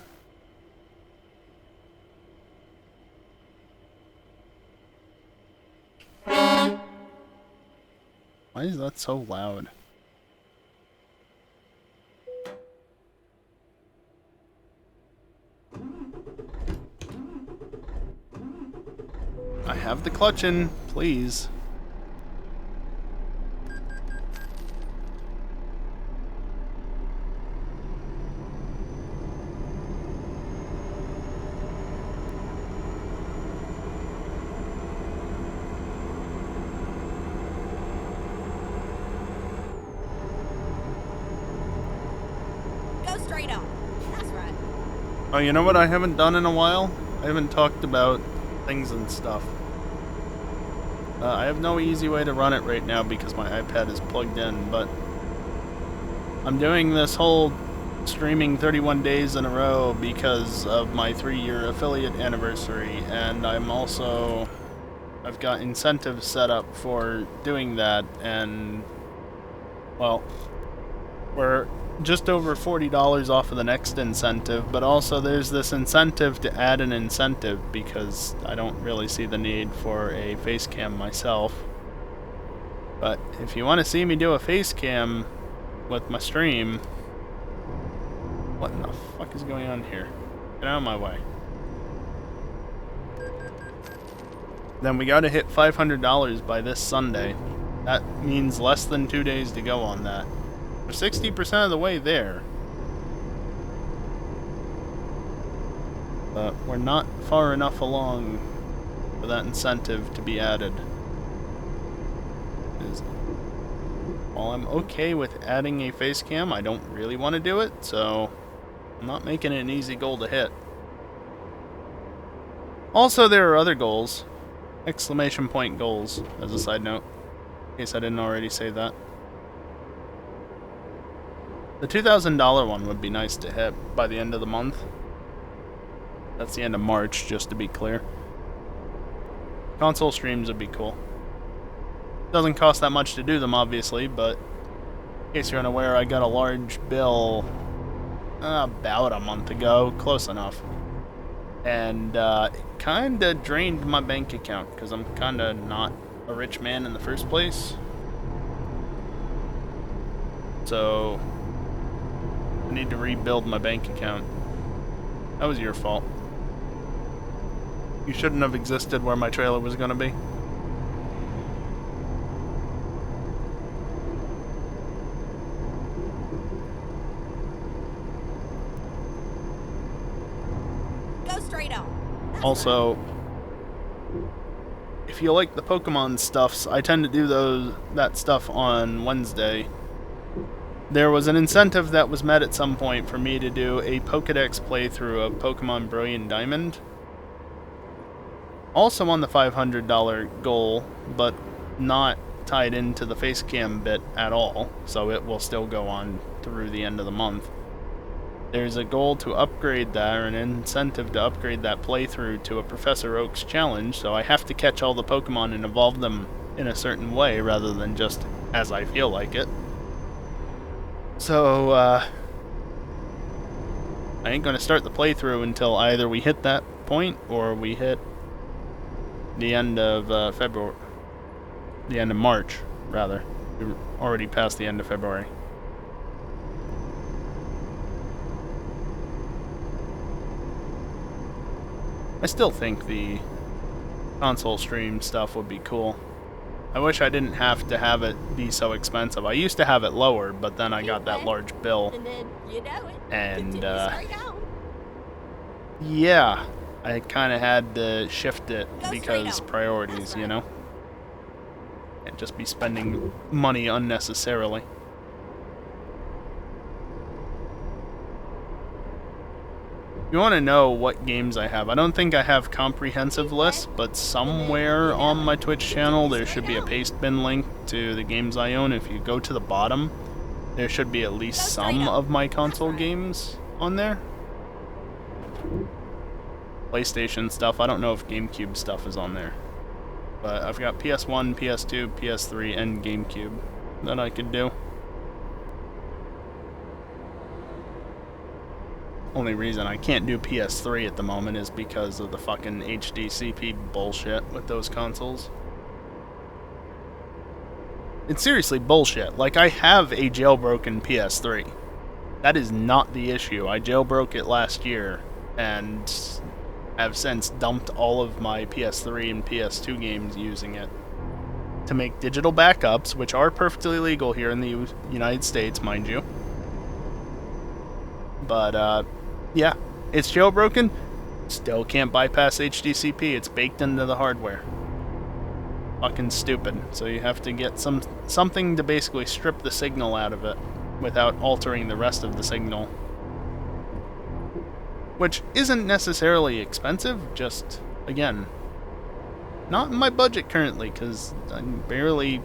Speaker 1: Why is that so loud? I have the clutch in, please. Oh, you know what I haven't done in a while? I haven't talked about things and stuff. I have no easy way to run it right now because my iPad is plugged in, but I'm doing this whole streaming 31 days in a row because of my 3-year affiliate anniversary, and I've got incentives set up for doing that, and, well, we're just over $40 off of the next incentive, but also there's this incentive to add an incentive because I don't really see the need for a face cam myself. But if you want to see me do a face cam with my stream, what in the fuck is going on here? Get out of my way. Then we gotta hit $500 by this Sunday. That means less than 2 days to go on that. We're 60% of the way there. But we're not far enough along for that incentive to be added. While I'm okay with adding a face cam, I don't really want to do it, so I'm not making it an easy goal to hit. Also, there are other goals. Exclamation point goals, as a side note, in case I didn't already say that. The $2,000 one would be nice to hit by the end of the month. That's the end of March, just to be clear. Console streams would be cool. Doesn't cost that much to do them, obviously, but in case you're unaware, I got a large bill about a month ago, close enough. And it kinda drained my bank account, because I'm kinda not a rich man in the first place. So I need to rebuild my bank account. That was your fault. You shouldn't have existed where my trailer was gonna be.
Speaker 2: Go straight on. That's
Speaker 1: Also, if you like the Pokemon stuffs, I tend to do that stuff on Wednesday. There was an incentive that was met at some point for me to do a Pokedex playthrough of Pokemon Brilliant Diamond. Also on the $500 goal, but not tied into the facecam bit at all, so it will still go on through the end of the month. There's a goal to upgrade that, or an incentive to upgrade that playthrough to a Professor Oak's challenge, so I have to catch all the Pokemon and evolve them in a certain way rather than just as I feel like it. So, I ain't gonna start the playthrough until either we hit that point or we hit the end of February. The end of March, rather. We're already past the end of February. I still think the console stream stuff would be cool. I wish I didn't have to have it be so expensive. I used to have it lower, but then I got that large bill.
Speaker 2: And then, you know it.
Speaker 1: And,
Speaker 2: Continue straight on.
Speaker 1: yeah, I kind of had to shift it
Speaker 2: Go
Speaker 1: because
Speaker 2: straight on.
Speaker 1: priorities,
Speaker 2: That's
Speaker 1: you
Speaker 2: right.
Speaker 1: know? Can't just be spending money unnecessarily. You want to know what games I have? I don't think I have comprehensive lists, but somewhere on my Twitch channel there should be a paste bin link to the games I own. If you go to the bottom, there should be at least some of my console games on there. PlayStation stuff, I don't know if GameCube stuff is on there. But I've got PS1, PS2, PS3, and GameCube that I could do. Only reason I can't do PS3 at the moment is because of the fucking HDCP bullshit with those consoles. It's seriously bullshit. Like, I have a jailbroken PS3. That is not the issue. I jailbroke it last year, and have since dumped all of my PS3 and PS2 games using it to make digital backups, which are perfectly legal here in the United States, mind you. But, yeah, it's jailbroken. Still can't bypass HDCP. It's baked into the hardware. Fucking stupid. So you have to get something to basically strip the signal out of it without altering the rest of the signal. which isn't necessarily expensive, just, again, not in my budget currently, because I'm barely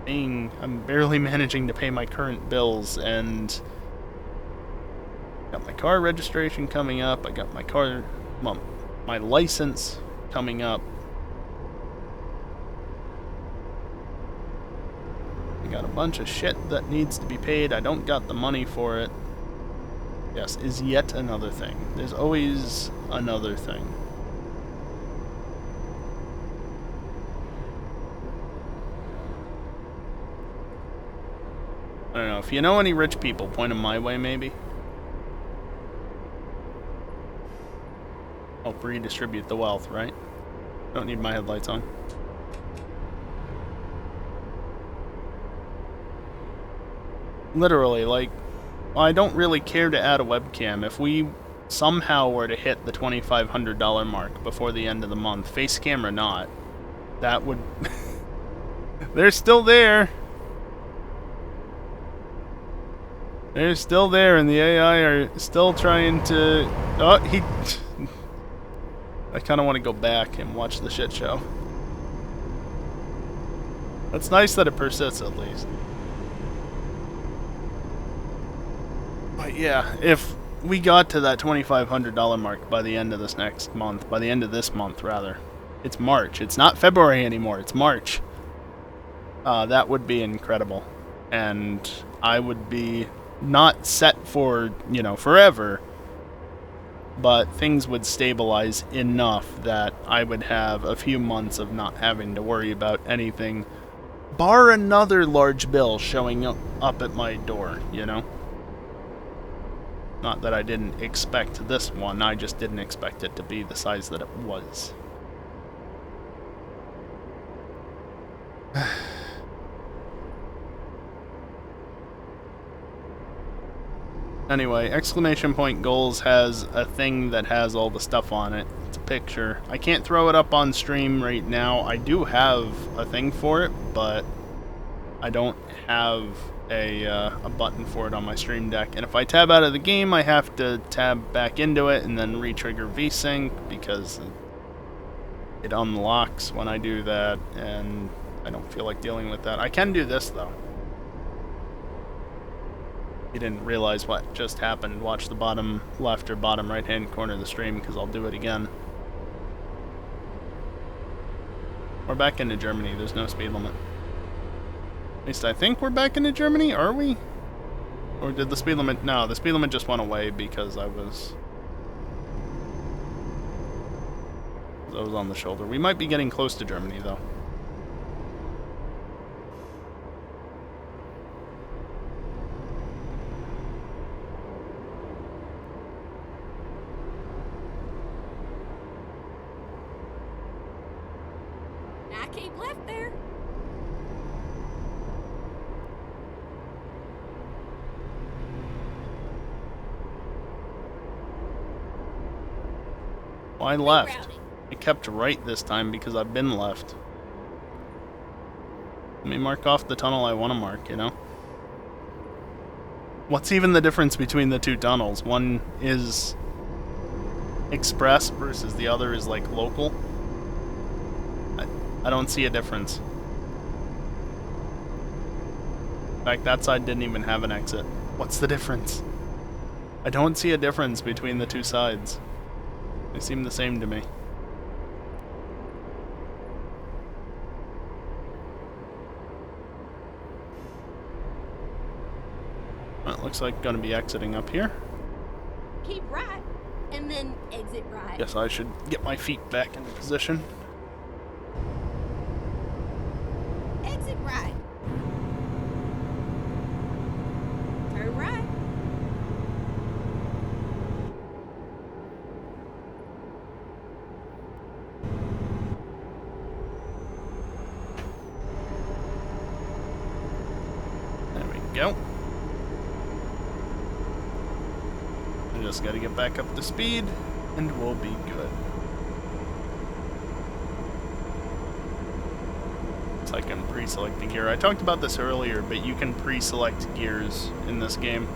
Speaker 1: managing to pay my current bills, and got my car registration coming up, I got my license coming up. I got a bunch of shit that needs to be paid, I don't got the money for it. Yes, is yet another thing. There's always another thing. I don't know, if you know any rich people, point them my way, maybe. Help redistribute the wealth, right? Don't need my headlights on. Literally, like, well, I don't really care to add a webcam. If we somehow were to hit the $2,500 mark before the end of the month, face cam or not, that would... They're still there! They're still there, and the AI are still trying to... Oh, he... I kind of want to go back and watch the shit show. It's nice that it persists, at least. But yeah, if we got to that $2,500 mark by the end of this next month, by the end of this month, rather. It's March. It's not February anymore. It's March. That would be incredible. And I would be not set for, you know, forever, but things would stabilize enough that I would have a few months of not having to worry about anything, bar another large bill showing up at my door, you know? Not that I didn't expect this one, I just didn't expect it to be the size that it was. Anyway, exclamation point goals has a thing that has all the stuff on it. It's a picture. I can't throw it up on stream right now. I do have a thing for it, but I don't have a button for it on my stream deck. And if I tab out of the game, I have to tab back into it and then re-trigger VSync because it unlocks when I do that, and I don't feel like dealing with that. I can do this, though. You didn't realize what just happened, watch the bottom left or bottom right hand corner of the stream, because I'll do it again. We're back into Germany, there's no speed limit. At least I think we're back into Germany, are we? Or did the speed limit... No, the speed limit just went away because I was on the shoulder. We might be getting close to Germany, though.
Speaker 2: I keep left there.
Speaker 1: Well, I left. I kept right this time because I've been left. Let me mark off the tunnel I want to mark, you know? What's even the difference between the two tunnels? One is express versus the other is like local. I don't see a difference. In fact, that side didn't even have an exit. What's the difference? I don't see a difference between the two sides. They seem the same to me. Well, it looks like gonna be exiting up here.
Speaker 2: Keep right, and then exit right.
Speaker 1: Guess I should get my feet back into position.
Speaker 2: Exit right. Turn right.
Speaker 1: There we go. I just gotta get back up to speed, and we'll be good. I can pre-select the gear. I talked about this earlier, but you can pre-select gears in this game.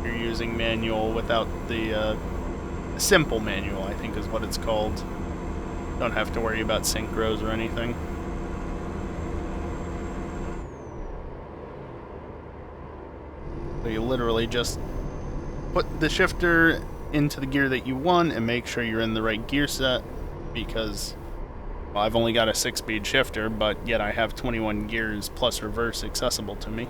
Speaker 1: you're using manual without the simple manual, I think is what it's called. Don't have to worry about synchros or anything. So you literally just put the shifter into the gear that you want and make sure you're in the right gear set, because well, I've only got a 6-speed shifter, but yet I have 21 gears plus reverse accessible to me.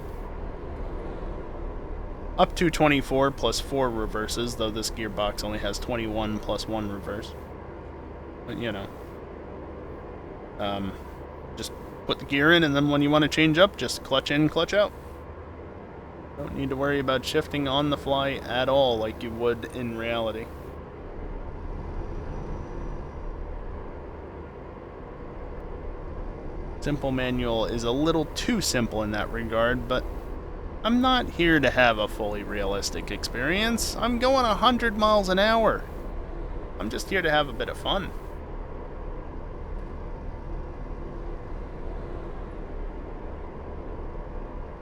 Speaker 1: Up to 24 plus 4 reverses, though this gearbox only has 21 plus 1 reverse. But you know. Just put the gear in, and then when you want to change up, just clutch in, clutch out. Don't need to worry about shifting on the fly at all like you would in reality. Simple manual is a little too simple in that regard, but I'm not here to have a fully realistic experience. I'm going 100 miles an hour. I'm just here to have a bit of fun.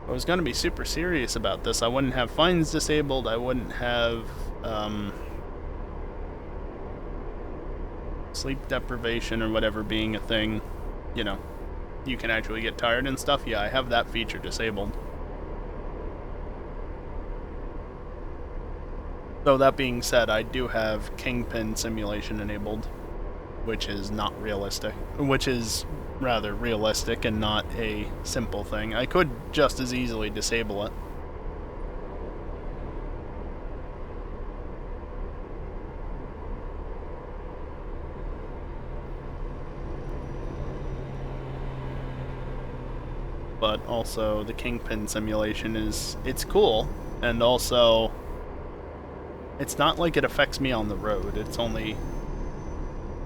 Speaker 1: If I was going to be super serious about this, I wouldn't have fines disabled, I wouldn't have sleep deprivation or whatever being a thing. You know, you can actually get tired and stuff. Yeah, I have that feature disabled. Though that being said, I do have Kingpin simulation enabled, which is not realistic. Which is rather realistic and not a simple thing. I could just as easily disable it. But also, the Kingpin simulation it's cool, and also it's not like it affects me on the road. It's only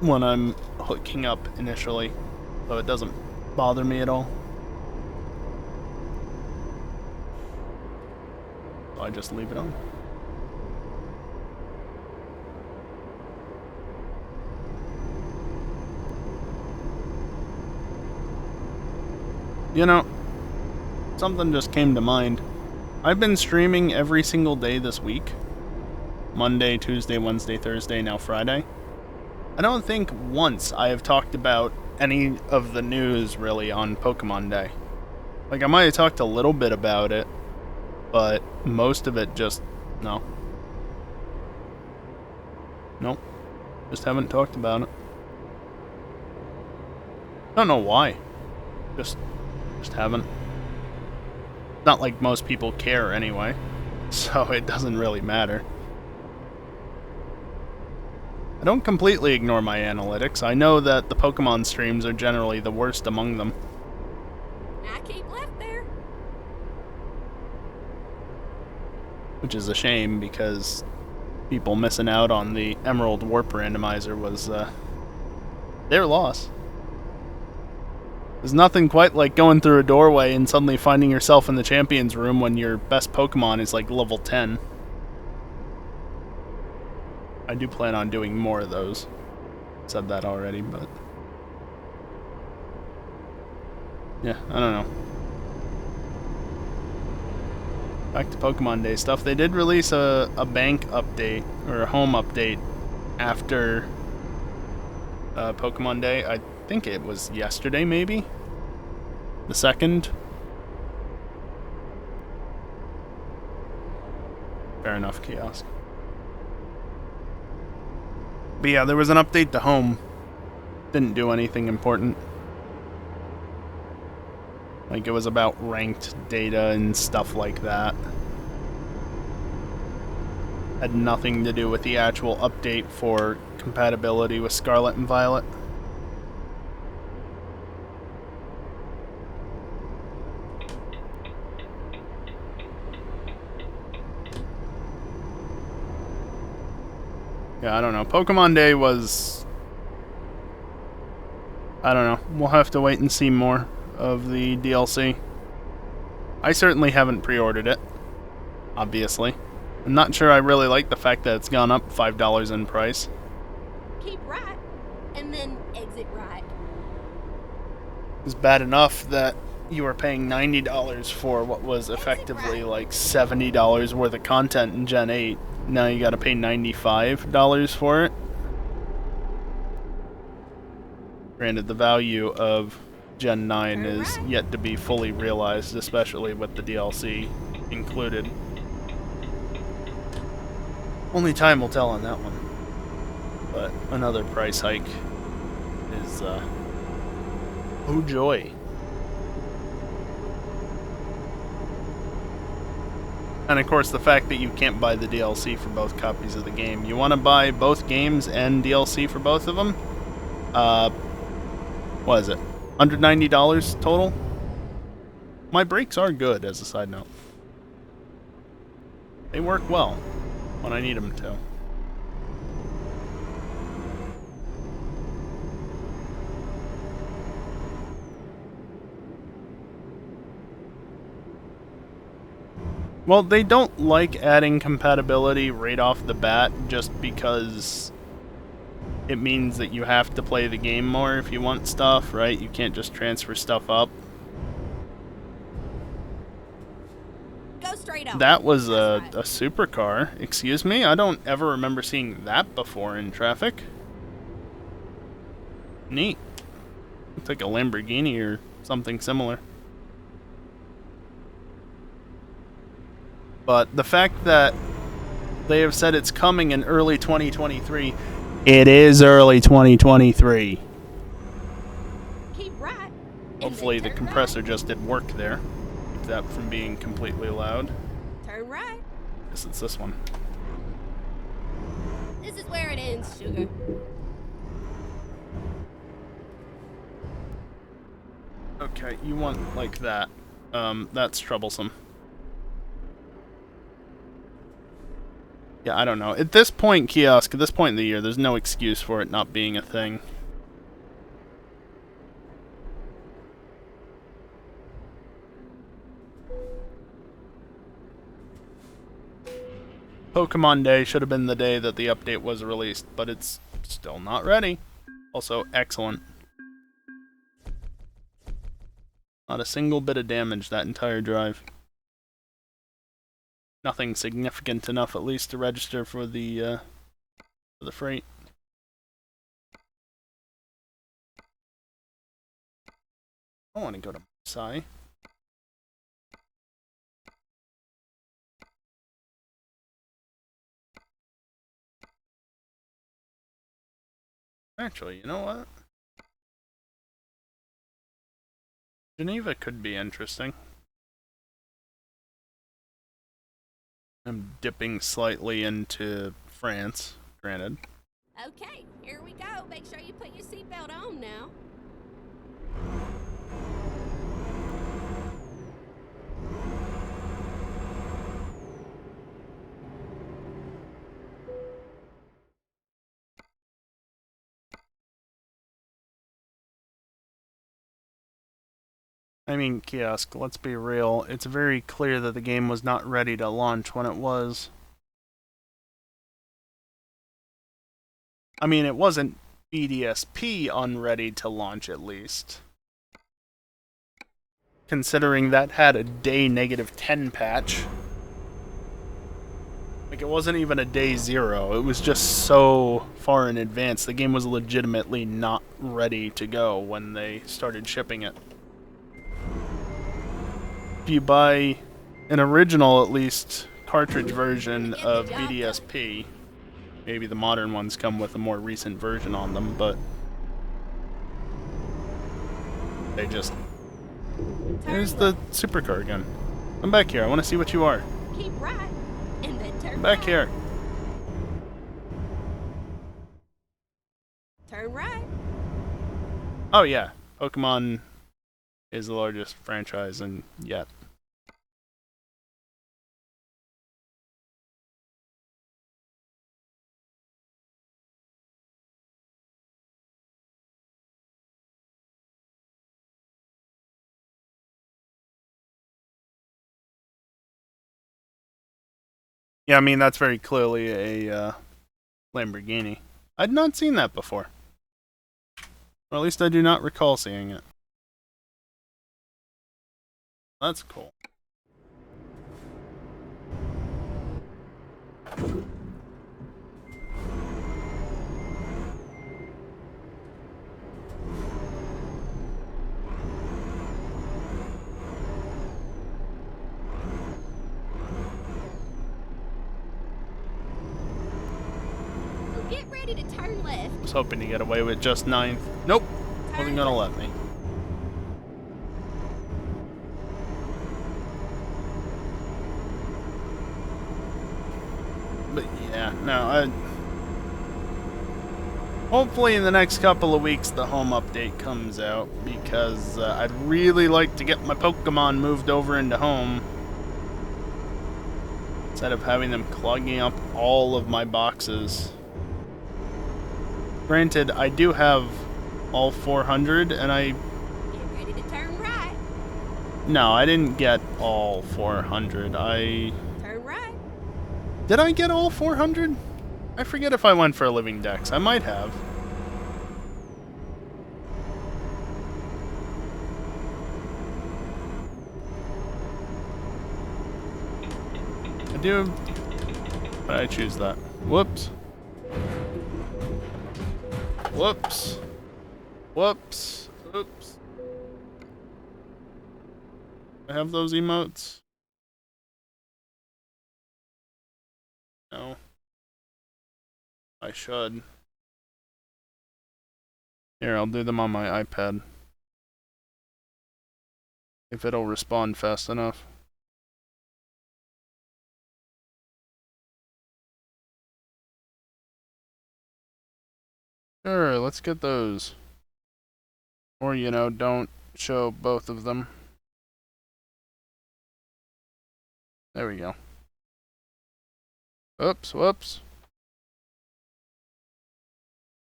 Speaker 1: when I'm hooking up initially, so it doesn't bother me at all. So I just leave it on. You know, something just came to mind. I've been streaming every single day this week. Monday, Tuesday, Wednesday, Thursday, now Friday. I don't think once I have talked about any of the news really on Pokemon Day. Like, I might have talked a little bit about it, but most of it just, no. Nope. Just haven't talked about it. Don't know why. Just haven't. Not like most people care anyway, so it doesn't really matter. I don't completely ignore my analytics. I know that the Pokemon streams are generally the worst among them.
Speaker 2: I keep left there.
Speaker 1: Which is a shame, because people missing out on the Emerald Warp Randomizer was their loss. There's nothing quite like going through a doorway and suddenly finding yourself in the Champions Room when your best Pokemon is like level 10. I do plan on doing more of those. Said that already, but yeah, I don't know. Back to Pokemon Day stuff. They did release a bank update, or a home update, after Pokemon Day. I think it was yesterday, maybe? The 2nd? Fair enough, Kiosk. But yeah, there was an update to home. Didn't do anything important. Like, it was about ranked data and stuff like that. Had nothing to do with the actual update for compatibility with Scarlet and Violet. Yeah, I don't know. Pokemon Day was... I don't know. We'll have to wait and see more of the DLC. I certainly haven't pre-ordered it, obviously. I'm not sure I really like the fact that it's gone up $5 in price.
Speaker 2: Keep right, and then exit right.
Speaker 1: It's bad enough that you were paying $90 for what was effectively like $70 worth of content in Gen 8. Now you gotta pay $95 for it. Granted, the value of Gen 9 is yet to be fully realized, especially with the DLC included. Only time will tell on that one. But another price hike is, oh joy. And of course, the fact that you can't buy the DLC for both copies of the game. You want to buy both games and DLC for both of them? What is it? $190 total? My brakes are good, as a side note. They work well when I need them to. Well, they don't like adding compatibility right off the bat just because it means that you have to play the game more if you want stuff, right? You can't just transfer stuff up.
Speaker 2: Go straight on.
Speaker 1: That was a supercar. Excuse me? I don't ever remember seeing that before in traffic. Neat. Looks like a Lamborghini or something similar. But the fact that they have said it's coming in early 2023, it is early 2023.
Speaker 2: Keep right.
Speaker 1: Hopefully the compressor just did work there. Keep that from being completely loud.
Speaker 2: Turn right.
Speaker 1: Guess it's this one.
Speaker 2: This is where it ends, sugar.
Speaker 1: Okay, you want like that. That's troublesome. Yeah, I don't know. At this point, kiosk, at this point in the year, there's no excuse for it not being a thing. Pokemon Day should have been the day that the update was released, but it's still not ready. Also, excellent. Not a single bit of damage that entire drive. Nothing significant enough, at least, to register for the freight. I want to go to Masai. Actually, you know what? Geneva could be interesting. I'm dipping slightly into France, granted.
Speaker 2: Okay, here we go. Make sure you put your seatbelt on now.
Speaker 1: I mean, kiosk, let's be real. It's very clear that the game was not ready to launch when it was. I mean, it wasn't BDSP unready to launch, at least. Considering that had a day -10 patch. Like, it wasn't even a day 0. It was just so far in advance. The game was legitimately not ready to go when they started shipping it. If you buy an original, at least, cartridge version of BDSP, maybe the modern ones come with a more recent version on them, but they just... There's the supercar again. Come back here, I want to see what you are.
Speaker 2: Keep right, and then turn
Speaker 1: Come back here.
Speaker 2: Turn right.
Speaker 1: Oh yeah, Pokemon is the largest franchise in yet. Yeah, I mean, that's very clearly a Lamborghini. I'd not seen that before. Or at least I do not recall seeing it. That's cool.
Speaker 2: Get ready to turn left.
Speaker 1: I was hoping to get away with just 9th. Nope. Wasn't gonna let me. But yeah, no, hopefully in the next couple of weeks the home update comes out, because I'd really like to get my Pokemon moved over into home instead of having them clogging up all of my boxes. Granted, I do have all 400, and
Speaker 2: Get ready to turn right.
Speaker 1: No, I didn't get all 400.
Speaker 2: Turn right.
Speaker 1: Did I get all 400? I forget if I went for a living dex. I might have. I do. But I choose that. Whoops. Whoops. Whoops. Oops. I have those emotes? No. I should. Here, I'll do them on my iPad. If it'll respond fast enough. Sure, let's get those. Or, you know, don't show both of them. There we go. Oops, whoops.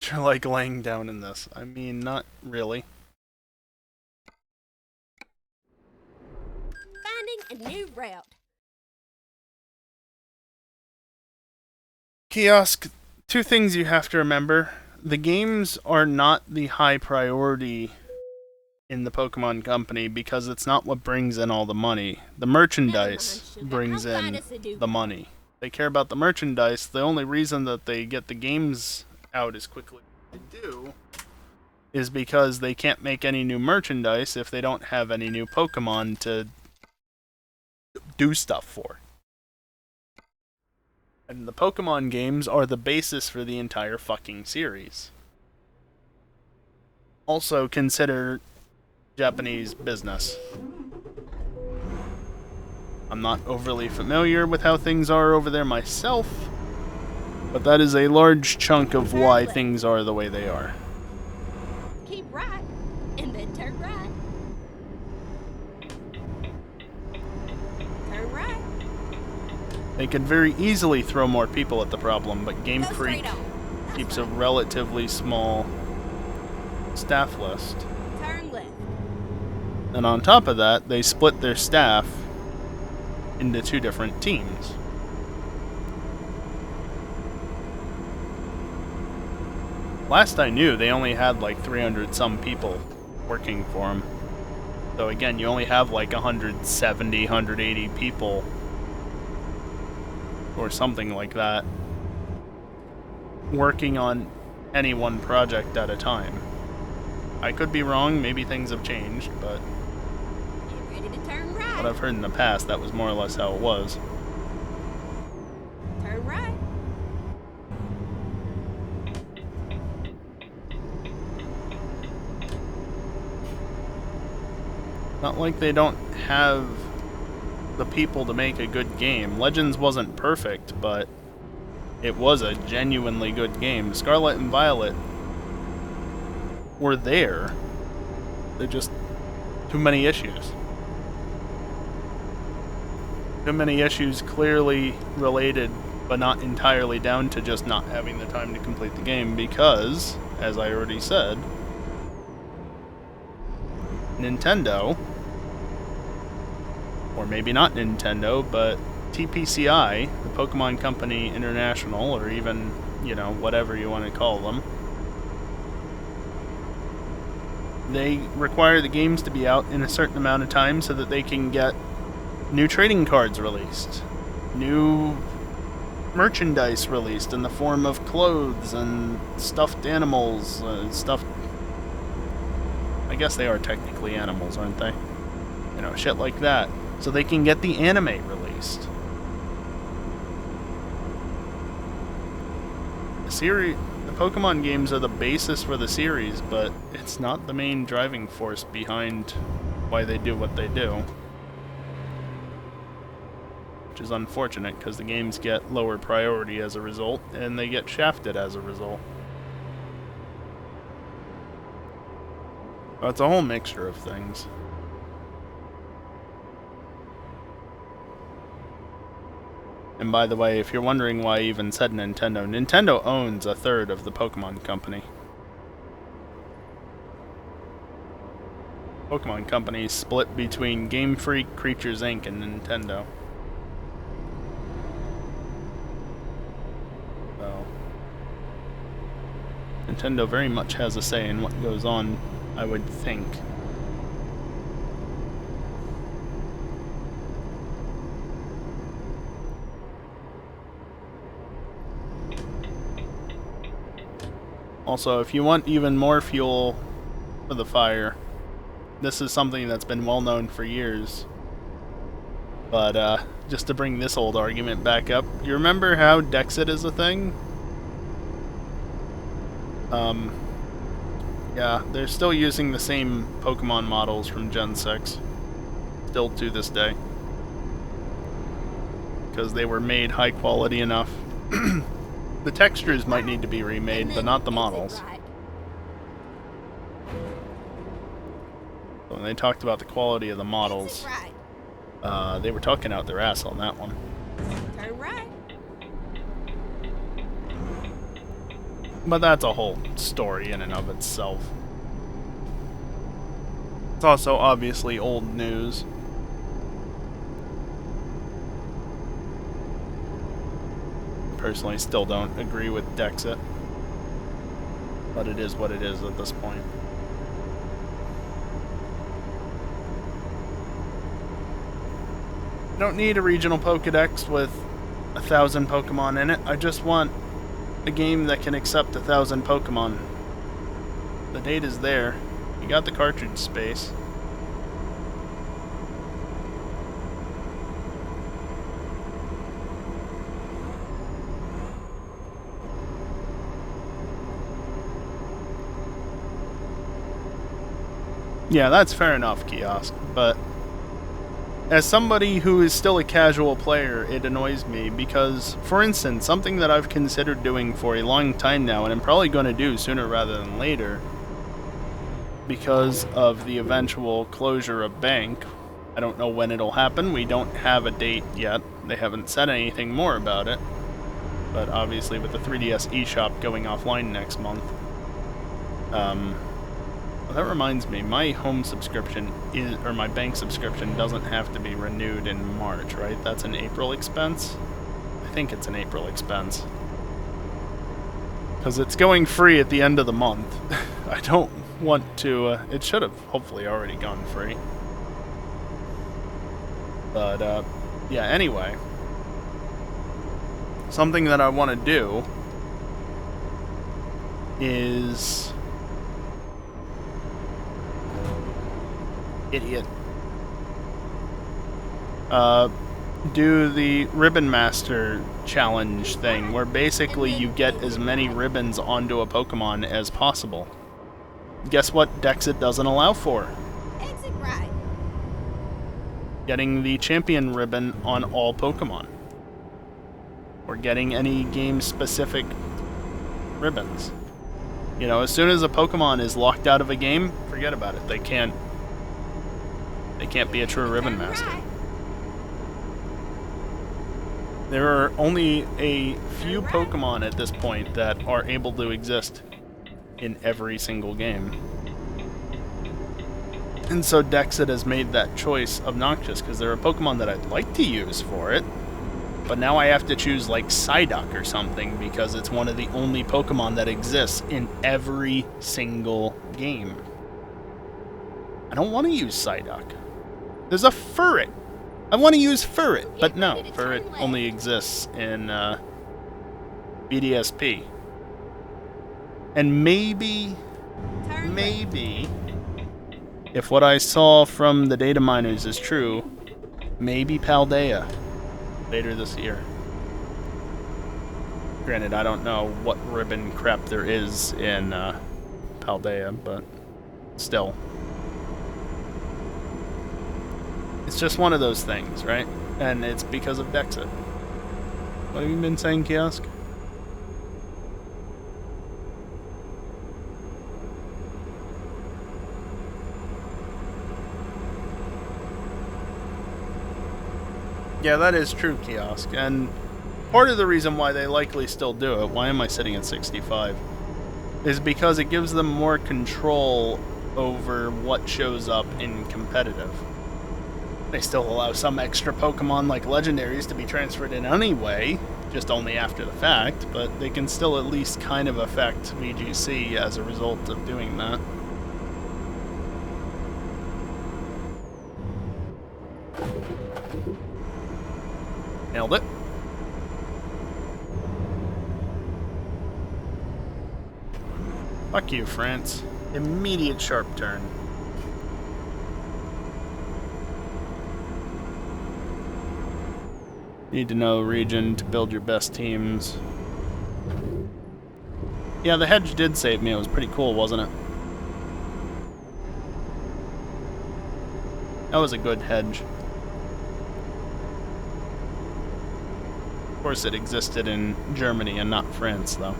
Speaker 1: You're like laying down in this. I mean, not really.
Speaker 2: Finding a new route.
Speaker 1: Kiosk, two things you have to remember. The games are not the high priority in the Pokemon Company because it's not what brings in all the money. The merchandise brings in the money. They care about the merchandise. The only reason that they get the games out as quickly as they do is because they can't make any new merchandise if they don't have any new Pokemon to do stuff for. And the Pokemon games are the basis for the entire fucking series. Also consider Japanese business. I'm not overly familiar with how things are over there myself, but that is a large chunk of why things are the way they are.
Speaker 2: Keep right, and then turn right. Turn right.
Speaker 1: They could very easily throw more people at the problem, but Game Freak keeps a relatively small staff list.
Speaker 2: Turn left.
Speaker 1: And on top of that, they split their staff into two different teams. Last I knew, they only had like 300 some people working for them. So again, you only have like 170, 180 people or something like that working on any one project at a time. I could be wrong, maybe things have changed, but
Speaker 2: Get ready to turn right.
Speaker 1: what I've heard in the past, that was more or less how it was.
Speaker 2: Turn right.
Speaker 1: Not like they don't have the people to make a good game. Legends wasn't perfect, but it was a genuinely good game. Scarlet and Violet were there. They're just too many issues. Too many issues clearly related, but not entirely down to just not having the time to complete the game because, as I already said, Nintendo, or maybe not Nintendo, but TPCI, the Pokemon Company International, or even, you know, whatever you want to call them, They require the games to be out in a certain amount of time so that they can get new trading cards released, new merchandise released in the form of clothes and stuffed animals, stuffed... I guess they are technically animals, aren't they? You know, shit like that. So they can get the anime released. The Pokemon games are the basis for the series, but it's not the main driving force behind why they do what they do. Which is unfortunate, because the games get lower priority as a result, and they get shafted as a result. Well, it's a whole mixture of things. And by the way, if you're wondering why I even said Nintendo, Nintendo owns a third of the Pokemon Company. Pokemon Company split between Game Freak, Creatures Inc., and Nintendo. So, Nintendo very much has a say in what goes on, I would think. Also, if you want even more fuel for the fire, this is something that's been well known for years. But, just to bring this old argument back up, you remember how Dexit is a thing? Yeah, they're still using the same Pokemon models from Gen 6. Still to this day. Because they were made high quality enough. The textures might need to be remade, but not the models. So when they talked about the quality of the models, they were talking out their ass on that one.
Speaker 2: Turn right.
Speaker 1: But that's a whole story in and of itself. It's also obviously old news. Personally, still don't agree with Dexit. But it is what it is at this point. I don't need a regional Pokedex with 1,000 Pokemon in it. I just want a game that can accept 1,000 Pokemon. The data's there. You got the cartridge space. Yeah, that's fair enough, Kiosk, but as somebody who is still a casual player, it annoys me because, for instance, something that I've considered doing for a long time now, and I'm probably going to do sooner rather than later, because of the eventual closure of Bank. I don't know when it'll happen. We don't have a date yet. They haven't said anything more about it. But obviously with the 3DS eShop going offline next month. That reminds me, my home subscription or my bank subscription doesn't have to be renewed in March, right? That's an April expense? I think it's an April expense. Because it's going free at the end of the month. I don't want to, it should have hopefully already gone free. But, yeah, anyway. Something that I want to do is... Idiot. Do the Ribbon Master challenge thing, where basically you get as many ribbons onto a Pokemon as possible. Guess what Dexit doesn't allow for?
Speaker 2: Exit right.
Speaker 1: Getting the champion ribbon on all Pokemon. Or getting any game-specific ribbons. You know, as soon as a Pokemon is locked out of a game, forget about it. They can't be a true Ribbon Master. There are only a few Pokemon at this point that are able to exist in every single game. And so Dexit has made that choice obnoxious, because there are Pokemon that I'd like to use for it, but now I have to choose like Psyduck or something because it's one of the only Pokemon that exists in every single game. I don't want to use Psyduck. There's a Furret. I want to use Furret, but no. Furret only exists in BDSP. And maybe, if what I saw from the data miners is true, maybe Paldea later this year. Granted, I don't know what ribbon crap there is in Paldea, but still. It's just one of those things, right? And it's because of Dexit. What have you been saying, Kiosk? Yeah, that is true, Kiosk. And part of the reason why they likely still do it, why am I sitting at 65, is because it gives them more control over what shows up in competitive. They still allow some extra Pokemon like legendaries to be transferred in anyway, just only after the fact, but they can still at least kind of affect VGC as a result of doing that. Nailed it. Fuck you, France. Immediate sharp turn. Need to know region to build your best teams. Yeah, the hedge did save me. It was pretty cool, wasn't it? That was a good hedge. Of course, it existed in Germany and not France, though.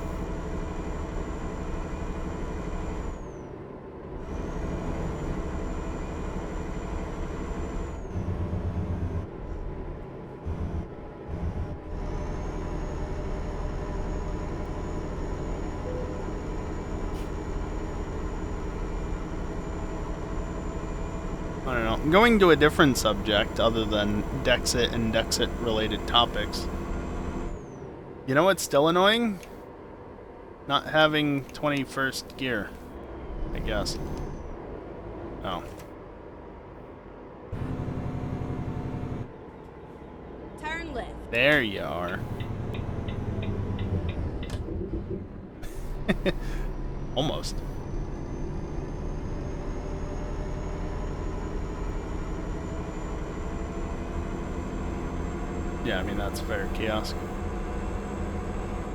Speaker 1: I don't know. Going to a different subject other than Dexit and Dexit-related topics. You know what's still annoying? Not having 21st gear, I guess. Oh.
Speaker 2: Turn left.
Speaker 1: There you are. Almost. Yeah, I mean, that's fair, Kiosk.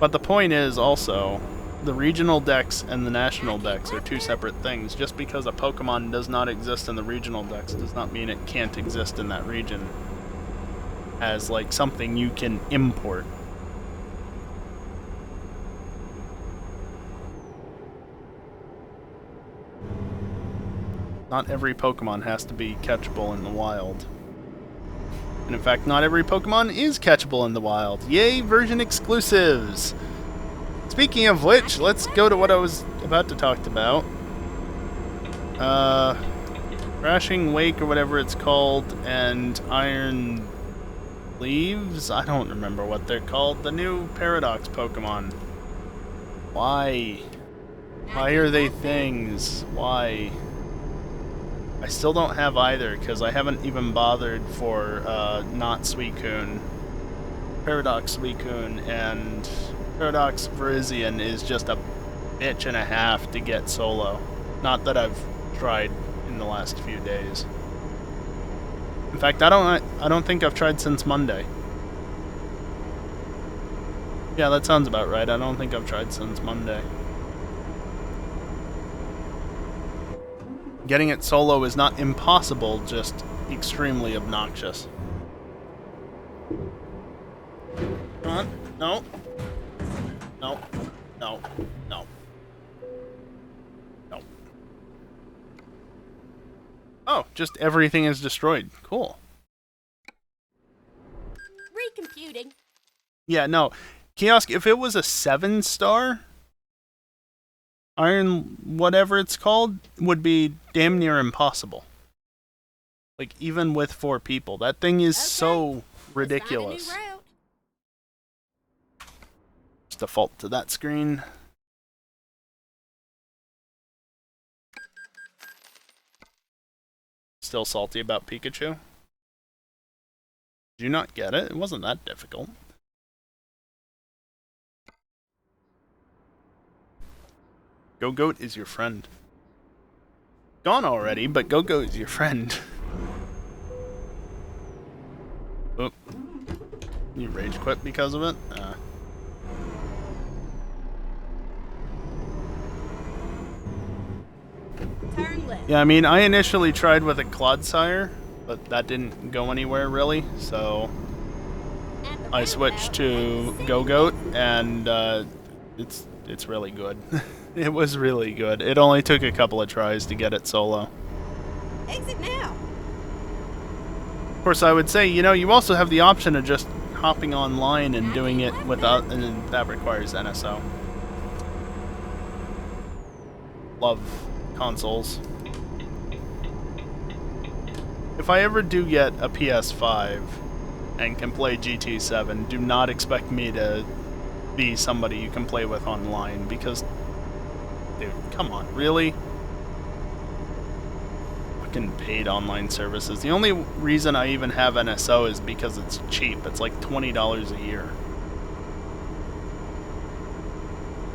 Speaker 1: But the point is also, the regional dex and the national dex are two separate things. Just because a Pokemon does not exist in the regional dex does not mean it can't exist in that region as, like, something you can import. Not every Pokemon has to be catchable in the wild. And in fact, not every Pokemon is catchable in the wild. Yay, version exclusives! Speaking of which, let's go to what I was about to talk about. Crashing Wake or whatever it's called, and Iron Leaves? I don't remember what they're called. The new Paradox Pokemon. Why? Why are they things? Why? I still don't have either, because I haven't even bothered for not Suicune. Paradox Suicune, and Paradox Virizion is just a bitch and a half to get solo. Not that I've tried in the last few days. In fact, I don't think I've tried since Monday. Yeah, that sounds about right. I don't think I've tried since Monday. Getting it solo is not impossible, just extremely obnoxious. Come on. No. No. No. No. No. Oh, just everything is destroyed. Cool.
Speaker 2: Recomputing.
Speaker 1: Yeah, no. Kiosk, if it was a 7-star, Iron whatever it's called would be damn near impossible. Like, even with 4 people. That thing is so ridiculous. Just default to that screen. Still salty about Pikachu? Did you not get it? It wasn't that difficult. Go-Goat is your friend. Gone already, but Go-Goat is your friend. Oop. You rage quit because of it?
Speaker 2: Turn left.
Speaker 1: Yeah, I mean, I initially tried with a Clodsire, but that didn't go anywhere really, so
Speaker 2: At the
Speaker 1: I switched to
Speaker 2: roundabout,
Speaker 1: Go-Goat, and it's really good. It was really good. It only took a couple of tries to get it solo.
Speaker 2: exit now.
Speaker 1: Of course, I would say, you know, you also have the option of just hopping online and doing it without, and that requires NSO. Love consoles. If I ever do get a PS5 and can play GT7, do not expect me to be somebody you can play with online, because, dude, come on, really? Fucking paid online services. The only reason I even have NSO is because it's cheap. It's like $20 a year.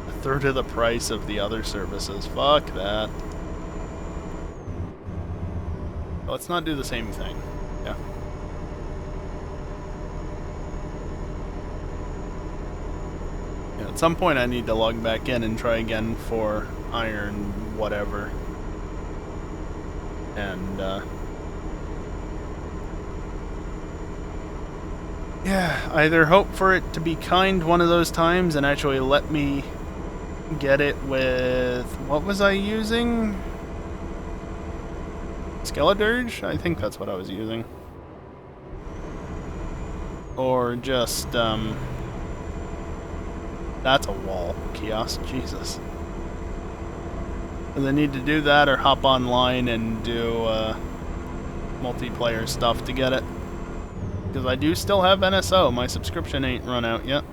Speaker 1: A third of the price of the other services. Fuck that. Let's not do the same thing. Yeah. Yeah, at some point I need to log back in and try again for Iron whatever. And, yeah, either hope for it to be kind one of those times and actually let me get it with... What was I using? Skeledirge? I think that's what I was using. Or just, that's a wall kiosk, Jesus. And they need to do that or hop online and do multiplayer stuff to get it. Because I do still have NSO. My subscription ain't run out yet.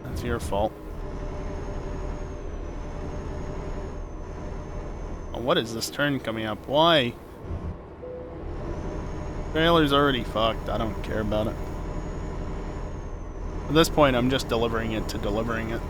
Speaker 1: That's your fault. Oh, what is this turn coming up? Why? Trailer's already fucked. I don't care about it. At this point, I'm just delivering it to delivering it.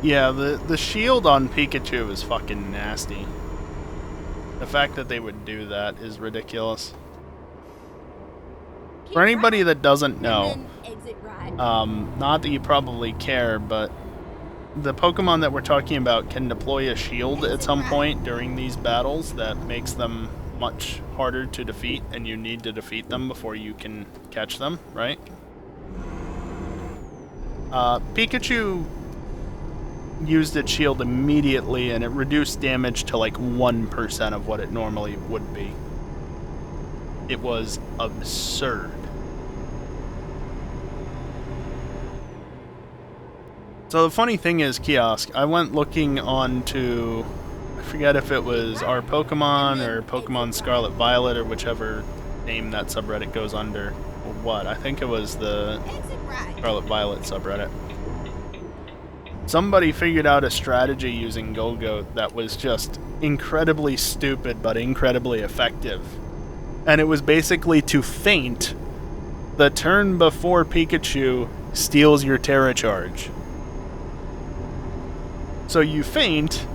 Speaker 1: Yeah, the shield on Pikachu is fucking nasty. The fact that they would do that is ridiculous. For anybody that doesn't know,
Speaker 2: Exit right.
Speaker 1: not that you probably care, but the Pokemon that we're talking about can deploy a shield at some point during these battles that makes them much harder to defeat, and you need to defeat them before you can catch them, right? Pikachu used its shield immediately, and it reduced damage to like 1% of what it normally would be. It was absurd. So the funny thing is, Kiosk, I went looking onto, I forget if it was Our Pokemon or Pokemon Scarlet Violet or whichever name that subreddit goes under. Or what? I think it was the Scarlet Violet subreddit. Somebody figured out a strategy using Go-Goat that was just incredibly stupid but incredibly effective. And it was basically to feint the turn before Pikachu steals your Terra Charge. So you feint,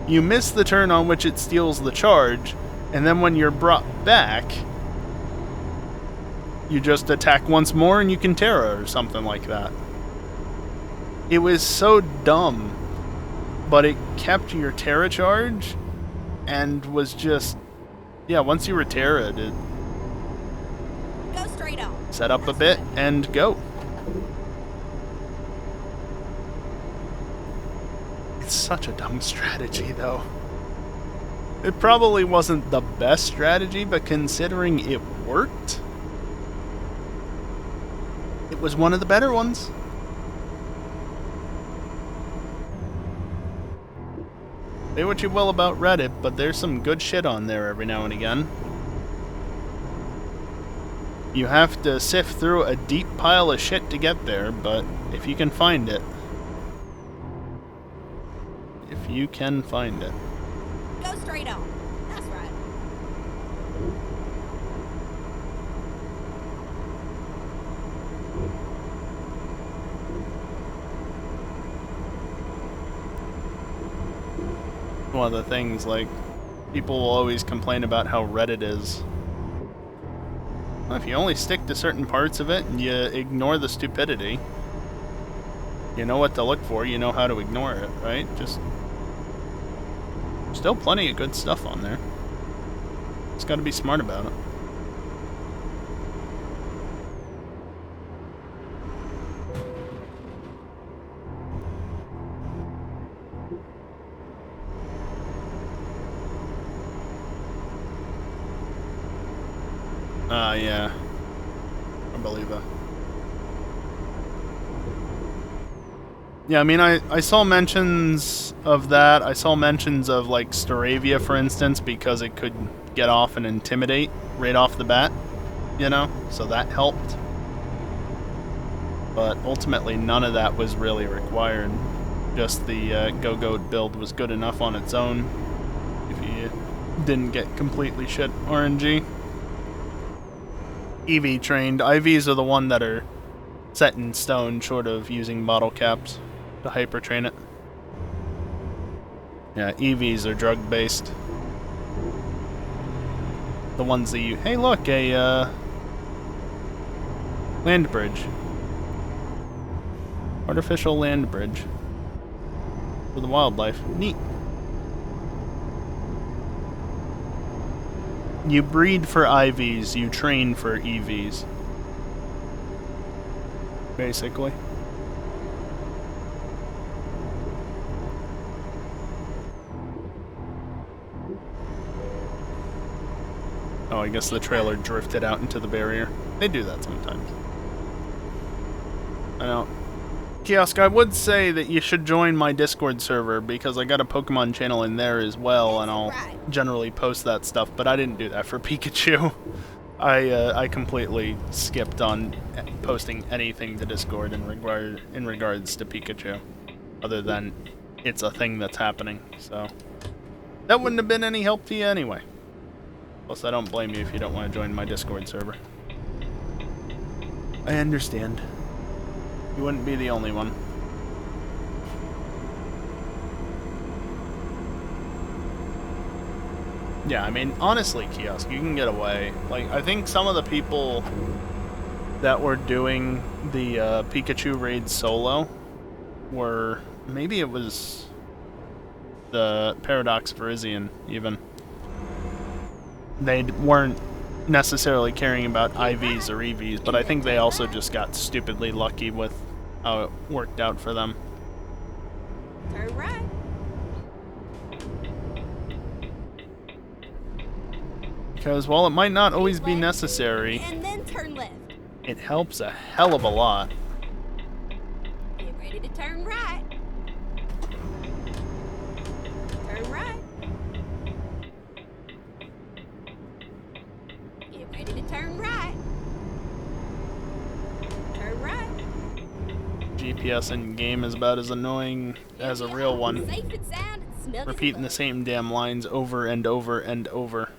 Speaker 1: you miss the turn on which it steals the charge, and then when you're brought back, you just attack once more and you can Terra or something like that. It was so dumb, but it kept your Terra Charge, and was just, yeah, once you were Terra'd, it
Speaker 2: Go straight on.
Speaker 1: set up a bit and go. It's such a dumb strategy, though. It probably wasn't the best strategy, but considering it worked, it was one of the better ones. Say what you will about Reddit, but there's some good shit on there every now and again. You have to sift through a deep pile of shit to get there, but if you can find it. If you can find it.
Speaker 2: Go straight on. That's right.
Speaker 1: One of the things, like, people will always complain about how Reddit is. Well, if you only stick to certain parts of it and you ignore the stupidity, you know what to look for, you know how to ignore it, right? Just still plenty of good stuff on there. Just gotta be smart about it. Yeah. I believe that. Yeah, I mean, I saw mentions of that. I saw mentions of, like, Staravia, for instance, because it could get off and intimidate right off the bat, you know? So that helped. But ultimately, none of that was really required. Just the Go-Goat build was good enough on its own if you didn't get completely shit RNG. EV trained. IVs are the one that are set in stone, short of using bottle caps to hyper train it. Yeah, EVs are drug based. The ones that you... Hey look, a land bridge. Artificial land bridge. For the wildlife. Neat. You breed for IVs, you train for EVs. Basically. Oh, I guess the trailer drifted out into the barrier. They do that sometimes. I know. Kiosk, I would say that you should join my Discord server because I got a Pokemon channel in there as well, and I'll generally post that stuff, but I didn't do that for Pikachu. I completely skipped on posting anything to Discord in regards to Pikachu, other than it's a thing that's happening, so that wouldn't have been any help to you anyway. Plus, I don't blame you if you don't want to join my Discord server. I understand. You wouldn't be the only one. Yeah, I mean, honestly, Kiosk, you can get away. Like, I think some of the people that were doing the Pikachu raid solo were... Maybe it was the Paradox Virizion, even. They weren't necessarily caring about IVs or EVs, but I think they also just got stupidly lucky with how it worked out for them.
Speaker 2: Turn right.
Speaker 1: Because while it might not always be necessary,
Speaker 2: And then turn left.
Speaker 1: it helps a hell of a lot.
Speaker 2: Get ready to turn right. Turn right. Get ready to turn right. Turn right.
Speaker 1: GPS in game is about as annoying as a real one.
Speaker 2: Safe and sound and snug as a
Speaker 1: Repeating the
Speaker 2: bug.
Speaker 1: same damn lines over and over and over.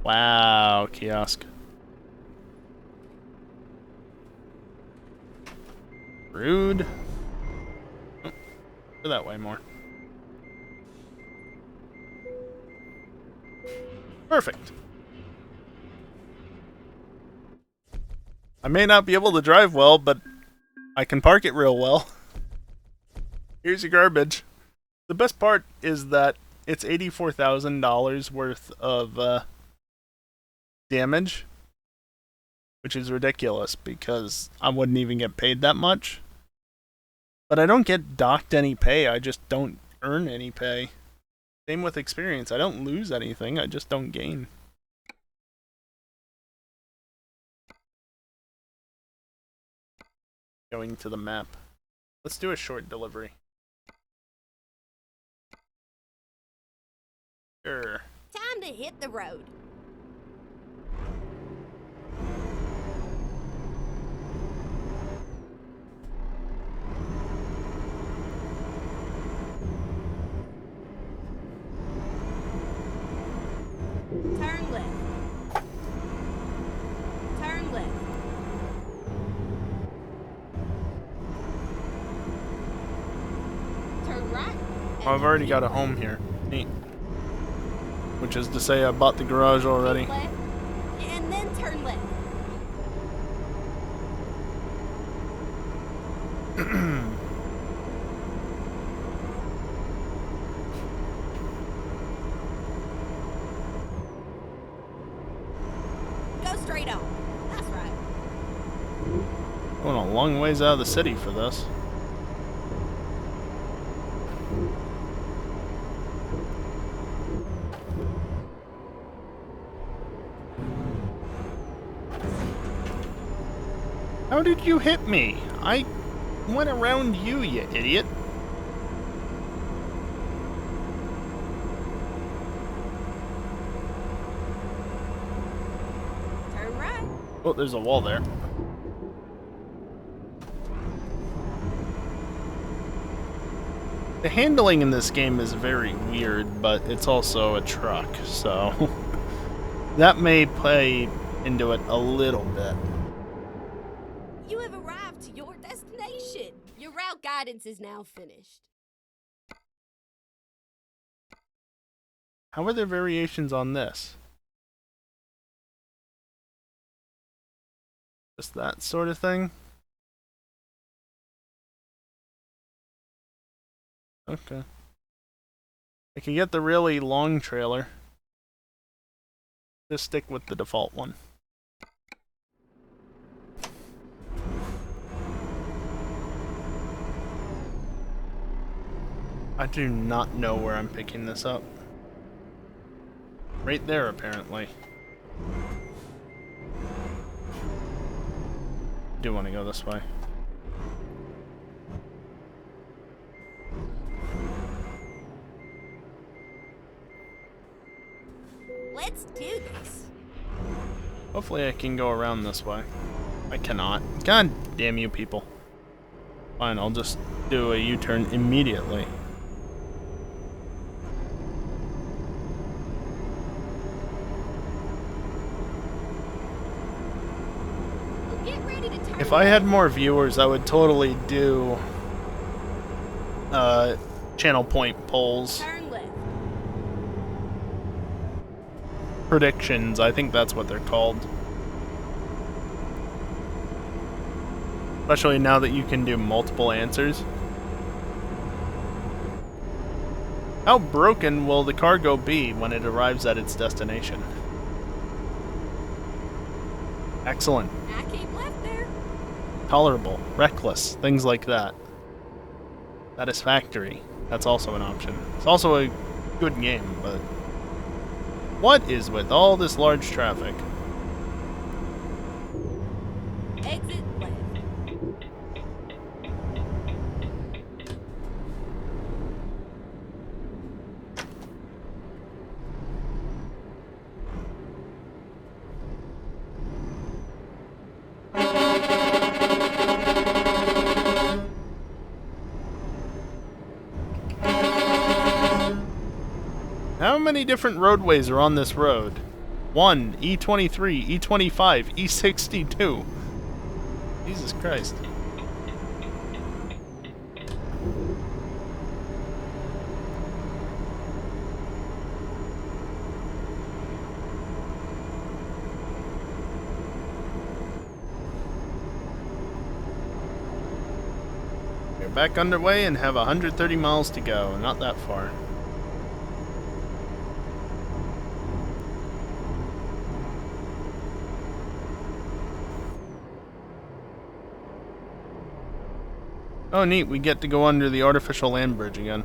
Speaker 1: Wow, Kiosk. Rude. Oh, go that way more. Perfect. I may not be able to drive well, but I can park it real well. Here's your garbage. The best part is that it's $84,000 worth of damage, which is ridiculous because I wouldn't even get paid that much. But I don't get docked any pay, I just don't earn any pay. Same with experience, I don't lose anything, I just don't gain. Going to the map. Let's do a short delivery. Sure.
Speaker 2: Time to hit the road. Turn left. Turn left. Turn right.
Speaker 1: Well, I've already got a home here. Neat. Which is to say I bought the garage already.
Speaker 2: Keep left, and then turn left. Go straight on. That's right.
Speaker 1: Going a long ways out of the city for this. How did you hit me? I went around you, you idiot.
Speaker 2: Turn right.
Speaker 1: Oh, there's a wall there. The handling in this game is very weird, but it's also a truck, so that may play into it a little bit.
Speaker 2: You have arrived to your destination. Your route guidance is now finished.
Speaker 1: How are there variations on this? Just that sort of thing? Okay. I can get the really long trailer. Just stick with the default one. I do not know where I'm picking this up. Right there, apparently. Do want to go this way.
Speaker 2: Let's do this.
Speaker 1: Hopefully I can go around this way. I cannot. God damn you people. Fine, I'll just do a U-turn immediately.
Speaker 2: Get ready to turn
Speaker 1: If I had
Speaker 2: left.
Speaker 1: more viewers, I would totally do channel point polls.
Speaker 2: Turn left.
Speaker 1: Predictions, I think that's what they're called. Especially now that you can do multiple answers. How broken will the cargo be when it arrives at its destination? Excellent.
Speaker 2: I keep left there.
Speaker 1: Tolerable. Reckless. Things like that. Satisfactory. That's also an option. It's also a good game, but... what is with all this large traffic?
Speaker 2: Exit left.
Speaker 1: How many different roadways are on this road? 1, E23, E25, E62. Jesus Christ. We're back underway and have 130 miles to go. Not that far. Oh, neat. We get to go under the artificial land bridge again.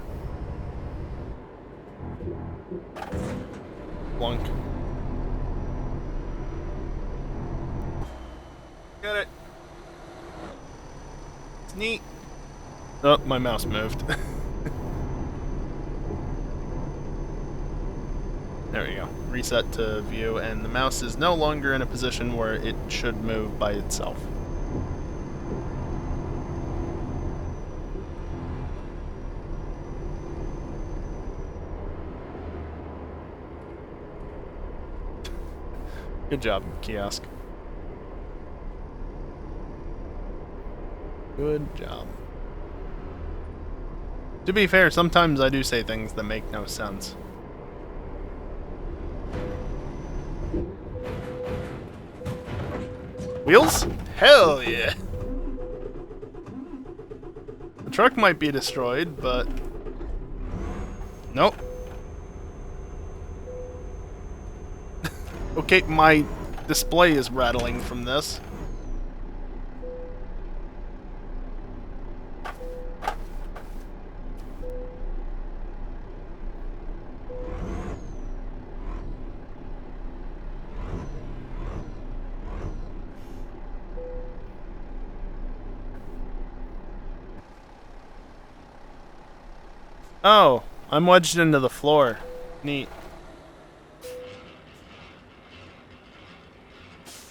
Speaker 1: Plunk. Get it. It's neat. Oh, my mouse moved. There we go. Reset to view, and the mouse is no longer in a position where it should move by itself. Good job, kiosk. Good job. To be fair, sometimes I do say things that make no sense. Wheels? Hell yeah! The truck might be destroyed, but... Nope. Okay, my display is rattling from this. Oh, I'm wedged into the floor. Neat.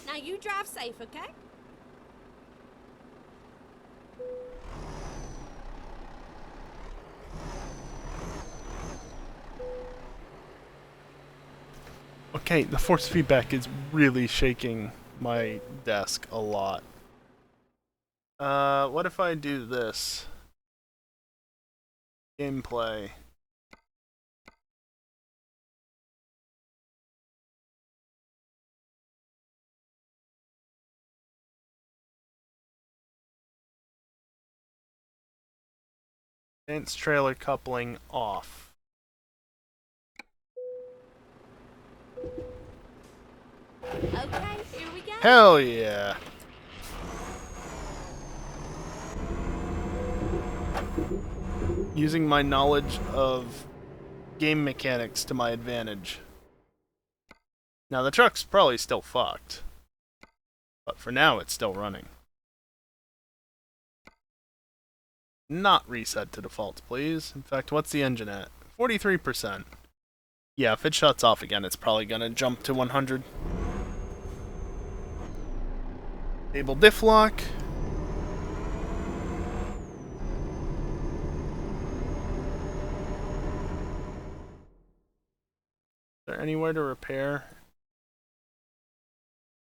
Speaker 2: Now you drive safe, okay?
Speaker 1: Okay, the force feedback is really shaking my desk a lot. What if I do this? Gameplay. Advanced trailer coupling off.
Speaker 2: Okay, here we go.
Speaker 1: Hell yeah! Using my knowledge of game mechanics to my advantage. Now the truck's probably still fucked. But for now it's still running. Not reset to default, please. In fact, what's the engine at? 43%. Yeah, if it shuts off again, it's probably gonna jump to 100. Enable diff lock. Is there anywhere to repair?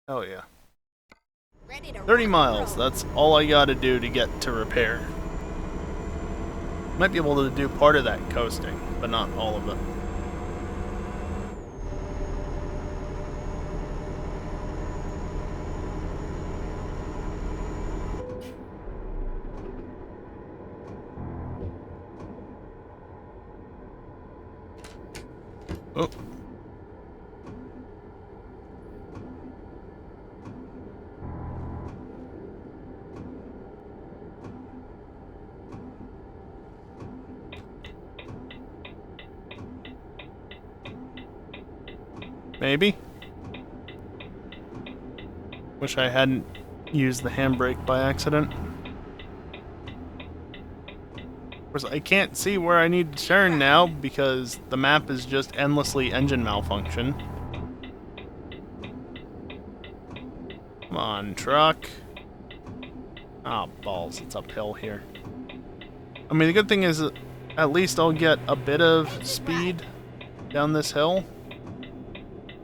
Speaker 1: Hell yeah.
Speaker 2: Ready to
Speaker 1: 30
Speaker 2: rock
Speaker 1: miles,
Speaker 2: and roll.
Speaker 1: that's all I gotta do to get to repair. Might be able to do part of that coasting, but not all of it. Oh. Maybe. Wish I hadn't used the handbrake by accident. Of course, I can't see where I need to turn now because the map is just endlessly engine malfunction. Come on, truck. Ah, balls. It's uphill here. I mean, the good thing is at least I'll get a bit of speed down this hill.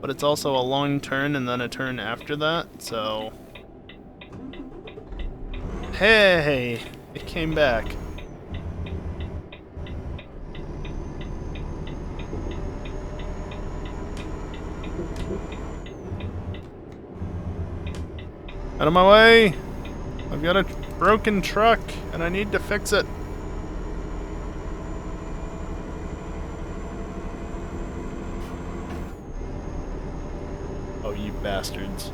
Speaker 1: But it's also a long turn and then a turn after that, so... Hey! It came back. Out of my way! I've got a broken truck and I need to fix it. Oh, you bastards.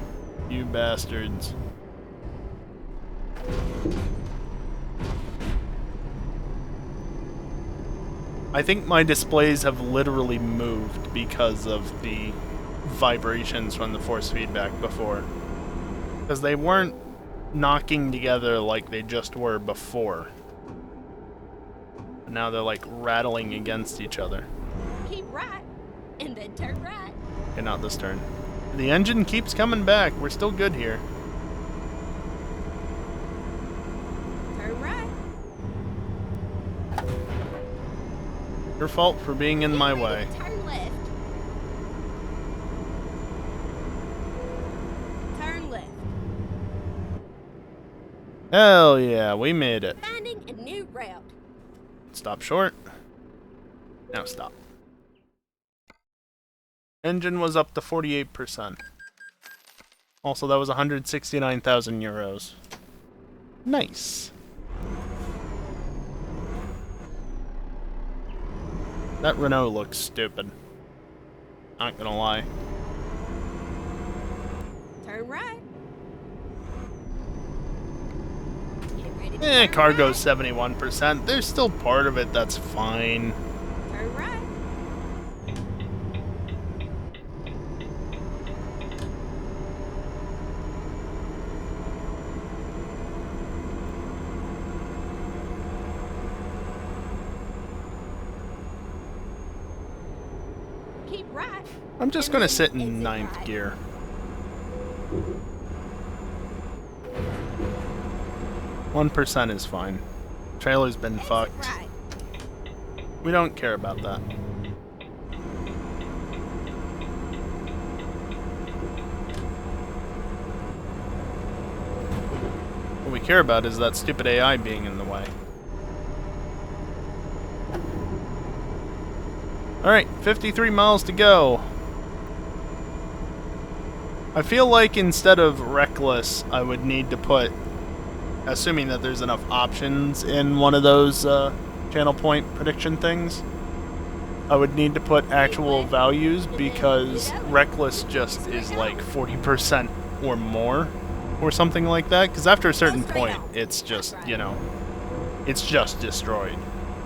Speaker 1: You bastards. I think my displays have literally moved because of the vibrations from the force feedback before. Because they weren't knocking together like they just were before. But now they're like rattling against each other.
Speaker 2: Keep right, and then turn right.
Speaker 1: Okay, not this turn. The engine keeps coming back. We're still good here.
Speaker 2: Turn right.
Speaker 1: Your fault for being in my
Speaker 2: Get ready
Speaker 1: way.
Speaker 2: to turn left. Turn left.
Speaker 1: Hell yeah, we made it.
Speaker 2: Finding a new route.
Speaker 1: Stop short. Now stop. Engine was up to 48%. Also, that was 169,000 euros. Nice. That Renault looks stupid. Not gonna lie.
Speaker 2: Turn right. Get ready to turn
Speaker 1: Cargo's
Speaker 2: right.
Speaker 1: 71%. There's still part of it that's fine.
Speaker 2: Turn right. Keep right.
Speaker 1: I'm just
Speaker 2: and
Speaker 1: gonna
Speaker 2: then
Speaker 1: sit in
Speaker 2: exit
Speaker 1: ninth
Speaker 2: right.
Speaker 1: gear. %1 is fine. Trailer's been
Speaker 2: Exit
Speaker 1: fucked.
Speaker 2: right.
Speaker 1: We don't care about that. What we care about is that stupid AI being in the way. Alright, 53 miles to go. I feel like instead of reckless, I would need to put, assuming that there's enough options in one of those channel point prediction things, I would need to put actual values because reckless just is like 40% or more or something like that. Because after a certain point, it's just, you know, it's just destroyed.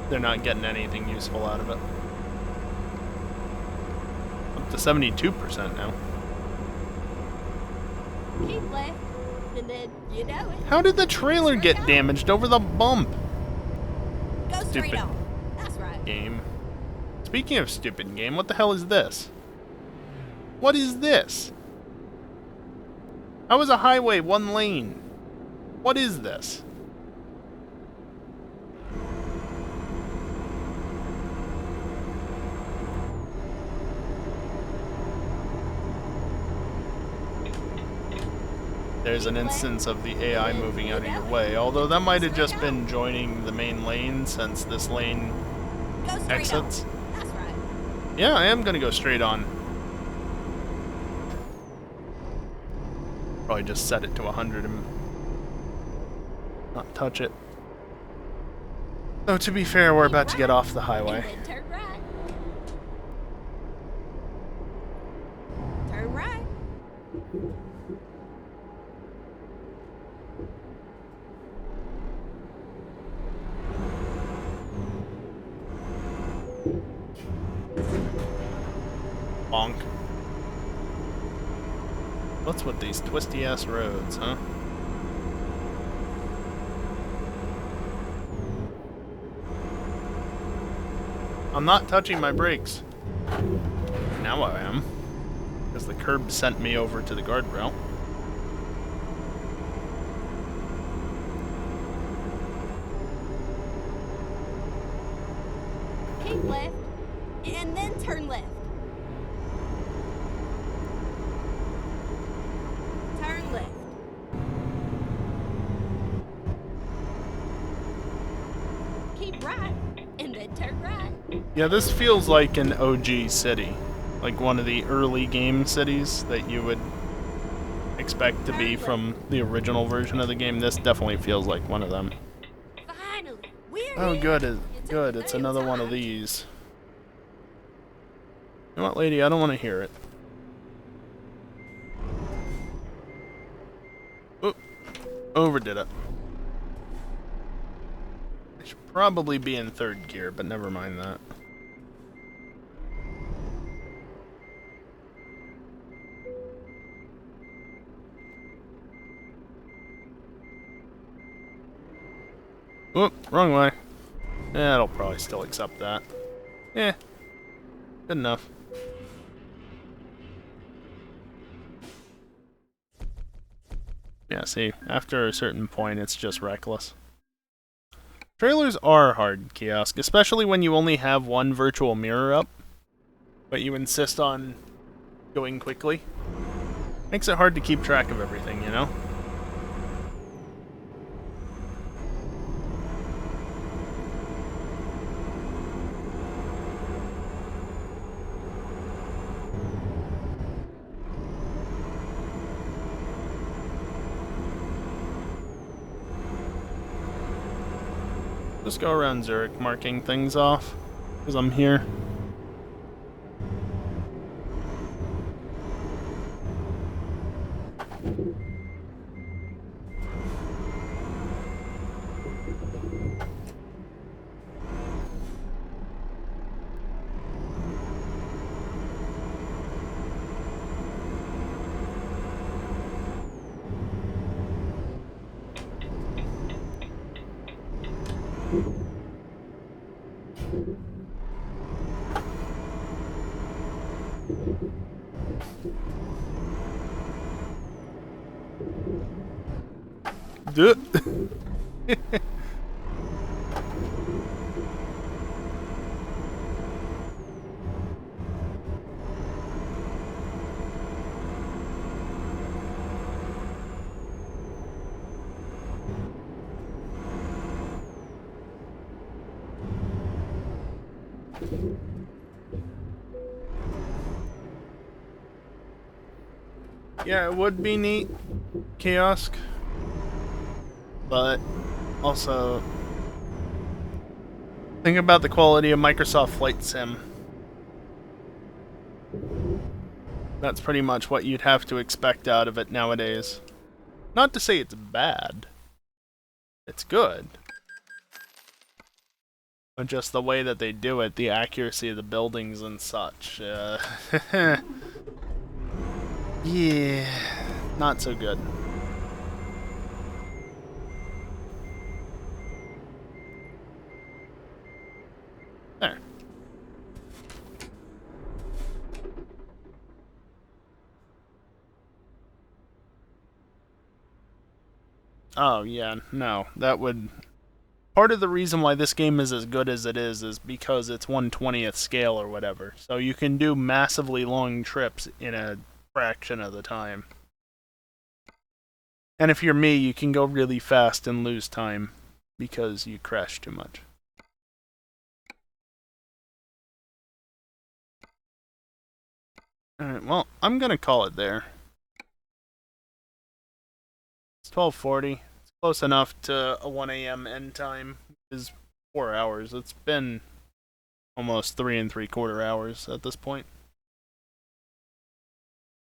Speaker 1: They're not getting anything useful out of it. Up to 72% now.
Speaker 2: Keep left, and then you know it.
Speaker 1: How did the trailer get damaged over the bump?
Speaker 2: Go straight
Speaker 1: Stupid
Speaker 2: on. That's right.
Speaker 1: game. Speaking of stupid game, what the hell is this? What is this? How is a highway one lane? What is this? There's an instance of the AI moving out of your way, although that might have just been joining the main lane since this lane
Speaker 2: Go straight
Speaker 1: exits.
Speaker 2: on. That's right.
Speaker 1: Yeah, I am gonna go straight on. Probably just set it to 100 and not touch it. Though to be fair, we're about to get off the highway.
Speaker 2: And then turn right. Turn right.
Speaker 1: Bonk. What's with these twisty ass roads, huh? I'm not touching my brakes. Now I am. Because the curb sent me over to the guardrail.
Speaker 2: Keep left, and then turn left. Turn left. Keep right, and then turn right.
Speaker 1: Yeah, this feels like an OG city. Like one of the early game cities that you would expect to be from the original version of the game. This definitely feels like one of them.
Speaker 2: Finally, we're
Speaker 1: Oh,
Speaker 2: here.
Speaker 1: good. Good. It's another one of these. You know what, lady? I don't want to hear it. Oop. Overdid it. I should probably be in third gear, but never mind that. Oop, wrong way. Yeah, it'll probably still accept that. Eh, good enough. Yeah, see, after a certain point, it's just reckless. Trailers are hard, Kiosk, especially when you only have one virtual mirror up, but you insist on going quickly. Makes it hard to keep track of everything, you know? Just go around Zurich marking things off, because I'm here. Duh. Yeah, it would be neat, Kiosk, but also think about the quality of Microsoft Flight Sim. That's pretty much what you'd have to expect out of it nowadays. Not to say it's bad. It's good. But just the way that they do it, the accuracy of the buildings and such. Yeah, not so good. There. Oh, yeah, no. That would... Part of the reason why this game is as good as it is because it's 1/20th scale or whatever. So you can do massively long trips in a fraction of the time. And if you're me, you can go really fast and lose time because you crash too much. Alright, well, I'm gonna call it there. It's 12:40. It's close enough to a 1 a.m. end time. Is 4 hours. It's been almost 3 3/4 hours at this point.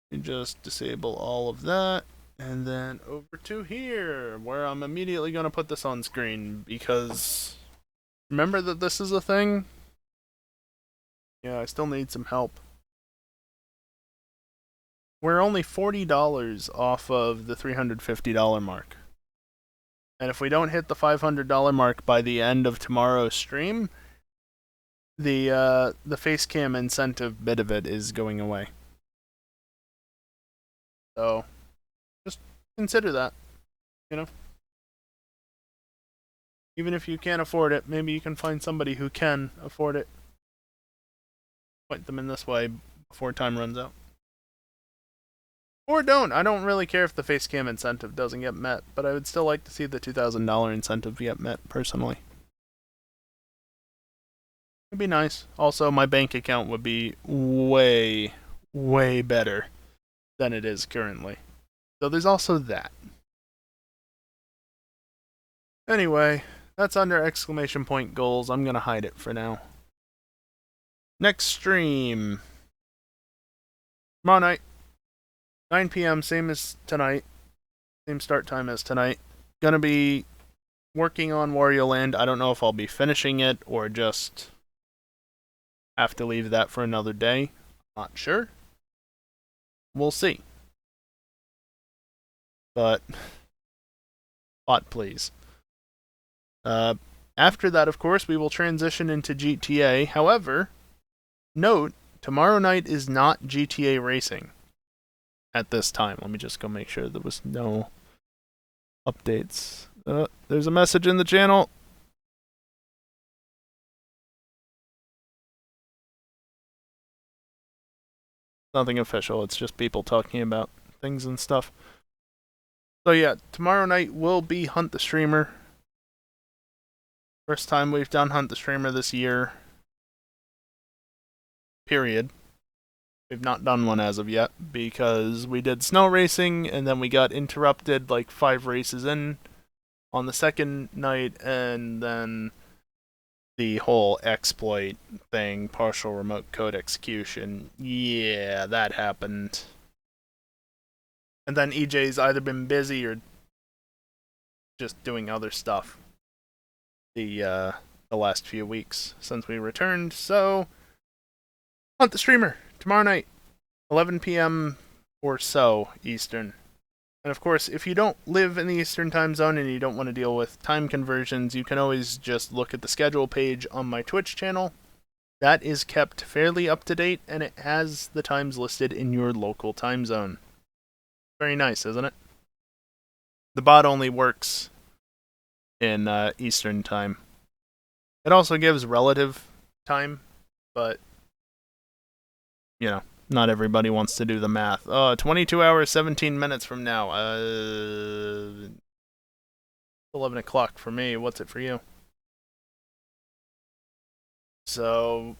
Speaker 1: You just disable all of that. And then over to here, where I'm immediately going to put this on screen because remember that this is a thing? Yeah, I still need some help. We're only $40 off of the $350 mark. And if we don't hit the $500 mark by the end of tomorrow's stream, the face cam incentive bit of it is going away. So just consider that, you know. Even if you can't afford it, maybe you can find somebody who can afford it. Point them in this way before time runs out. Or don't. I don't really care if the face cam incentive doesn't get met, but I would still like to see the $2,000 incentive get met, personally. It'd be nice. Also, my bank account would be way, way better than it is currently. So there's also that. Anyway, that's under exclamation point goals. I'm gonna hide it for now. Next stream. Tomorrow night. 9 p.m., same as tonight. Same start time as tonight. Gonna be working on Wario Land. I don't know if I'll be finishing it or just have to leave that for another day. Not sure. We'll see. But, bot please. After that, of course, we will transition into GTA. However, note, tomorrow night is not GTA racing at this time. Let me just go make sure there was no updates. There's a message in the channel. Nothing official, it's just people talking about things and stuff. So yeah, tomorrow night will be Hunt the Streamer. First time we've done Hunt the Streamer this year. Period. We've not done one as of yet because we did snow racing and then we got interrupted like 5 races in on the second night, and then the whole exploit thing, partial remote code execution, yeah, that happened. And then EJ's either been busy or just doing other stuff the last few weeks since we returned. So, Hunt the Streamer tomorrow night, 11 p.m. or so Eastern. And of course, if you don't live in the Eastern time zone and you don't want to deal with time conversions, you can always just look at the schedule page on my Twitch channel. That is kept fairly up to date, and it has the times listed in your local time zone. Very nice, isn't it? The bot only works in Eastern time. It also gives relative time, but, you know, not everybody wants to do the math. 22 hours, 17 minutes from now. 11 o'clock for me. What's it for you? So,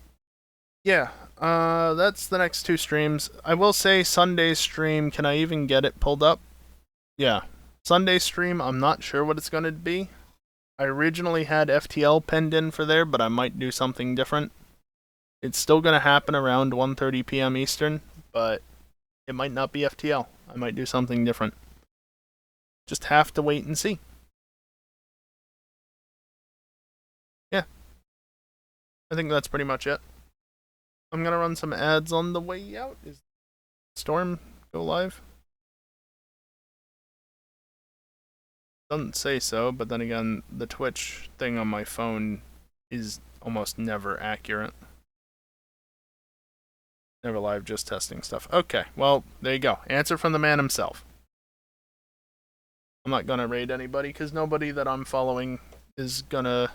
Speaker 1: yeah, that's the next 2 streams. I will say Sunday's stream, can I even get it pulled up? Yeah, Sunday stream, I'm not sure what it's going to be. I originally had FTL penned in for there, but I might do something different. It's still going to happen around 1:30 p.m. Eastern, but it might not be FTL. I might do something different. Just have to wait and see. Yeah. I think that's pretty much it. I'm going to run some ads on the way out. Is Storm go live? Doesn't say so, but then again, the Twitch thing on my phone is almost never accurate. Never live, just testing stuff. Okay, well, there you go. Answer from the man himself. I'm not gonna raid anybody, because nobody that I'm following is gonna...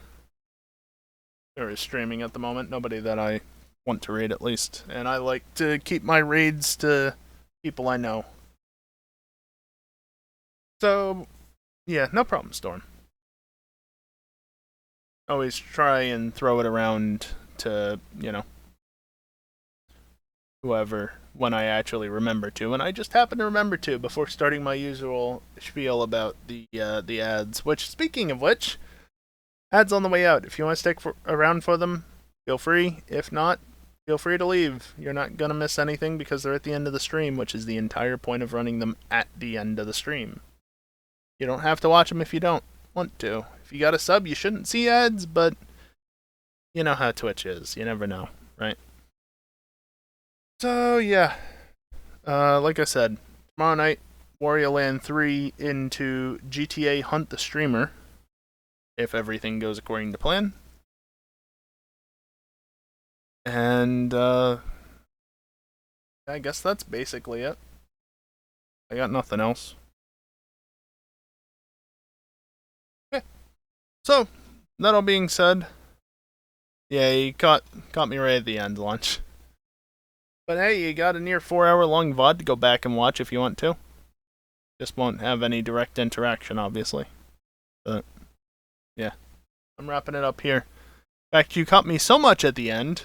Speaker 1: or is streaming at the moment. Nobody that I want to raid, at least. And I like to keep my raids to people I know. So, yeah, no problem, Storm. Always try and throw it around to, you know, whoever, when I actually remember to, and I just happen to remember to before starting my usual spiel about the ads. Which, speaking of which, ads on the way out. If you want to stick around for them, feel free. If not, feel free to leave. You're not gonna miss anything because they're at the end of the stream, which is the entire point of running them at the end of the stream. You don't have to watch them if you don't want to. If you got a sub, you shouldn't see ads, but you know how Twitch is. You never know, right? So, yeah. Like I said, tomorrow night, Wario Land 3 into GTA Hunt the Streamer, if everything goes according to plan. And, I guess that's basically it. I got nothing else. Okay. So, that all being said, yeah, you caught me right at the end, Lunch. But hey, you got a near 4-hour-long VOD to go back and watch if you want to. Just won't have any direct interaction, obviously. But, yeah. I'm wrapping it up here. In fact, you caught me so much at the end.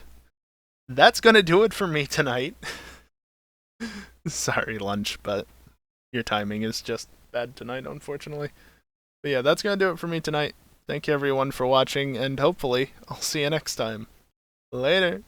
Speaker 1: That's gonna do it for me tonight. Sorry, Lunch, but your timing is just bad tonight, unfortunately. But yeah, that's gonna do it for me tonight. Thank you everyone for watching, and hopefully, I'll see you next time. Later!